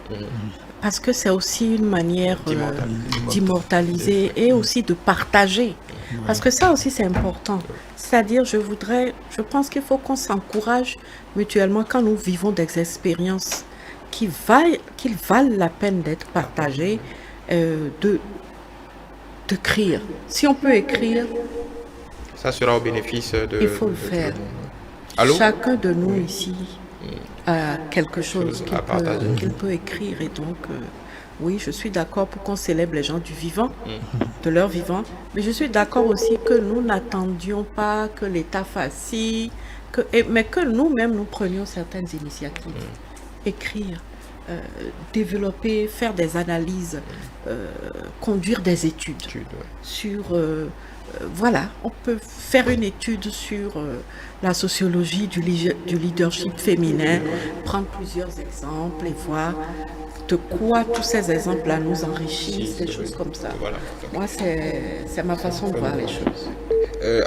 Parce que c'est aussi une manière d'immortaliser et aussi de partager. Parce que ça aussi c'est important. C'est-à-dire, je pense qu'il faut qu'on s'encourage mutuellement quand nous vivons des expériences qui valent la peine d'être partagées, d'écrire. Si on peut écrire, ça sera au bénéfice de... Il faut le faire. Allô? Chacun de nous ici a quelque chose qu'il peut écrire. Et donc, oui, je suis d'accord pour qu'on célèbre les gens du vivant, de leur vivant. Mais je suis d'accord aussi que nous n'attendions pas que l'État fasse ci, mais que nous-mêmes, nous prenions certaines initiatives. Écrire, développer, faire des analyses, conduire des études sur... voilà, on peut faire une étude sur la sociologie du leadership féminin, prendre plusieurs exemples et voir de quoi tous ces exemples-là nous enrichissent, des choses comme ça. Voilà. Moi, c'est ma façon de voir les choses.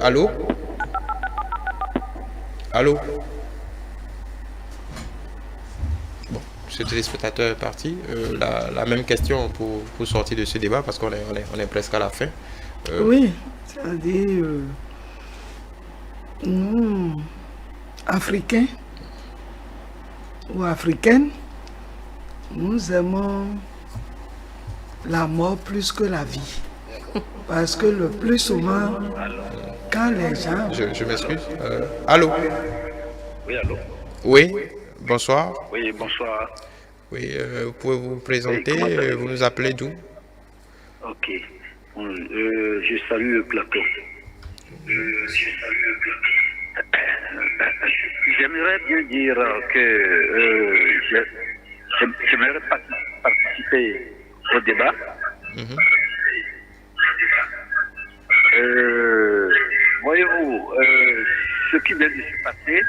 Allô? Allô? Bon, ce téléspectateur est parti. La même question pour sortir de ce débat parce qu'on est presque à la fin. Oui, c'est-à-dire, nous, Africains ou Africaines, nous aimons la mort plus que la vie. Parce que le plus souvent, quand les gens... Je m'excuse. Allô? Oui, allô? Oui, bonsoir. Oui, bonsoir. Oui, vous pouvez vous présenter, Oui, vous nous appelez d'où? Ok. Je salue le plateau. J'aimerais bien dire que j'aimerais participer au débat. Voyez-vous, ce qui vient de se passer,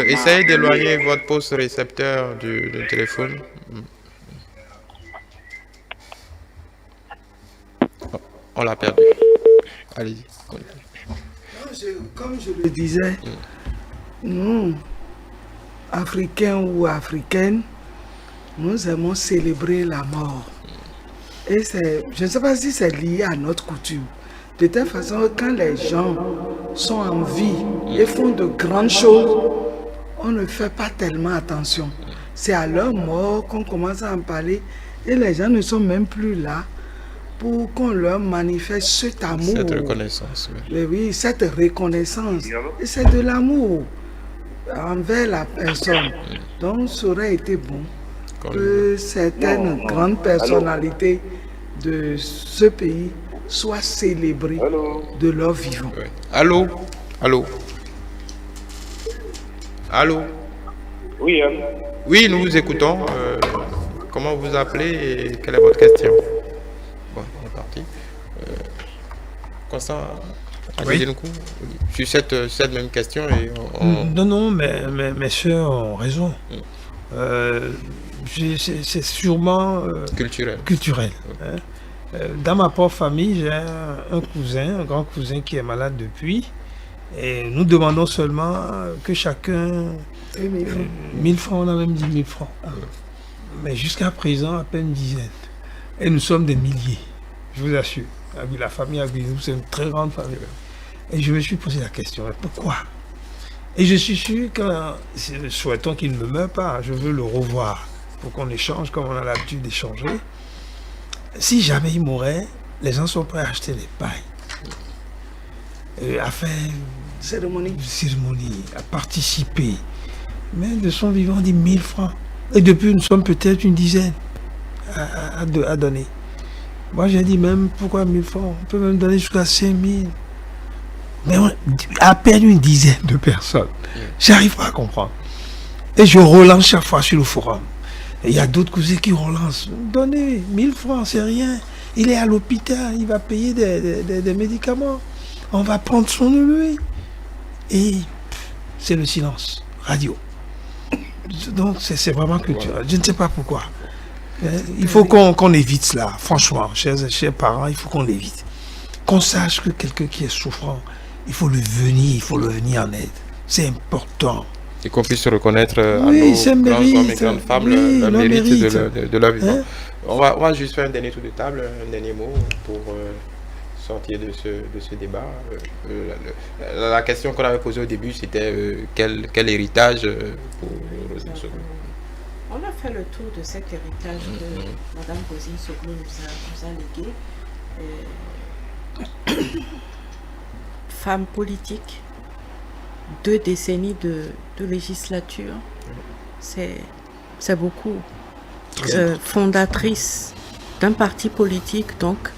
essayez d'éloigner votre poste récepteur du téléphone. On l'a perdu. Allez-y. Comme je le disais, nous, Africains ou Africaines, nous aimons célébrer la mort. Et je ne sais pas si c'est lié à notre coutume. De toute façon, quand les gens sont en vie et font de grandes choses, on ne fait pas tellement attention. C'est à leur mort qu'on commence à en parler et les gens ne sont même plus là pour qu'on leur manifeste cet amour. Cette reconnaissance. Oui, oui, cette reconnaissance. Et c'est de l'amour envers la personne. Donc, ça aurait été bon que certaines grandes personnalités de ce pays soient célébrées de leur vivant. Ouais. Allô? Allô? Allô? Oui, Oui, nous vous écoutons. Comment vous appelez et quelle est votre question? Bon, on est parti. Constant, Oui. sur cette même question. Et Non, mais mes soeurs ont raison. C'est sûrement culturel. Hein. Dans ma propre famille, j'ai un grand cousin qui est malade depuis. Et nous demandons seulement que chacun... 1000 francs, on a même dit 1000 francs. Mais jusqu'à présent, à peine une dizaine. Et nous sommes des milliers, je vous assure. La famille Aguilou, c'est une très grande famille. Et je me suis posé la question, pourquoi? Et je suis sûr que, souhaitons qu'il ne meure pas, je veux le revoir pour qu'on échange comme on a l'habitude d'échanger. Si jamais il mourait, les gens sont prêts à acheter des pailles, à faire une cérémonie, à participer. Mais de son vivant, on dit 1000 francs. Et depuis, nous sommes peut-être une dizaine à donner. Moi, j'ai dit même, pourquoi 1000 francs? On peut même donner jusqu'à 5000. Mais à peine une dizaine de personnes. J'arrive pas à comprendre. Et je relance chaque fois sur le forum. Et il y a d'autres cousins qui relancent. Donnez 1000 francs, c'est rien. Il est à l'hôpital, il va payer des médicaments. On va prendre soin de lui. Et c'est le silence radio. Donc c'est vraiment culturel. Je ne sais pas pourquoi. Il faut qu'on évite cela. Franchement, chers parents, il faut qu'on l'évite. Qu'on sache que quelqu'un qui est souffrant, il faut le venir en aide. C'est important. Et qu'on puisse reconnaître à nos grands hommes et grandes femmes le mérite de leur vivant. Hein? On va juste faire un dernier tour de table, un dernier mot pour sortir de ce débat. La question qu'on avait posée au début, c'était quel héritage pour Rosine Soglo? On a fait le tour de cet héritage que Mme Rosine Soglo nous a légué. Femme politique, 2 décennies de législature, c'est beaucoup. Fondatrice d'un parti politique, donc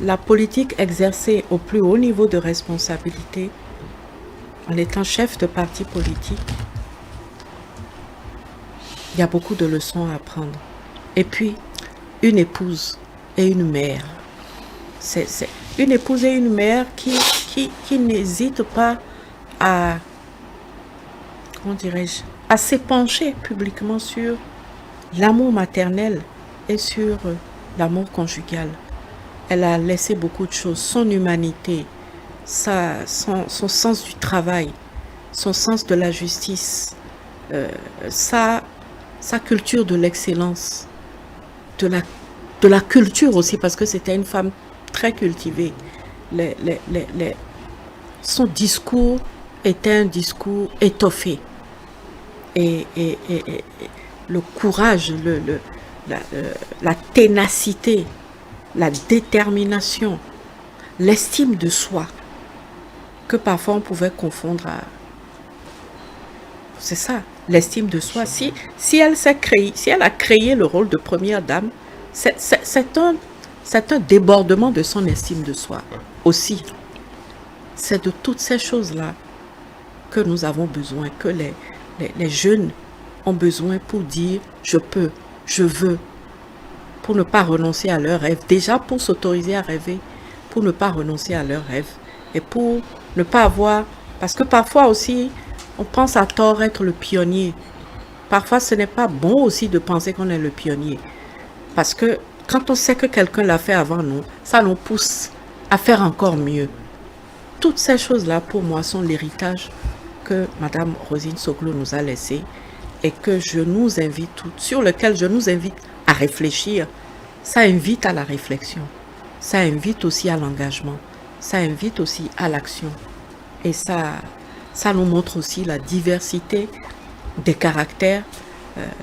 la politique exercée au plus haut niveau de responsabilité en étant chef de parti politique. Il y a beaucoup de leçons à apprendre. Et puis, une épouse et une mère. C'est une épouse et une mère qui n'hésitent pas à, comment dirais-je, à s'épancher publiquement sur l'amour maternel et sur l'amour conjugal. Elle a laissé beaucoup de choses, son humanité, son sens du travail, son sens de la justice, sa culture de l'excellence, de la culture aussi, parce que c'était une femme très cultivée. Son discours était un discours étoffé. Et le courage, la ténacité, la détermination, l'estime de soi, que parfois on pouvait confondre à... C'est ça, l'estime de soi. Si elle a créé le rôle de première dame, c'est un débordement de son estime de soi aussi. C'est de toutes ces choses-là que nous avons besoin, que les jeunes ont besoin pour dire « je peux, je veux », pour ne pas renoncer à leurs rêves. Déjà pour s'autoriser à rêver, pour ne pas renoncer à leurs rêves et pour ne pas avoir... Parce que parfois aussi, on pense à tort être le pionnier. Parfois, ce n'est pas bon aussi de penser qu'on est le pionnier. Parce que quand on sait que quelqu'un l'a fait avant nous, ça nous pousse à faire encore mieux. Toutes ces choses-là, pour moi, sont l'héritage que Madame Rosine Soglo nous a laissé et que je nous invite sur lequel je nous invite à réfléchir. Ça invite à la réflexion, ça invite aussi à l'engagement, ça invite aussi à l'action. Et ça nous montre aussi la diversité des caractères,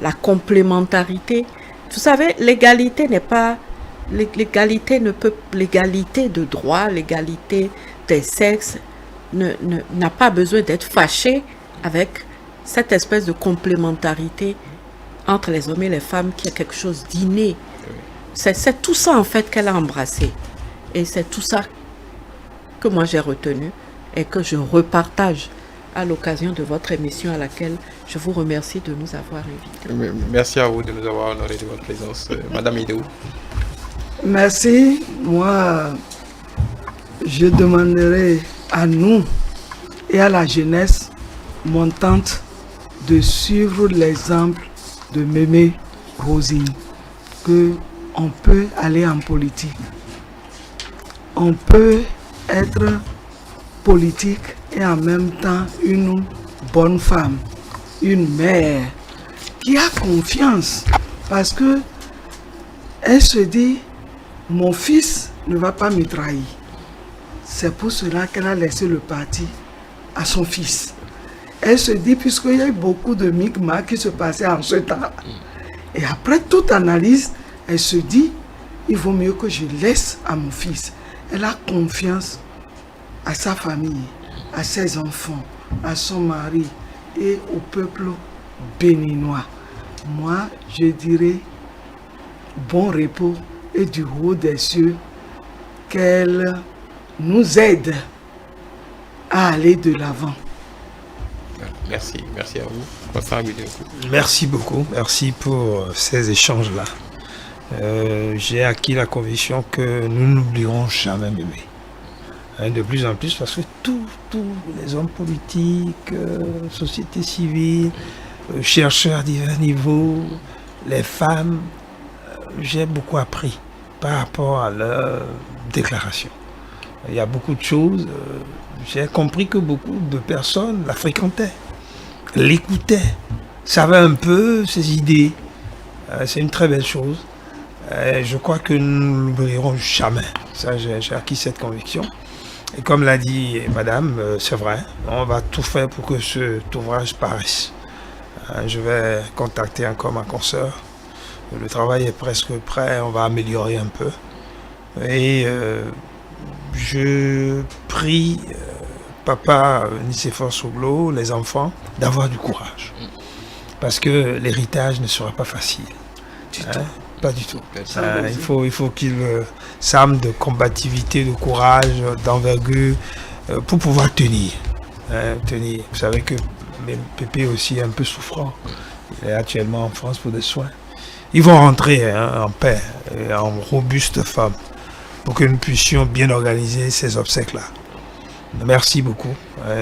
la complémentarité. Vous savez, l'égalité n'est pas... L'égalité de droit, l'égalité des sexes n'a pas besoin d'être fâchée avec cette espèce de complémentarité entre les hommes et les femmes qui est quelque chose d'inné. C'est tout ça en fait qu'elle a embrassé. Et c'est tout ça que moi j'ai retenu et que je repartage à l'occasion de votre émission à laquelle je vous remercie de nous avoir invités. Merci à vous de nous avoir honoré de votre présence. Madame Idéou. Merci. Moi, je demanderai à nous et à la jeunesse montante de suivre l'exemple de Mémé Rosine, qu'on peut aller en politique. On peut être politique et en même temps une bonne femme, une mère qui a confiance parce que elle se dit: mon fils ne va pas me trahir. C'est pour cela qu'elle a laissé le parti à son fils. Elle se dit, puisqu'il y a eu beaucoup de micmacs qui se passaient en ce temps. Et après toute analyse, elle se dit, il vaut mieux que je laisse à mon fils. Elle a confiance à sa famille, à ses enfants, à son mari et au peuple béninois. Moi, je dirais bon repos et du haut des cieux, qu'elle nous aide à aller de l'avant. Merci à vous. Merci beaucoup, merci pour ces échanges-là. J'ai acquis la conviction que nous n'oublierons jamais Mémé. De plus en plus, parce que tous les hommes politiques, société civile, chercheurs à divers niveaux, les femmes, j'ai beaucoup appris par rapport à leur déclaration. Il y a beaucoup de choses. J'ai compris que beaucoup de personnes la fréquentaient, l'écoutaient, savaient un peu ses idées. C'est une très belle chose. Je crois que nous ne l'oublierons jamais. Ça, j'ai acquis cette conviction. Et comme l'a dit madame, c'est vrai, on va tout faire pour que cet ouvrage paraisse. Je vais contacter encore ma consoeur. Le travail est presque prêt, on va améliorer un peu. Et je prie papa Nicéphore Soglo, les enfants, d'avoir du courage. Parce que l'héritage ne sera pas facile. Pas du tout. Il faut qu'il s'arme de combativité, de courage, d'envergure pour pouvoir tenir. Tenir. Vous savez que Pépé aussi est un peu souffrant. Il est actuellement en France pour des soins. Ils vont rentrer en paix, en robuste femme, pour que nous puissions bien organiser ces obsèques-là. Merci beaucoup.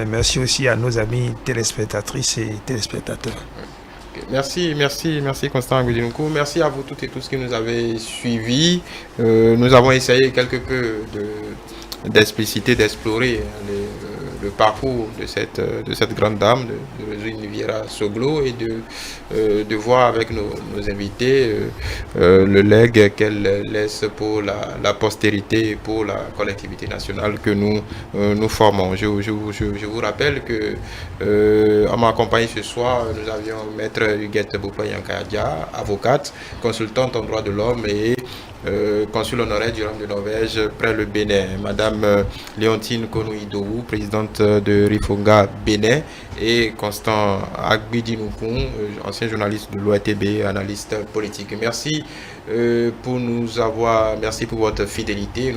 Merci aussi à nos amis téléspectatrices et téléspectateurs. Merci Constant Agudinoukou. Merci à vous toutes et tous qui nous avez suivis. Nous avons essayé quelque peu d'expliciter, d'explorer le parcours de cette grande dame, de Rosine Vieira Soglo, et de voir avec nos invités le legs qu'elle laisse pour la postérité et pour la collectivité nationale que nous formons. Je vous rappelle que en m'accompagnant ce soir, nous avions Maître Huguette Boupa-Yankadia, avocate, consultante en droit de l'homme et consul honoraire du royaume de Norvège près le Bénin, Madame Léontine Konou-Idou, présidente de Rifonga Bénin, et Constant Agudinoukou, ancien journaliste de l'OATB, analyste politique. Merci pour votre fidélité.